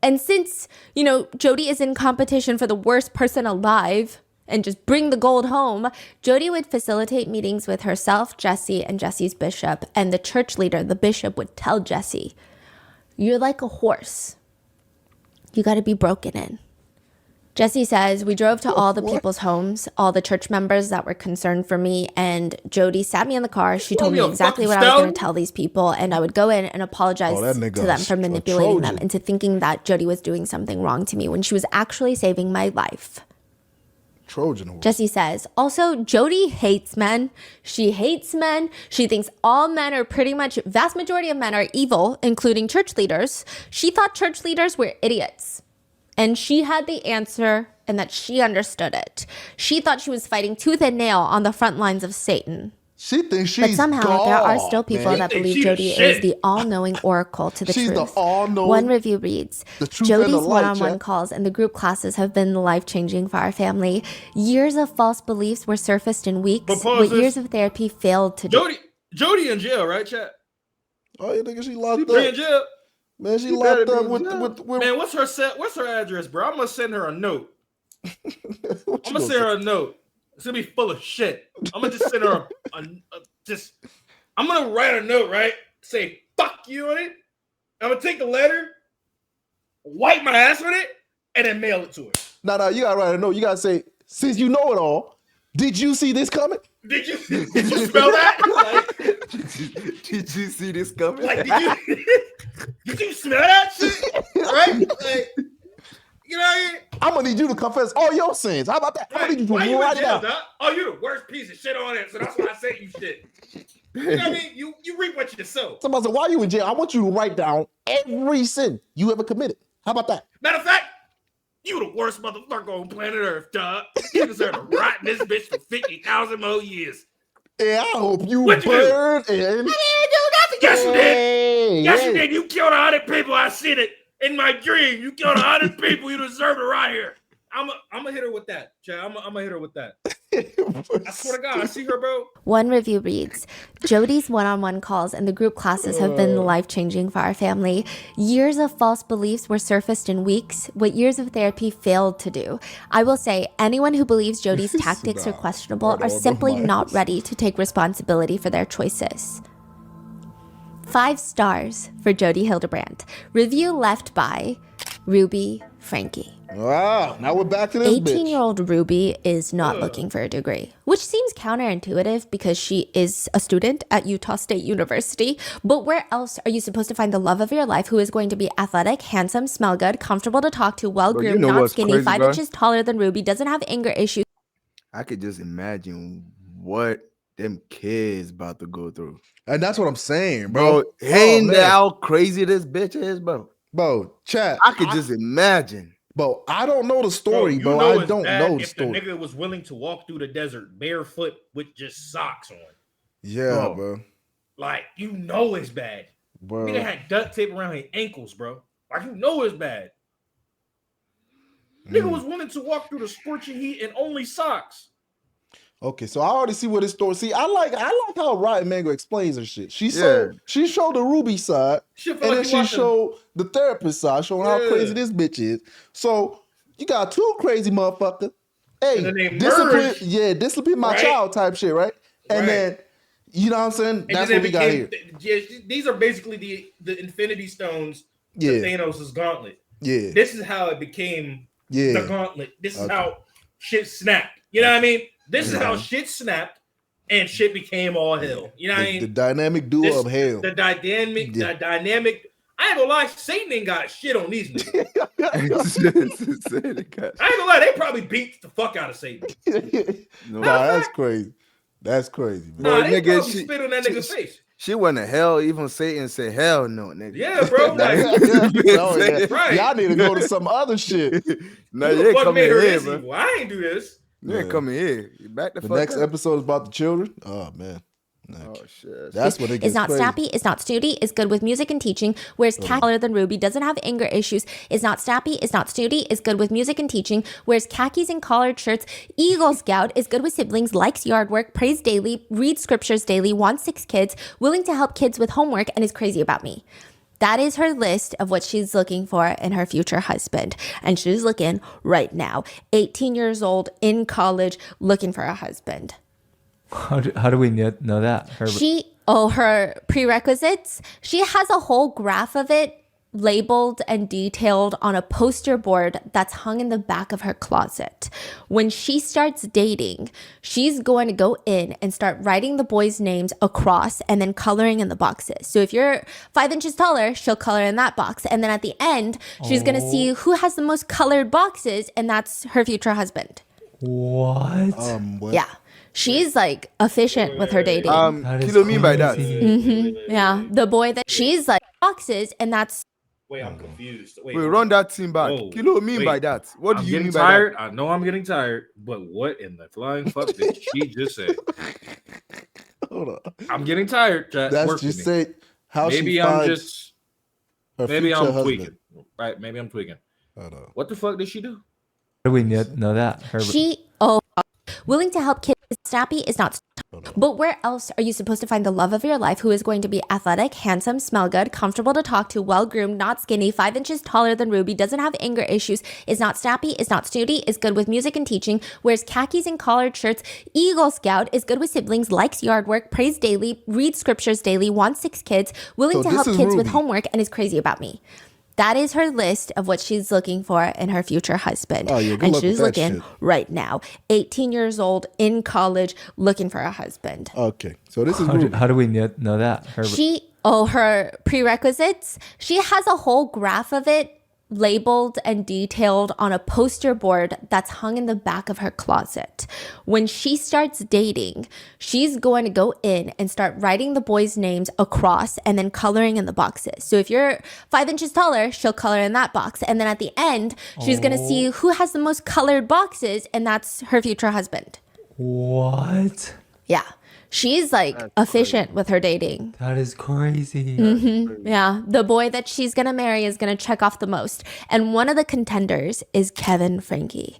And since, Jodie is in competition for the worst person alive, and just bring the gold home, Jodie would facilitate meetings with herself, Jessie, and Jessie's bishop. And the church leader, the bishop, would tell Jessie, you're like a horse. You got to be broken in. Jessie says, we drove to all the people's homes, all the church members that were concerned for me. And Jodie sat me in the car. She told me exactly what I was going to tell these people. And I would go in and apologize to them for manipulating them into thinking that Jodie was doing something wrong to me when she was actually saving my life. Trojan horse. Jesse says, also, Jodie hates men. She hates men. She thinks all men are pretty much, vast majority of men are evil, including church leaders. She thought church leaders were idiots. And she had the answer and that she understood it. She thought she was fighting tooth and nail on the front lines of Satan. She thinks she's But somehow there are still people man. that She believe thinks Jodie she's the is shit. the all-knowing oracle to the She's the truth. all-knowing- One review reads, The truth and the Jodie's light, one-on-one Jack. calls and the group classes have been life-changing for our family. Years of false beliefs were surfaced in But weeks. pause What this. years of therapy failed to do. Jodie in jail, right, chat? Oh, you think she locked She in up? jail. Man, she She locked better up be with, in jail. with Man, what's her address, bro? I'm gonna send her a note. what I'm you gonna send her a note. It's gonna be full of shit. I'm gonna just send her I'm gonna write a note, right? Say fuck you on it. I'm gonna take the letter, wipe my ass with it, and then mail it to her. No, you gotta write a note. You gotta say, since you know it all, did you see this coming? Did you smell that? Did you see this coming? Like did you smell that shit? Right? Like, you know what I mean? I'm gonna need you to confess all your sins. How about that? I'm gonna need you Why to you in write it jail, out. dog? Oh, you the worst piece of shit on it, so that's why I sent you shit. You know what I mean? You reap what you sow. Somebody said, why are you in jail? I want you to write down every sin you ever committed. How about that? Matter of fact, you the worst motherfucker on planet Earth, dog. You deserve to rot in this bitch for 50,000 more years. Yeah, I hope you What you burn in. I didn't do nothing. Yes, you did. Hey, Yes, hey. you did. You killed 100 people. I seen it in my dream. You killed 100 people. You deserve to rot here. I'm gonna hit her with that, Chad. I'm gonna hit her with that. I swear to God, I see her, bro. One review reads, Jodie's one-on-one calls and the group classes have been life-changing for our family. Years of false beliefs were surfaced in weeks. What years of therapy failed to do. I will say, anyone who believes Jodie's tactics are questionable I don't are know simply mine. not ready to take responsibility for their choices. 5 stars for Jodie Hildebrand. Review left by Ruby Frankie. Wow, now we're back to this bitch. 18-year-old Ruby is not looking for a degree, which seems counterintuitive because she is a student at Utah State University. But where else are you supposed to find the love of your life who is going to be athletic, handsome, smell good, comfortable to talk to, well-groomed, you know not what's skinny, crazy, 5 bro? inches taller than Ruby, doesn't have anger issues? I could just imagine what them kids about to go through. And that's what I'm saying, bro. Bro, ain't man. that how crazy this bitch is, bro? Bro, chat. I could just imagine. Bro, I don't know the story, you bro. know I it's don't bad know the if story. the nigga was willing to walk through the desert barefoot with just socks on. Yeah, bro. Like, you know it's bad. Bro. Nigga had duct tape around his ankles, bro. Like, you know it's bad. Nigga was willing to walk through the scorching heat in only socks. Okay, so I already see what this story. See, I like how Riot Mango explains her shit. She Yeah. showed the Ruby side, Shit feel and like then you she watching- showed the therapist side, showing how Yeah. crazy this bitch is. So you got 2 crazy motherfuckers. Hey, And then they discipline, merged. discipline my Right. child type shit, right? And Right. then you know what I'm saying? And That's then what we it got here. became- These are basically the Infinity Stones to Yeah, Thanos' gauntlet. yeah, This is how it became yeah. the gauntlet. This is Okay. how shit snapped. You know what I mean? This is how shit snapped and shit became all hell. You know what I The mean? dynamic duo This- of hell. The dynamic, Yeah. the dynamic. I ain't gonna lie, Satan ain't got shit on these niggas. I ain't gonna lie, they probably beat the fuck out of Satan. No. Nah, that's crazy. That's crazy, man. Nah, Bro, they nigga, probably she- spit on that nigga's face. She went to hell. Even Satan said, "Hell no, nigga." Yeah, bro. Like, No, yeah. Right. Y'all need to go to some other shit. No, who you the ain't fuck coming made her here, this bro. evil? I ain't do this. You ain't Yeah. coming here. You back the The fuck next up. episode is about the children. Oh man, Oh shit. that's what it gets Is not crazy. snappy, is not snooty, is good with music and teaching, whereas taller than Ruby, doesn't have anger issues, is not snappy, is not snooty, is good with music and teaching, wears khakis and collared shirts, Eagle Scout, is good with siblings, likes yard work, prays daily, reads scriptures daily, wants 6 kids, willing to help kids with homework, and is crazy about me. That is her list of what she's looking for in her future husband. And she's looking right now, 18 years old, in college, looking for a husband. How do we know that? Her prerequisites. She has a whole graph of it labeled and detailed on a poster board that's hung in the back of her closet. When she starts dating, she's going to go in and start writing the boys' names across and then coloring in the boxes. So if you're 5 inches taller, she'll color in that box. And then at the end, she's going to see who has the most colored boxes, and that's her future husband. What? What? Yeah. She's like efficient with her dating. That is Kilo mean by that? crazy. Yeah. The boy that she's like boxes, and that's Wait, I'm confused. Wait, run that team back. Whoa, Kilo mean wait. by that? What do I'm you getting mean by tired. I know I'm getting tired, but what in the flying fuck did she just say? Hold on. I'm getting tired. Chat. That's Work just with me. say how Maybe she I'm finds just. her Maybe future I'm husband. tweaking. Right? Maybe I'm tweaking. Hold on. What the fuck did she do? How do we know that? willing to help kids. Snappy is not. But where else are you supposed to find the love of your life who is going to be athletic, handsome, smell good, comfortable to talk to, well-groomed, not skinny, 5 inches taller than Ruby, doesn't have anger issues, is not snappy, is not snooty, is good with music and teaching, wears khakis and collared shirts, Eagle Scout, is good with siblings, likes yard work, prays daily, reads scriptures daily, wants 6 kids, willing So to help this kids is with Ruby. homework, and is crazy about me. That is her list of what she's looking for in her future husband. Oh, yeah, good And luck with she's that looking shit. right now. 18 years old, in college, looking for a husband. Okay, so this is How do, Ruby. how do we know that? Her prerequisites, she has a whole graph of it labeled and detailed on a poster board that's hung in the back of her closet. When she starts dating, she's going to go in and start writing the boys' names across and then coloring in the boxes. So if you're 5 inches taller, she'll color in that box. And then at the end, she's going to see who has the most colored boxes, and that's her future husband. What? Yeah. She's like efficient with her dating. That is crazy. Yeah, the boy that she's gonna marry is gonna check off the most, and one of the contenders is Kevin Frankie.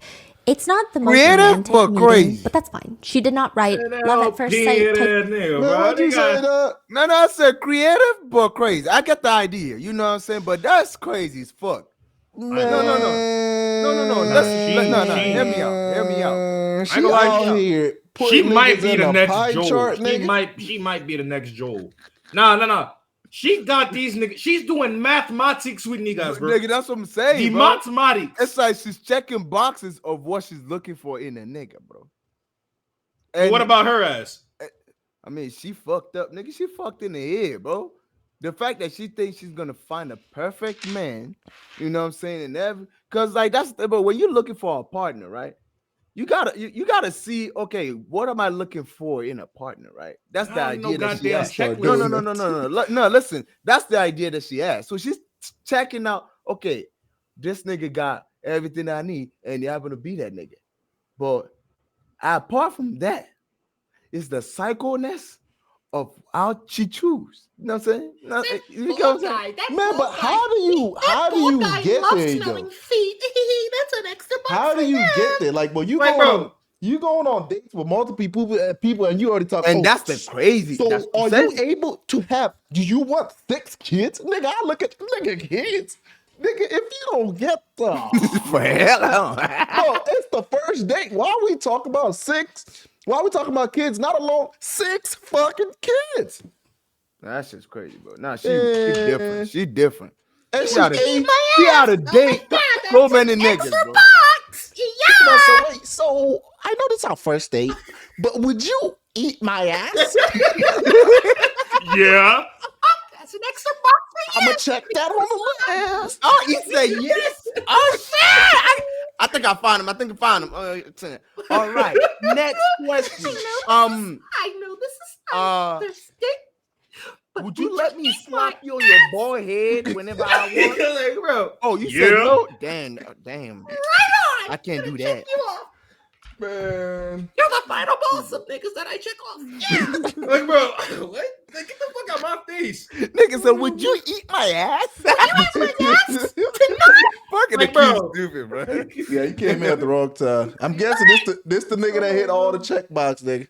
It's not the most Creative, romantic but meeting, crazy. but that's fine. She did not write love at first sight. Man, why'd you say that? No, I said creative but crazy. I get the idea. You know what I'm saying? But that's crazy as fuck. No. Listen, no. Hear me out. She gonna lie, out here. She putting might niggas be in the a next pie Joel. chart, She nigga. might be the next Joel. No. She got these niggas. She's doing mathematics with niggas, bro. Nigga, that's what I'm saying. The bro. mathematics. It's like she's checking boxes of what she's looking for in a nigga, bro. And What about her ass? I mean, she fucked up, nigga. She fucked in the head, bro. The fact that she thinks she's gonna find a perfect man, you know what I'm saying, and because like but when you're looking for a partner, right? You gotta see, okay, what am I looking for in a partner, right? That's the idea that she has. No, listen, that's the idea that she has. So she's checking out, okay, this nigga got everything I need, and you happen to be that nigga. But apart from that, it's the psychoness of how she choose. You know what I'm saying? You know what I'm saying? Man, but how do you get there, though? That's an extra box. How do you get there? Like, well, you going on dates with multiple people, and you already talk. And that's the crazy. So that's are you able to have? Do you want 6 kids, nigga? I look at nigga kids, nigga. If you don't get the for hell, bro, it's the first date. Why are we talking about 6? Why are we talking about kids? Not alone 6 fucking kids. That's just crazy, bro. Nah, she different. She different. And She out of date so many niggas, bro. Yeah. So I know this is our first date, but would you eat my ass? Yeah. That's an extra box for you. I'm gonna check that on the list. Oh, he said yes. Oh shit! I think I found him. All right. Next question. I know this is not the stick. But would you let me slap you on your boy head whenever I want? Like, bro. Oh, you said no? Damn. Right on. I can't do that. You off. Man. You're the final boss of niggas that I check off. Yeah. Like, bro, what? Like, get the fuck out my face. Nigga, so would you eat my ass? You eat my ass tonight? Fucking Like, bro. bro. Stupid, bro. Yeah, you came in at the wrong time. I'm guessing this the nigga that hit all the check box, nigga.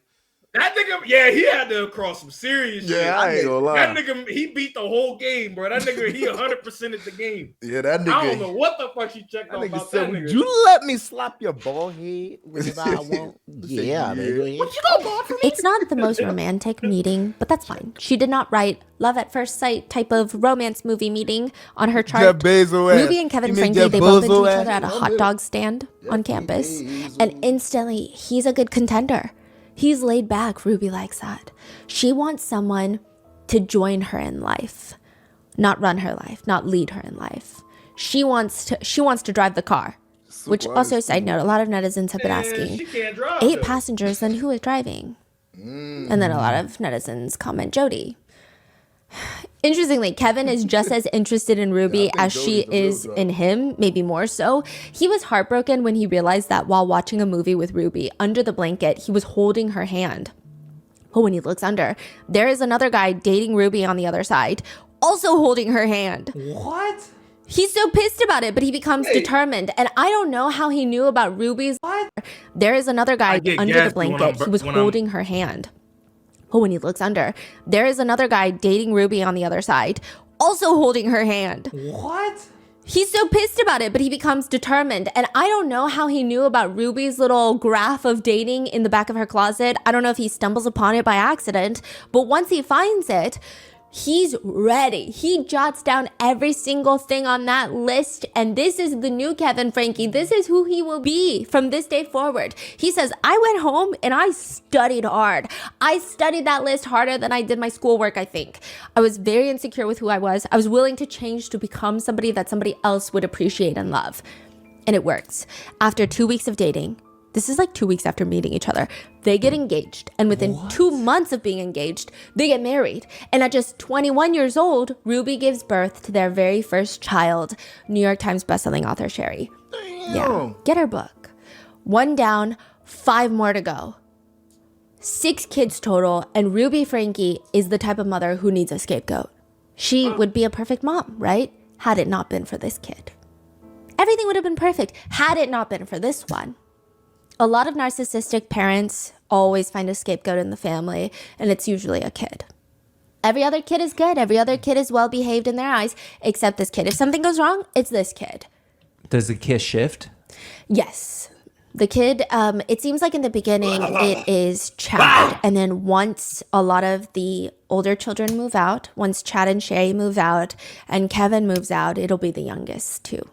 That nigga, yeah, he had to cross some serious shit. Yeah, I ain't gonna lie. That nigga, he beat the whole game, bro. That nigga, he 100% at the game. Yeah, that nigga. I don't know what the fuck she checked That on nigga about said, that would nigga. you let me slap your bald head whenever I want? Yeah, nigga. Would you go bald for me? It's not the most romantic meeting, but that's fine. She did not write love at first sight type of romance movie meeting on her chart. Jeff Bezos ass. Ruby and Kevin You mean Frankie, Jeff they bump into Bezos each ass? other at a hot dog stand on campus, and instantly he's a good contender. He's laid back. Ruby likes that. She wants someone to join her in life, not run her life, not lead her in life. She wants to drive the car. Which also, side note, a lot of netizens have been asking, She can't drive. 8 though. passengers, then who is driving? And then a lot of netizens comment Jodie. Interestingly, Kevin is just as interested in Ruby as she is in him, maybe more so. He was heartbroken when he realized that while watching a movie with Ruby, under the blanket, he was holding her hand. But when he looks under, there is another guy dating Ruby on the other side, also holding her hand. What? He's so pissed about it, but he becomes determined. And I don't know how he knew about Ruby's. There is another guy under the blanket. He was holding her hand. But when he looks under, there is another guy dating Ruby on the other side, also holding her hand. What? He's so pissed about it, but he becomes determined. And I don't know how he knew about Ruby's little graph of dating in the back of her closet. I don't know if he stumbles upon it by accident, but once he finds it, he's ready. He jots down every single thing on that list. And this is the new Kevin Frankie. This is who he will be from this day forward. He says, I went home and I studied hard. I studied that list harder than I did my schoolwork, I think. I was very insecure with who I was. I was willing to change to become somebody that somebody else would appreciate and love. And it works. After 2 weeks of dating, this is like 2 weeks after meeting each other, they get engaged. And within 2 months of being engaged, they get married. And at just 21 years old, Ruby gives birth to their very first child, New York Times bestselling author Sherry. Damn. Yeah, get her book. 1 down, 5 more to go. 6 kids total, and Ruby Frankie is the type of mother who needs a scapegoat. She would be a perfect mom, right? Had it not been for this kid. Everything would have been perfect had it not been for this one. A lot of narcissistic parents always find a scapegoat in the family, and it's usually a kid. Every other kid is good. Every other kid is well behaved in their eyes, except this kid. If something goes wrong, it's this kid. Does the kid shift? Yes. The kid, it seems like in the beginning, it is Chad. And then once a lot of the older children move out, once Chad and Sherry move out, and Kevin moves out, it'll be the youngest too.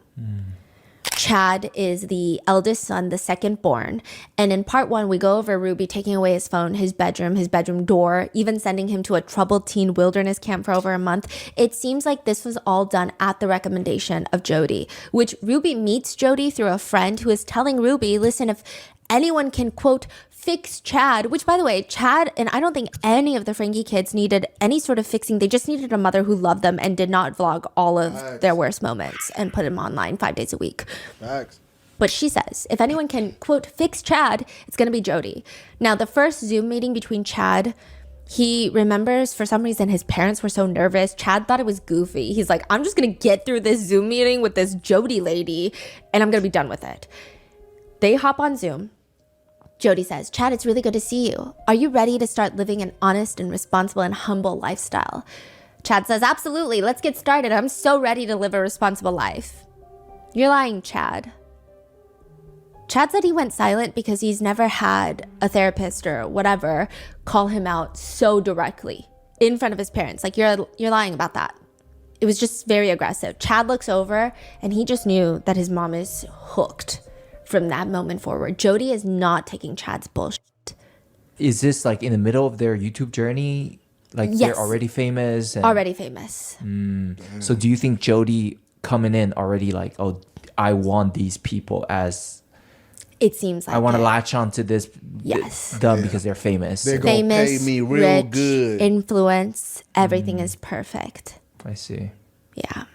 Chad is the eldest son, the second born. And in part 1, we go over Ruby taking away his phone, his bedroom door, even sending him to a troubled teen wilderness camp for over a month. It seems like this was all done at the recommendation of Jodie, which Ruby meets Jodie through a friend who is telling Ruby, listen, if anyone can, quote, fix Chad, which by the way, Chad, and I don't think any of the Frankie kids needed any sort of fixing. They just needed a mother who loved them and did not vlog all of their worst moments and put them online 5 days a week. Facts. But she says, if anyone can, quote, fix Chad, it's going to be Jodie. Now, the first Zoom meeting between Chad, he remembers for some reason his parents were so nervous. Chad thought it was goofy. He's like, I'm just going to get through this Zoom meeting with this Jodie lady and I'm going to be done with it. They hop on Zoom. Jodie says, Chad, it's really good to see you. Are you ready to start living an honest and responsible and humble lifestyle? Chad says, absolutely. Let's get started. I'm so ready to live a responsible life. You're lying, Chad. Chad said he went silent because he's never had a therapist or whatever call him out so directly in front of his parents. Like, you're lying about that. It was just very aggressive. Chad looks over and he just knew that his mom is hooked. From that moment forward, Jodie is not taking Chad's bullshit. Is this like in the middle of their YouTube journey? Like Yes. they're already famous? Already famous. So do you think Jodie coming in already like, oh, I want these people as... It seems like I want to it. latch onto this Yes. them because they're famous. They're gonna Famous, pay me real rich, good. influence, everything is perfect. I see. Yeah.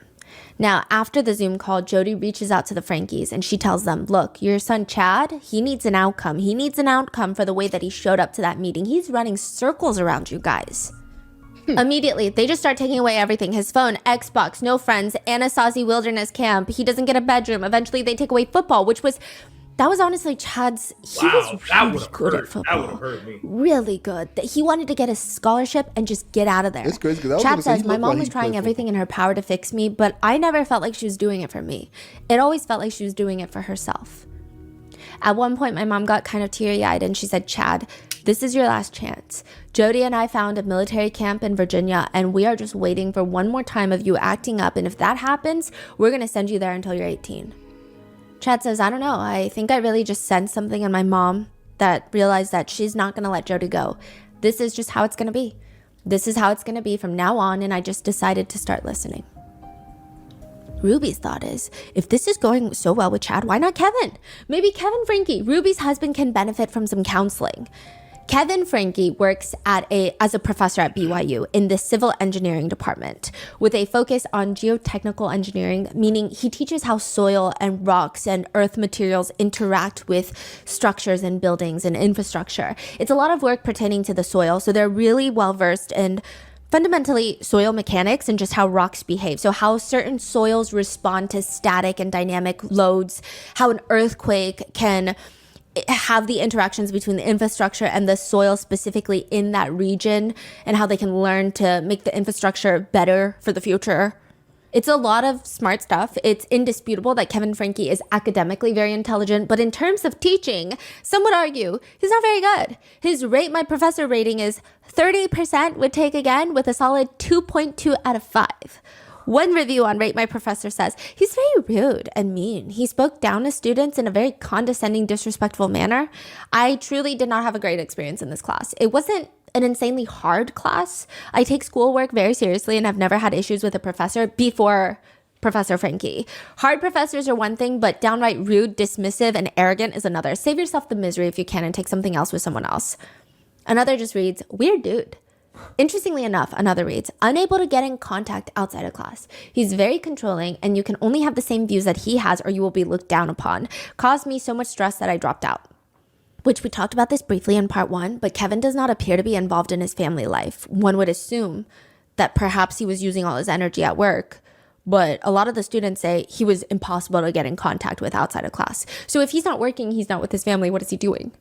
Now, after the Zoom call, Jodie reaches out to the Frankies and she tells them, look, your son Chad, he needs an outcome. He needs an outcome for the way that he showed up to that meeting. He's running circles around you guys. Immediately, they just start taking away everything. His phone, Xbox, no friends, Anasazi Wilderness Camp. He doesn't get a bedroom. Eventually, they take away football, that was honestly Chad's, he was really good at football. That would have hurt me. Really good. That he wanted to get a scholarship and just get out of there. It's crazy 'cause I was Chad gonna say says, he my looked mom like was he trying played everything in her power to fix me, but I never felt like she was doing it for me. It always felt like she was doing it for herself. At one point, my mom got kind of teary-eyed and she said, Chad, this is your last chance. Jodie and I found a military camp in Virginia and we are just waiting for one more time of you acting up. And if that happens, we're going to send you there until you're 18. Chad says, I don't know. I think I really just sensed something in my mom that realized that she's not going to let Jodie go. This is just how it's going to be. This is how it's going to be from now on, and I just decided to start listening. Ruby's thought is, if this is going so well with Chad, why not Kevin? Maybe Kevin Frankie, Ruby's husband, can benefit from some counseling. Kevin Frankie works as a professor at BYU in the civil engineering department with a focus on geotechnical engineering, meaning he teaches how soil and rocks and earth materials interact with structures and buildings and infrastructure. It's a lot of work pertaining to the soil, so they're really well versed in fundamentally soil mechanics and just how rocks behave. So how certain soils respond to static and dynamic loads, how an earthquake can have the interactions between the infrastructure and the soil specifically in that region, and how they can learn to make the infrastructure better for the future. It's a lot of smart stuff. It's indisputable that Kevin Frankie is academically very intelligent, but in terms of teaching, some would argue he's not very good. His Rate My Professor rating is 30% would take again, with a solid 2.2 out of 5. One review on Rate My Professor says, he's very rude and mean. He spoke down to students in a very condescending, disrespectful manner. I truly did not have a great experience in this class. It wasn't an insanely hard class. I take schoolwork very seriously and have never had issues with a professor before Professor Frankie. Hard professors are one thing, but downright rude, dismissive, and arrogant is another. Save yourself the misery if you can and take something else with someone else. Another just reads, weird dude. Interestingly enough, another reads, unable to get in contact outside of class. He's very controlling, and you can only have the same views that he has or you will be looked down upon. Caused me so much stress that I dropped out. Which we talked about this briefly in part 1, but Kevin does not appear to be involved in his family life. One would assume that perhaps he was using all his energy at work, but a lot of the students say he was impossible to get in contact with outside of class. So if he's not working, he's not with his family, what is he doing?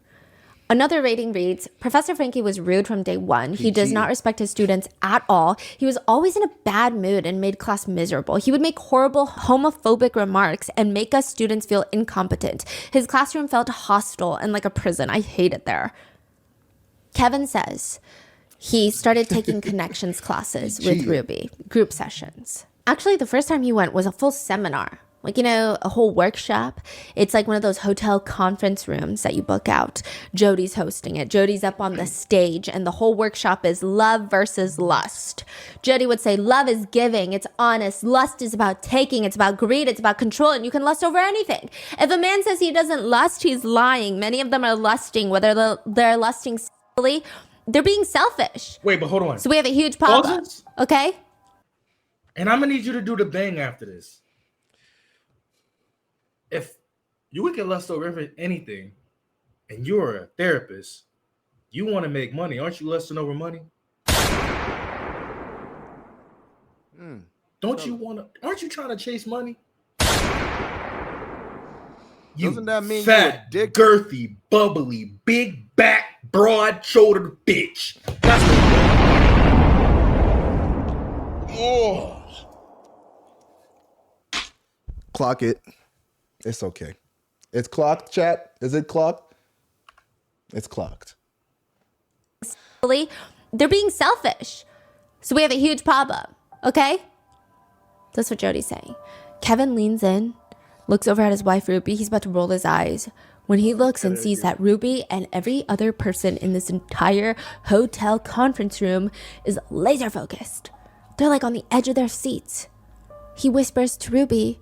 Another rating reads, Professor Frankie was rude from day one. He does not respect his students at all. He was always in a bad mood and made class miserable. He would make horrible homophobic remarks and make us students feel incompetent. His classroom felt hostile and like a prison. I hate it there. Kevin says he started taking connections classes with Ruby, group sessions. Actually, the first time he went was a full seminar. Like, you know, a whole workshop. It's like one of those hotel conference rooms that you book out. Jodie's hosting it. Jodie's up on the stage, and the whole workshop is love versus lust. Jodie would say, love is giving. It's honest. Lust is about taking. It's about greed. It's about control, and you can lust over anything. If a man says he doesn't lust, he's lying. Many of them are lusting, whether they're lusting silly, they're being selfish. Wait, but hold on. So we have a huge problem. Okay? And I'm going to need you to do the bang after this. If you would get lust over anything and you're a therapist, you want to make money. Aren't you lusting over money? Don't you want to? Aren't you trying to chase money? Doesn't that mean fat, you're a dick? girthy, bubbly, big back, broad-shouldered bitch? That's what Oh. Clock it. It's okay. It's clocked, chat. Is it clocked? It's clocked. They're being selfish. So we have a huge problem. Okay? That's what Jodie's saying. Kevin leans in, looks over at his wife, Ruby. He's about to roll his eyes when he looks and sees that Ruby and every other person in this entire hotel conference room is laser focused. They're like on the edge of their seats. He whispers to Ruby,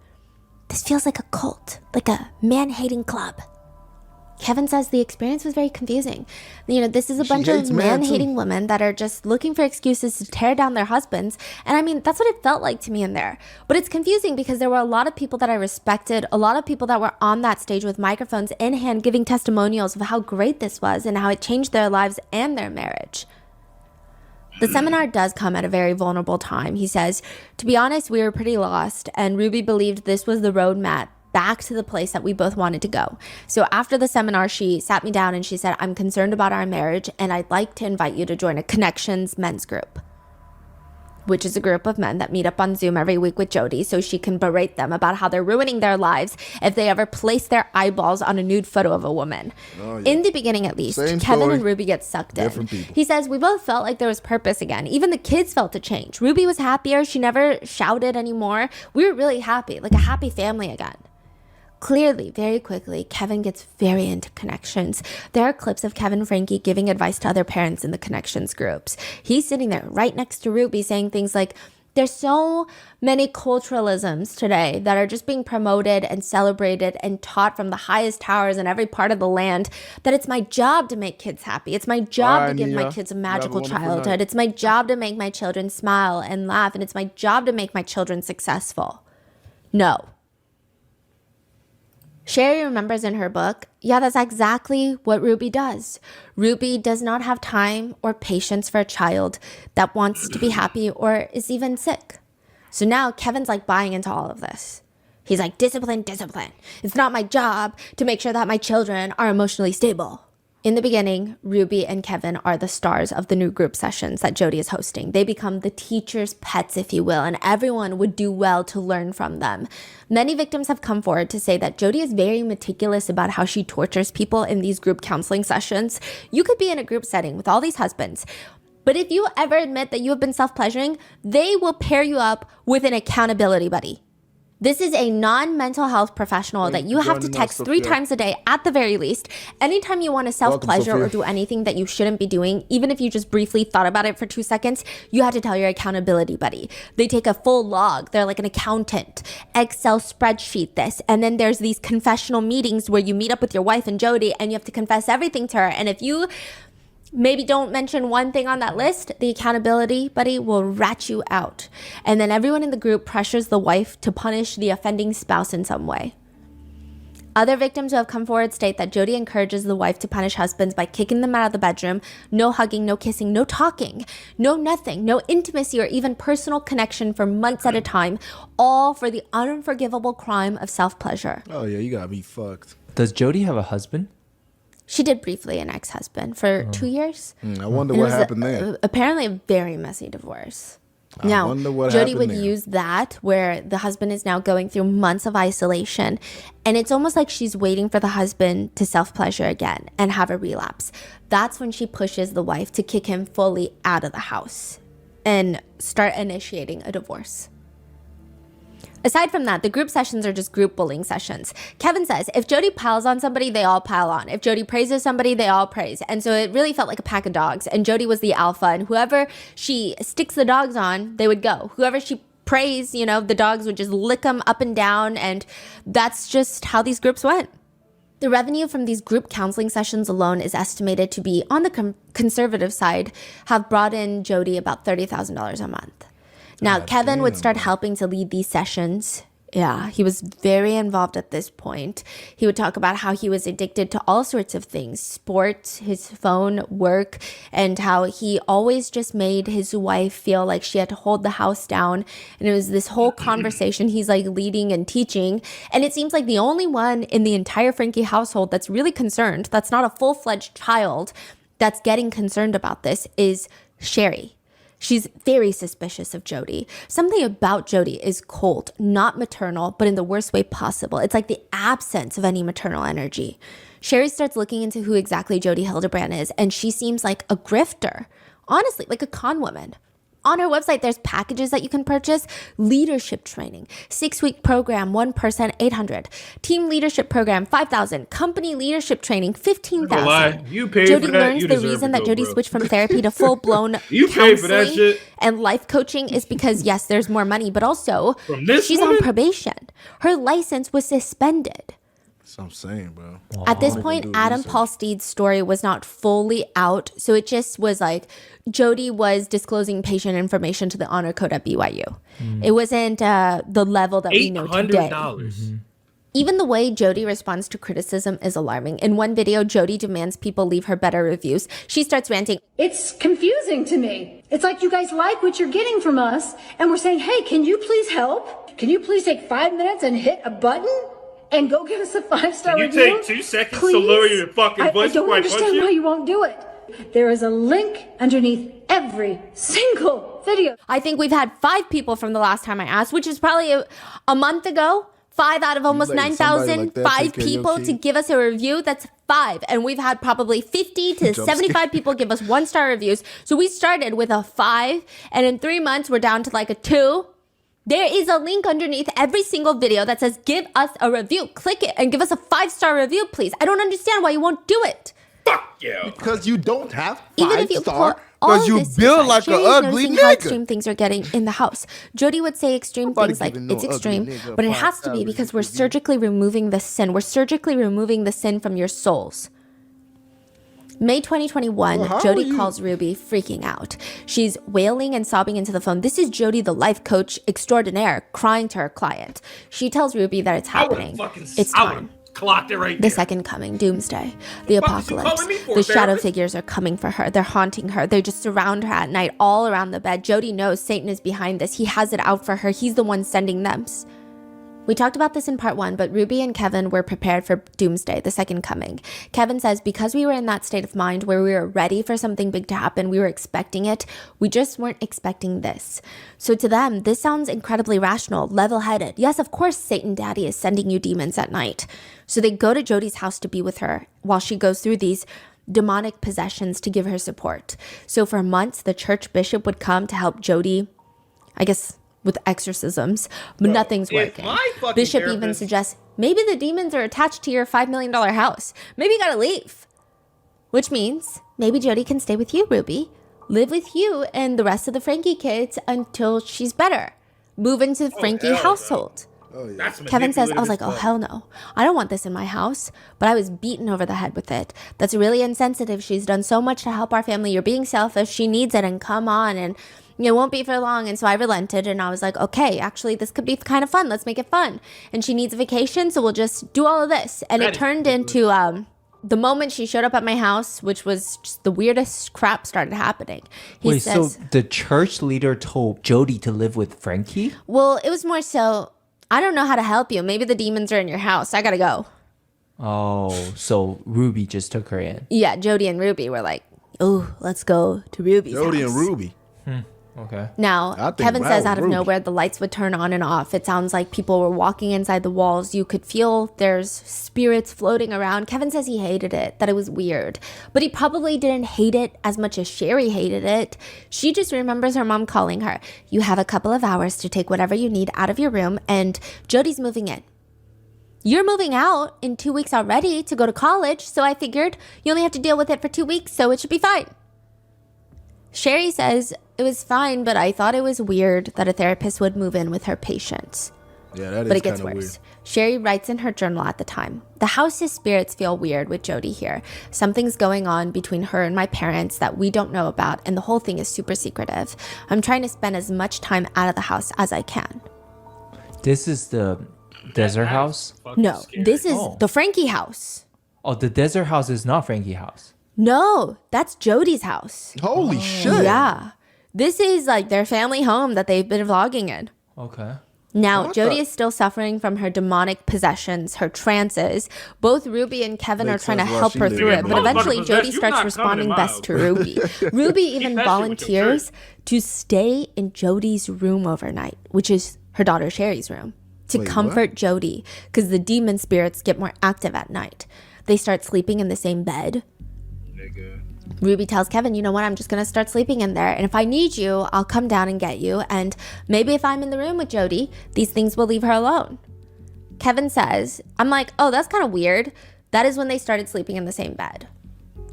this feels like a cult, like a man-hating club. Kevin says the experience was very confusing. You know, this is a bunch of man-hating women that are just looking for excuses to tear down their husbands. And I mean, that's what it felt like to me in there. But it's confusing because there were a lot of people that I respected, a lot of people that were on that stage with microphones in hand giving testimonials of how great this was and how it changed their lives and their marriage. The seminar does come at a very vulnerable time. He says, to be honest, we were pretty lost, and Ruby believed this was the roadmap back to the place that we both wanted to go. So after the seminar, she sat me down and she said, I'm concerned about our marriage, and I'd like to invite you to join a Connections men's group, which is a group of men that meet up on Zoom every week with Jodie so she can berate them about how they're ruining their lives if they ever place their eyeballs on a nude photo of a woman. Oh, yeah. In the beginning, at least, Kevin and Ruby get sucked in. He says, we both felt like there was purpose again. Even the kids felt a change. Ruby was happier. She never shouted anymore. We were really happy, like a happy family again. Clearly, very quickly, Kevin gets very into Connections. There are clips of Kevin Frankie giving advice to other parents in the Connections groups. He's sitting there right next to Ruby saying things like, There's so many culturalisms today that are just being promoted and celebrated and taught from the highest towers in every part of the land that it's my job to make kids happy. It's my job to give my kids a magical childhood. It's my job to make my children smile and laugh. And it's my job to make my children successful. No. Sherry remembers in her book, yeah, that's exactly what Ruby does. Ruby does not have time or patience for a child that wants to be happy or is even sick. So now Kevin's like buying into all of this. He's like, discipline, discipline. It's not my job to make sure that my children are emotionally stable. In the beginning, Ruby and Kevin are the stars of the new group sessions that Jodie is hosting. They become the teacher's pets, if you will, and everyone would do well to learn from them. Many victims have come forward to say that Jodie is very meticulous about how she tortures people in these group counseling sessions. You could be in a group setting with all these husbands, but if you ever admit that you have been self-pleasuring, they will pair you up with an accountability buddy. This is a non-mental health professional that you have to text 3 times a day at the very least. Anytime you want to self-pleasure or do anything that you shouldn't be doing, even if you just briefly thought about it for 2 seconds, you have to tell your accountability buddy. They take a full log. They're like an accountant. Excel spreadsheet this. And then there's these confessional meetings where you meet up with your wife and Jodie and you have to confess everything to her. And if you maybe don't mention one thing on that list, the accountability buddy will rat you out. And then everyone in the group pressures the wife to punish the offending spouse in some way. Other victims who have come forward state that Jodie encourages the wife to punish husbands by kicking them out of the bedroom, no hugging, no kissing, no talking, no nothing, no intimacy or even personal connection for months at a time, all for the unforgivable crime of self-pleasure. Oh yeah, you gotta be fucked. Does Jodie have a husband? She did briefly an ex-husband for 2 years. I wonder what happened there. Apparently a very messy divorce. I wonder what Jodie happened would there. use that where the husband is now going through months of isolation. And it's almost like she's waiting for the husband to self-pleasure again and have a relapse. That's when she pushes the wife to kick him fully out of the house and start initiating a divorce. Aside from that, the group sessions are just group bullying sessions. Kevin says, if Jodie piles on somebody, they all pile on. If Jodie praises somebody, they all praise. And so it really felt like a pack of dogs. And Jodie was the alpha. And whoever she sticks the dogs on, they would go. Whoever she praised, you know, the dogs would just lick them up and down. And that's just how these groups went. The revenue from these group counseling sessions alone is estimated to be, on the conservative side, have brought in Jodie about $30,000 a month. Now, Kevin would start helping to lead these sessions. Yeah, he was very involved at this point. He would talk about how he was addicted to all sorts of things, sports, his phone, work, and how he always just made his wife feel like she had to hold the house down. And it was this whole conversation he's like leading and teaching. And it seems like the only one in the entire Frankie household that's really concerned, that's not a full-fledged child that's getting concerned about this, is Sherry. She's very suspicious of Jodie. Something about Jodie is cold, not maternal, but in the worst way possible. It's like the absence of any maternal energy. Sherry starts looking into who exactly Jodie Hildebrand is, and she seems like a grifter. Honestly, like a con woman. On her website, there's packages that you can purchase. Leadership training, 6-week program, 1 person, $800. Team leadership program, $5,000. Company leadership training, $15,000. You paid Jodie for that. learns You the deserve reason to that go, Jodie bro. switched from therapy to full-blown You paid for that counseling shit. and life coaching is because, yes, there's more money, but also From this she's woman? on probation. Her license was suspended. That's what I'm saying, bro. At this point, Adam Paul Steed's story was not fully out, so it just was like Jodie was disclosing patient information to the honor code at BYU. It wasn't the level that we know today. $800. Even the way Jodie responds to criticism is alarming. In one video, Jodie demands people leave her better reviews. She starts ranting. It's confusing to me. It's like you guys like what you're getting from us, and we're saying, hey, can you please help? Can you please take 5 minutes and hit a button and go give us a 5-star Can you review? take 2 seconds Please? to lower your fucking voice I don't before I punch understand you? why you won't do it. There is a link underneath every single video. I think we've had 5 people from the last time I asked, which is probably a month ago. 5 out of almost Like 9,000, somebody like that 5 take care of your people kid? to give us a review. That's 5. And we've had probably 50 to 75 people give us 1-star reviews. So we started with a 5, and in 3 months, we're down to like a 2. There is a link underneath every single video that says, give us a review. Click it and give us a 5-star review, please. I don't understand why you won't do it. Fuck you. Because you don't have Even if you 5-star. put all 'Cause of you this build aside, like a Sherry is ugly noticing how nigga. extreme things are getting in the house. Jodie would say extreme Nobody things like giving no it's ugly extreme, nigga but it 5 has to be stars because we're review. surgically removing the sin. We're surgically removing the sin from your souls. May 2021, Well, how are Jodie you- calls Ruby freaking out. She's wailing and sobbing into the phone. This is Jodie, the life coach extraordinaire, crying to her client. She tells Ruby that it's happening. It's time. Clocked it right The there. second coming, doomsday, the fuck is she apocalypse. calling me for, The shadow therapist? figures are coming for her. They're haunting her. They just surround her at night, all around the bed. Jodie knows Satan is behind this. He has it out for her. He's the one sending them. We talked about this in part 1, but Ruby and Kevin were prepared for doomsday, the second coming. Kevin says, because we were in that state of mind where we were ready for something big to happen, we were expecting it, we just weren't expecting this. So to them, this sounds incredibly rational, level-headed. Yes, of course, Satan Daddy is sending you demons at night. So they go to Jodie's house to be with her while she goes through these demonic possessions to give her support. So for months, the church bishop would come to help Jodie, I guess, with exorcisms, but nothing's if working. my fucking Bishop even therapist- suggests maybe the demons are attached to your $5 million house. Maybe you gotta leave. Which means maybe Jodie can stay with you, Ruby. Live with you and the rest of the Frankie kids until she's better. Move into the Frankie hell no. household. That's Kevin says, I was manipulative like, as oh, fuck. hell no. I don't want this in my house. But I was beaten over the head with it. That's really insensitive. She's done so much to help our family. You're being selfish. She needs it and come on. And it won't be for long. And so I relented and I was like, okay, actually, this could be kind of fun. Let's make it fun. And she needs a vacation. So we'll just do all of this. And it turned into the moment she showed up at my house, which was just the weirdest crap started happening. He Wait, says, so the church leader told Jodie to live with Frankie? well, it was more so, I don't know how to help you. Maybe the demons are in your house. I got to go. Oh, so Ruby just took her in. Yeah, Jodie and Ruby were like, oh, let's go to Ruby's Jodie house. and Ruby. Okay. Now, I think Kevin wow, says out of Ruby. nowhere, the lights would turn on and off. It sounds like people were walking inside the walls. You could feel there's spirits floating around. Kevin says he hated it, that it was weird. But he probably didn't hate it as much as Sherry hated it. She just remembers her mom calling her. You have a couple of hours to take whatever you need out of your room, and Jodie's moving in. You're moving out in 2 weeks already to go to college, so I figured you only have to deal with it for 2 weeks, so it should be fine. Sherry says it was fine, but I thought it was weird that a therapist would move in with her patients. Yeah, that is But it kind gets of worse. weird. Sherry writes in her journal at the time, the house's spirits feel weird with Jodie here. Something's going on between her and my parents that we don't know about, and the whole thing is super secretive. I'm trying to spend as much time out of the house as I can. This is the desert house? No, this is Oh. the Frankie house. Oh, the desert house is not Frankie house. No, that's Jodie's house. Holy shit. Yeah. This is like their family home that they've been vlogging in. Okay. Now, What Jodie the- is still suffering from her demonic possessions, her trances. Both Ruby and Kevin Makes are trying to sense why help she her lives through in it, the but house. eventually Motherfucker, Jodie you're starts not responding coming to best my to Ruby. Ruby even that shit with your volunteers to stay in Jodie's room overnight, which is her daughter Sherry's room, to Wait, comfort Jodie because the demon spirits get more active at night. They start sleeping in the same bed. Ruby tells Kevin, you know what, I'm just going to start sleeping in there. And if I need you, I'll come down and get you. And maybe if I'm in the room with Jodie, these things will leave her alone. Kevin says, I'm like, oh, that's kind of weird. That is when they started sleeping in the same bed.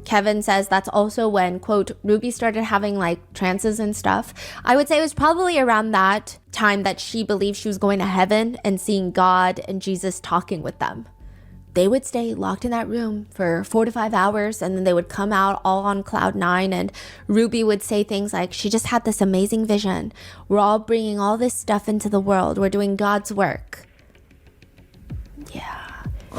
Kevin says that's also when, quote, Ruby started having like trances and stuff. I would say it was probably around that time that she believed she was going to heaven and seeing God and Jesus talking with them. They would stay locked in that room for 4 to 5 hours, and then they would come out all on cloud 9, and Ruby would say things like, she just had this amazing vision. We're all bringing all this stuff into the world. We're doing God's work. Yeah.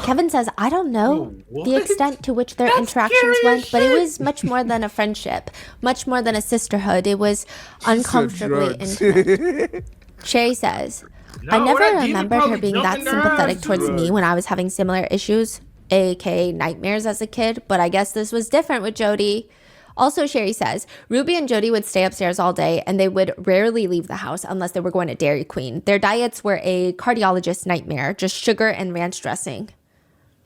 Kevin says, I don't know the extent to which their interactions went, but it was much more than a friendship, much more than a sisterhood. It was uncomfortably drugs. intimate. Sherry says, I No, never that demon remembered her probably being that jumped in their sympathetic eyes. towards me when I was having similar issues, aka nightmares as a kid, but I guess this was different with Jodie. Also, Sherry says, Ruby and Jodie would stay upstairs all day and they would rarely leave the house unless they were going to Dairy Queen. Their diets were a cardiologist's nightmare, just sugar and ranch dressing.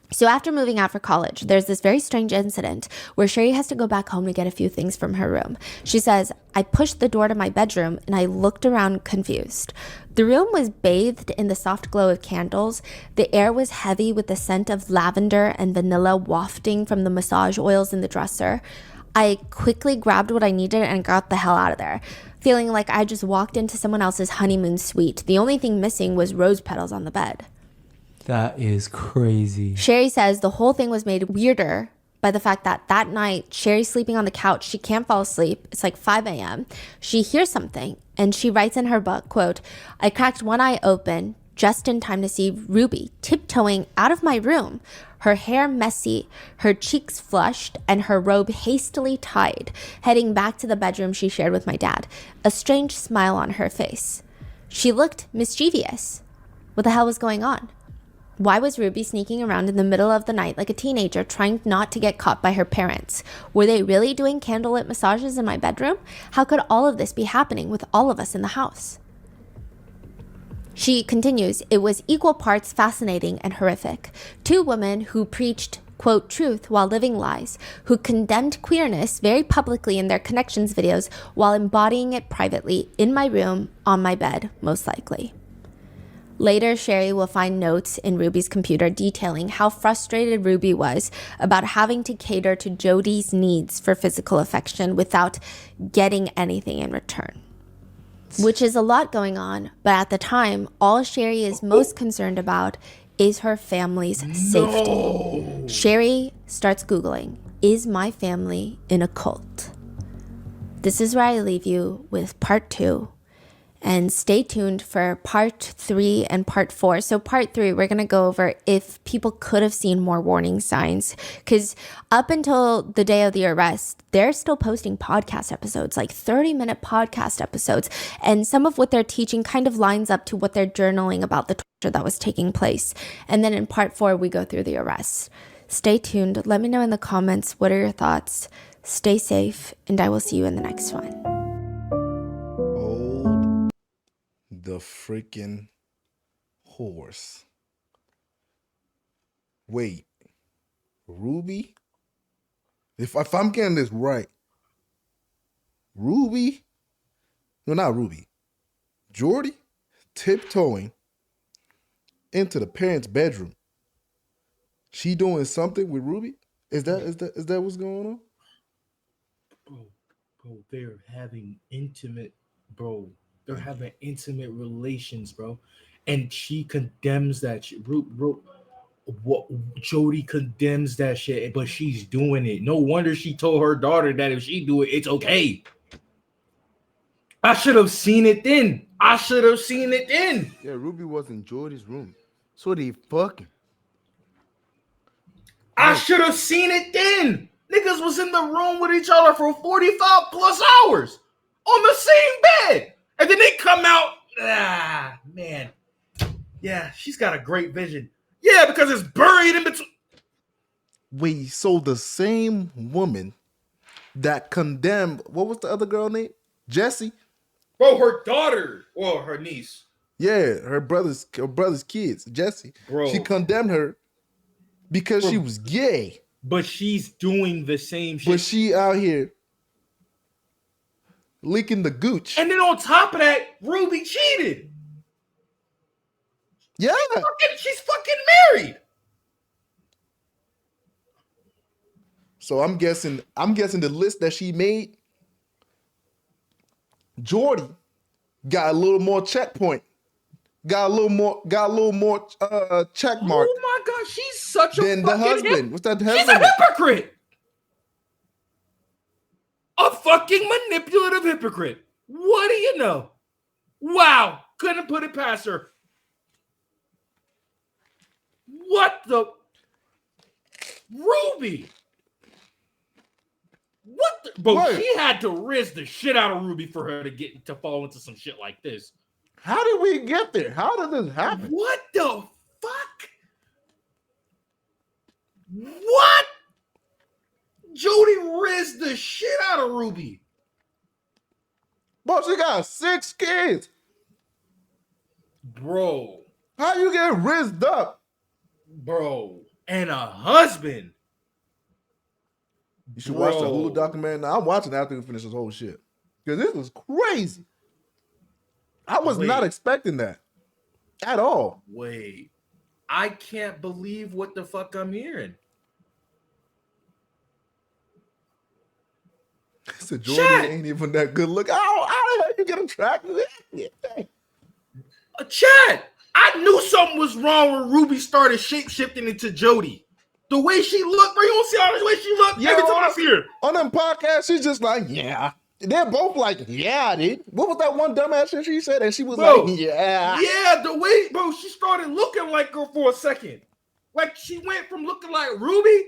So after moving out for college, there's this very strange incident where Sherry has to go back home to get a few things from her room. She says, I pushed the door to my bedroom and I looked around confused. The room was bathed in the soft glow of candles. The air was heavy with the scent of lavender and vanilla wafting from the massage oils in the dresser. I quickly grabbed what I needed and got the hell out of there, feeling like I just walked into someone else's honeymoon suite. The only thing missing was rose petals on the bed. That is crazy. Sherry says the whole thing was made weirder by the fact that that night, Sherry's sleeping on the couch. She can't fall asleep. It's like 5 a.m. She hears something and she writes in her book, quote, I cracked one eye open just in time to see Ruby tiptoeing out of my room, her hair messy, her cheeks flushed, and her robe hastily tied, heading back to the bedroom she shared with my dad, a strange smile on her face. She looked mischievous. What the hell was going on? Why was Ruby sneaking around in the middle of the night like a teenager trying not to get caught by her parents? Were they really doing candlelit massages in my bedroom? How could all of this be happening with all of us in the house? She continues, it was equal parts fascinating and horrific. Two women who preached, quote, truth while living lies, who condemned queerness very publicly in their connections videos while embodying it privately in my room, on my bed, most likely. Later, Sherry will find notes in Ruby's computer detailing how frustrated Ruby was about having to cater to Jodie's needs for physical affection without getting anything in return. Which is a lot going on, but at the time, all Sherry is most concerned about is her family's safety. Sherry starts Googling, is my family in a cult? This is where I leave you with part 2. And stay tuned for part 3 and part 4. So part 3, we're going to go over if people could have seen more warning signs. Because up until the day of the arrest, they're still posting podcast episodes, like 30-minute podcast episodes. And some of what they're teaching kind of lines up to what they're journaling about the torture that was taking place. And then in part 4, we go through the arrest. Stay tuned. Let me know in the comments, what are your thoughts? Stay safe, and I will see you in the next one. The freaking horse. Wait, Ruby? If I'm getting this right, Ruby? No, not Ruby. Jodie tiptoeing into the parents' bedroom. She doing something with Ruby? Is that what's going on? Bro, they're having intimate, bro. They're having intimate relations, bro. And she condemns that shit. Bro, what Jodie condemns that shit, but she's doing it. No wonder she told her daughter that if she do it, it's okay. I should have seen it then. Yeah, Ruby was in Jodie's room. So they fucking. I should have seen it then. Niggas was in the room with each other for 45 plus hours on the same bed. And then they come out. Ah, man. Yeah, she's got a great vision. Yeah, because it's buried in between. Wait, so the same woman that condemned, what was the other girl name? Jessie? Bro, her daughter. Well, her niece. Yeah, her brother's kids, Jessie. Bro. She condemned her because she was gay. But she's doing the same shit. But she out here leaking the gooch. And then on top of that, Ruby cheated. Yeah. She's fucking married. So I'm guessing the list that she made, Jodie got a little more checkpoint. Got a little more check mark. Oh my god, she's such a than the husband. What's that husband? She's a hypocrite. A fucking manipulative hypocrite. What do you know? Wow, couldn't put it past her. What the Ruby? What the bro? She had to risk the shit out of Ruby for her to fall into some shit like this. How did we get there? How did this happen? What the fuck? What? Jodie rizzed the shit out of Ruby. Bro, she got 6 kids. Bro. How you get rizzed up? Bro. and a husband. You should watch the Bro. Hulu documentary. Now I'm watching after we finish this whole shit. Because this was crazy. I was not expecting that at all. Wait. I can't believe what the fuck I'm hearing. So Jodie ain't even that good look. How the hell you get attracted? Chad, I knew something was wrong when Ruby started shape-shifting into Jodie. The way she looked, bro, you don't see how the way she looked every time I see her. On them podcasts, she's just like, yeah. They're both like, yeah, dude. What was that one dumbass shit she said? And she was like, yeah. Yeah, the way, bro, she started looking like her for a second. Like, she went from looking like Ruby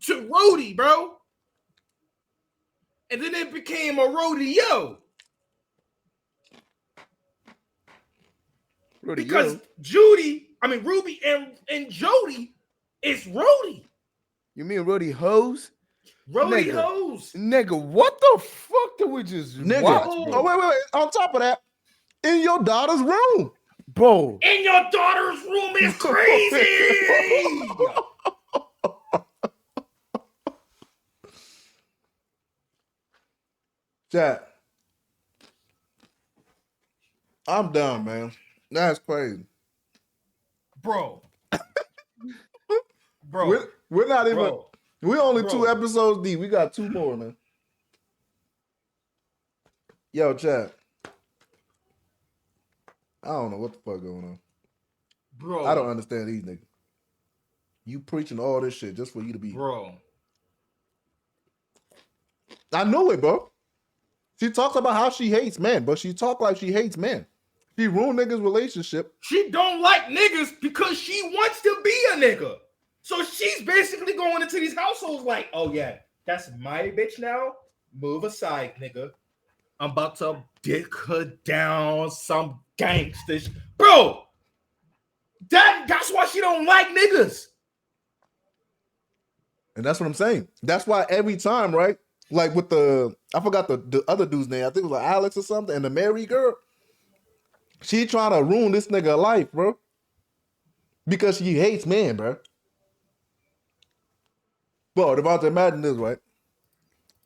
to Rhodey, bro. And then it became a rodeo. Because Ruby and Jodie is Rhodey. You mean Rhodey Hose? Rhodey Hose. Nigga, what the fuck did we just watch, bro? Oh, wait. On top of that, in your daughter's room. Bro. In your daughter's room is crazy. Chat. I'm done, man. That's crazy. Bro. We're not even. Bro. We're only 2 episodes deep. We got 2 more, man. Yo, chat. I don't know what the fuck going on. Bro. I don't understand these niggas. You preaching all this shit just for you to be. Bro. I know it, bro. She talks about how she hates men, but she talk like she hates men. She ruined niggas' relationship. She don't like niggas because she wants to be a nigga. So she's basically going into these households like, oh yeah, that's my bitch now. Move aside, nigga. I'm about to dick her down some gangsters. Bro, that's why she don't like niggas. And that's what I'm saying. That's why every time, right? Like with I forgot the other dude's name. I think it was like Alex or something. And the married girl, she trying to ruin this nigga life, bro. Because she hates men, bro. Bro, Devontae, imagine this, right?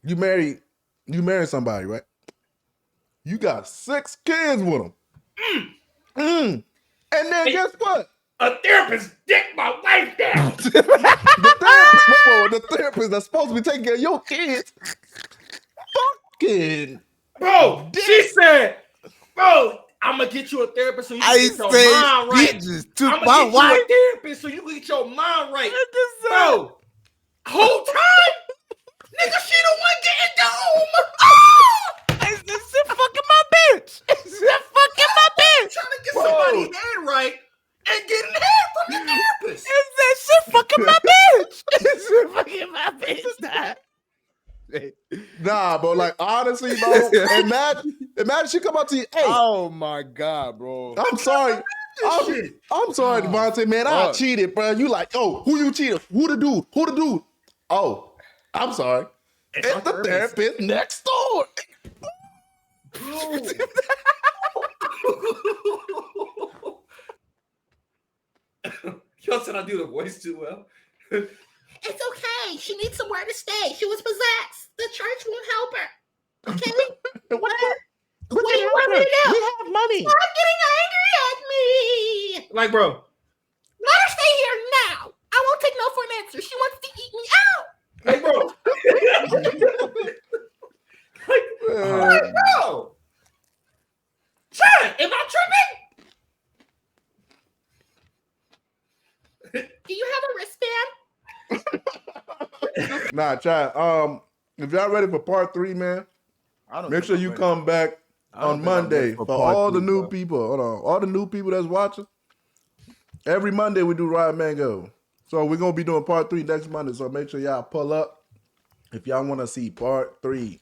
You marry somebody, right? You got 6 kids with them. And then guess what? A therapist dick my wife down. the therapist that's supposed to be taking care of your kids. Fucking. Bro, she said, bro, I'm going to get you a therapist so you can get your mind right. I'm going to get you a therapist so you can get your mind right. Bro, whole time, nigga, she the one getting dome. Is this shit fucking my bitch? Is that fucking my bitch? Trying to get somebody's head right and getting head from the therapist. Is that shit fucking my bitch? Is it fucking my bitch? Nah, bro. Like honestly, bro. Imagine she come up to you. Hey, oh my god, bro. I'm sorry. I'm sorry, Devontae, man. I cheated, bro. You like, oh, who you cheated? Who the dude? Oh, I'm sorry. It's the therapist next door. Y'all said I do the voice too well. It's okay. She needs somewhere to stay. She was possessed. The church won't help her. Okay? What do you want me to do? We have money. Stop getting angry at me. Like, bro. Let her stay here now. I won't take no for an answer. She wants to eat me out. Like, bro. Like, bro. Chad, am I tripping? Do you have a wristband? Nah, Chad. If y'all ready for part 3, man, make sure you come back on Monday for all the new people. Hold on, all the new people that's watching. Every Monday we do Ride Mango, so we're gonna be doing part 3 next Monday. So make sure y'all pull up if y'all want to see part 3.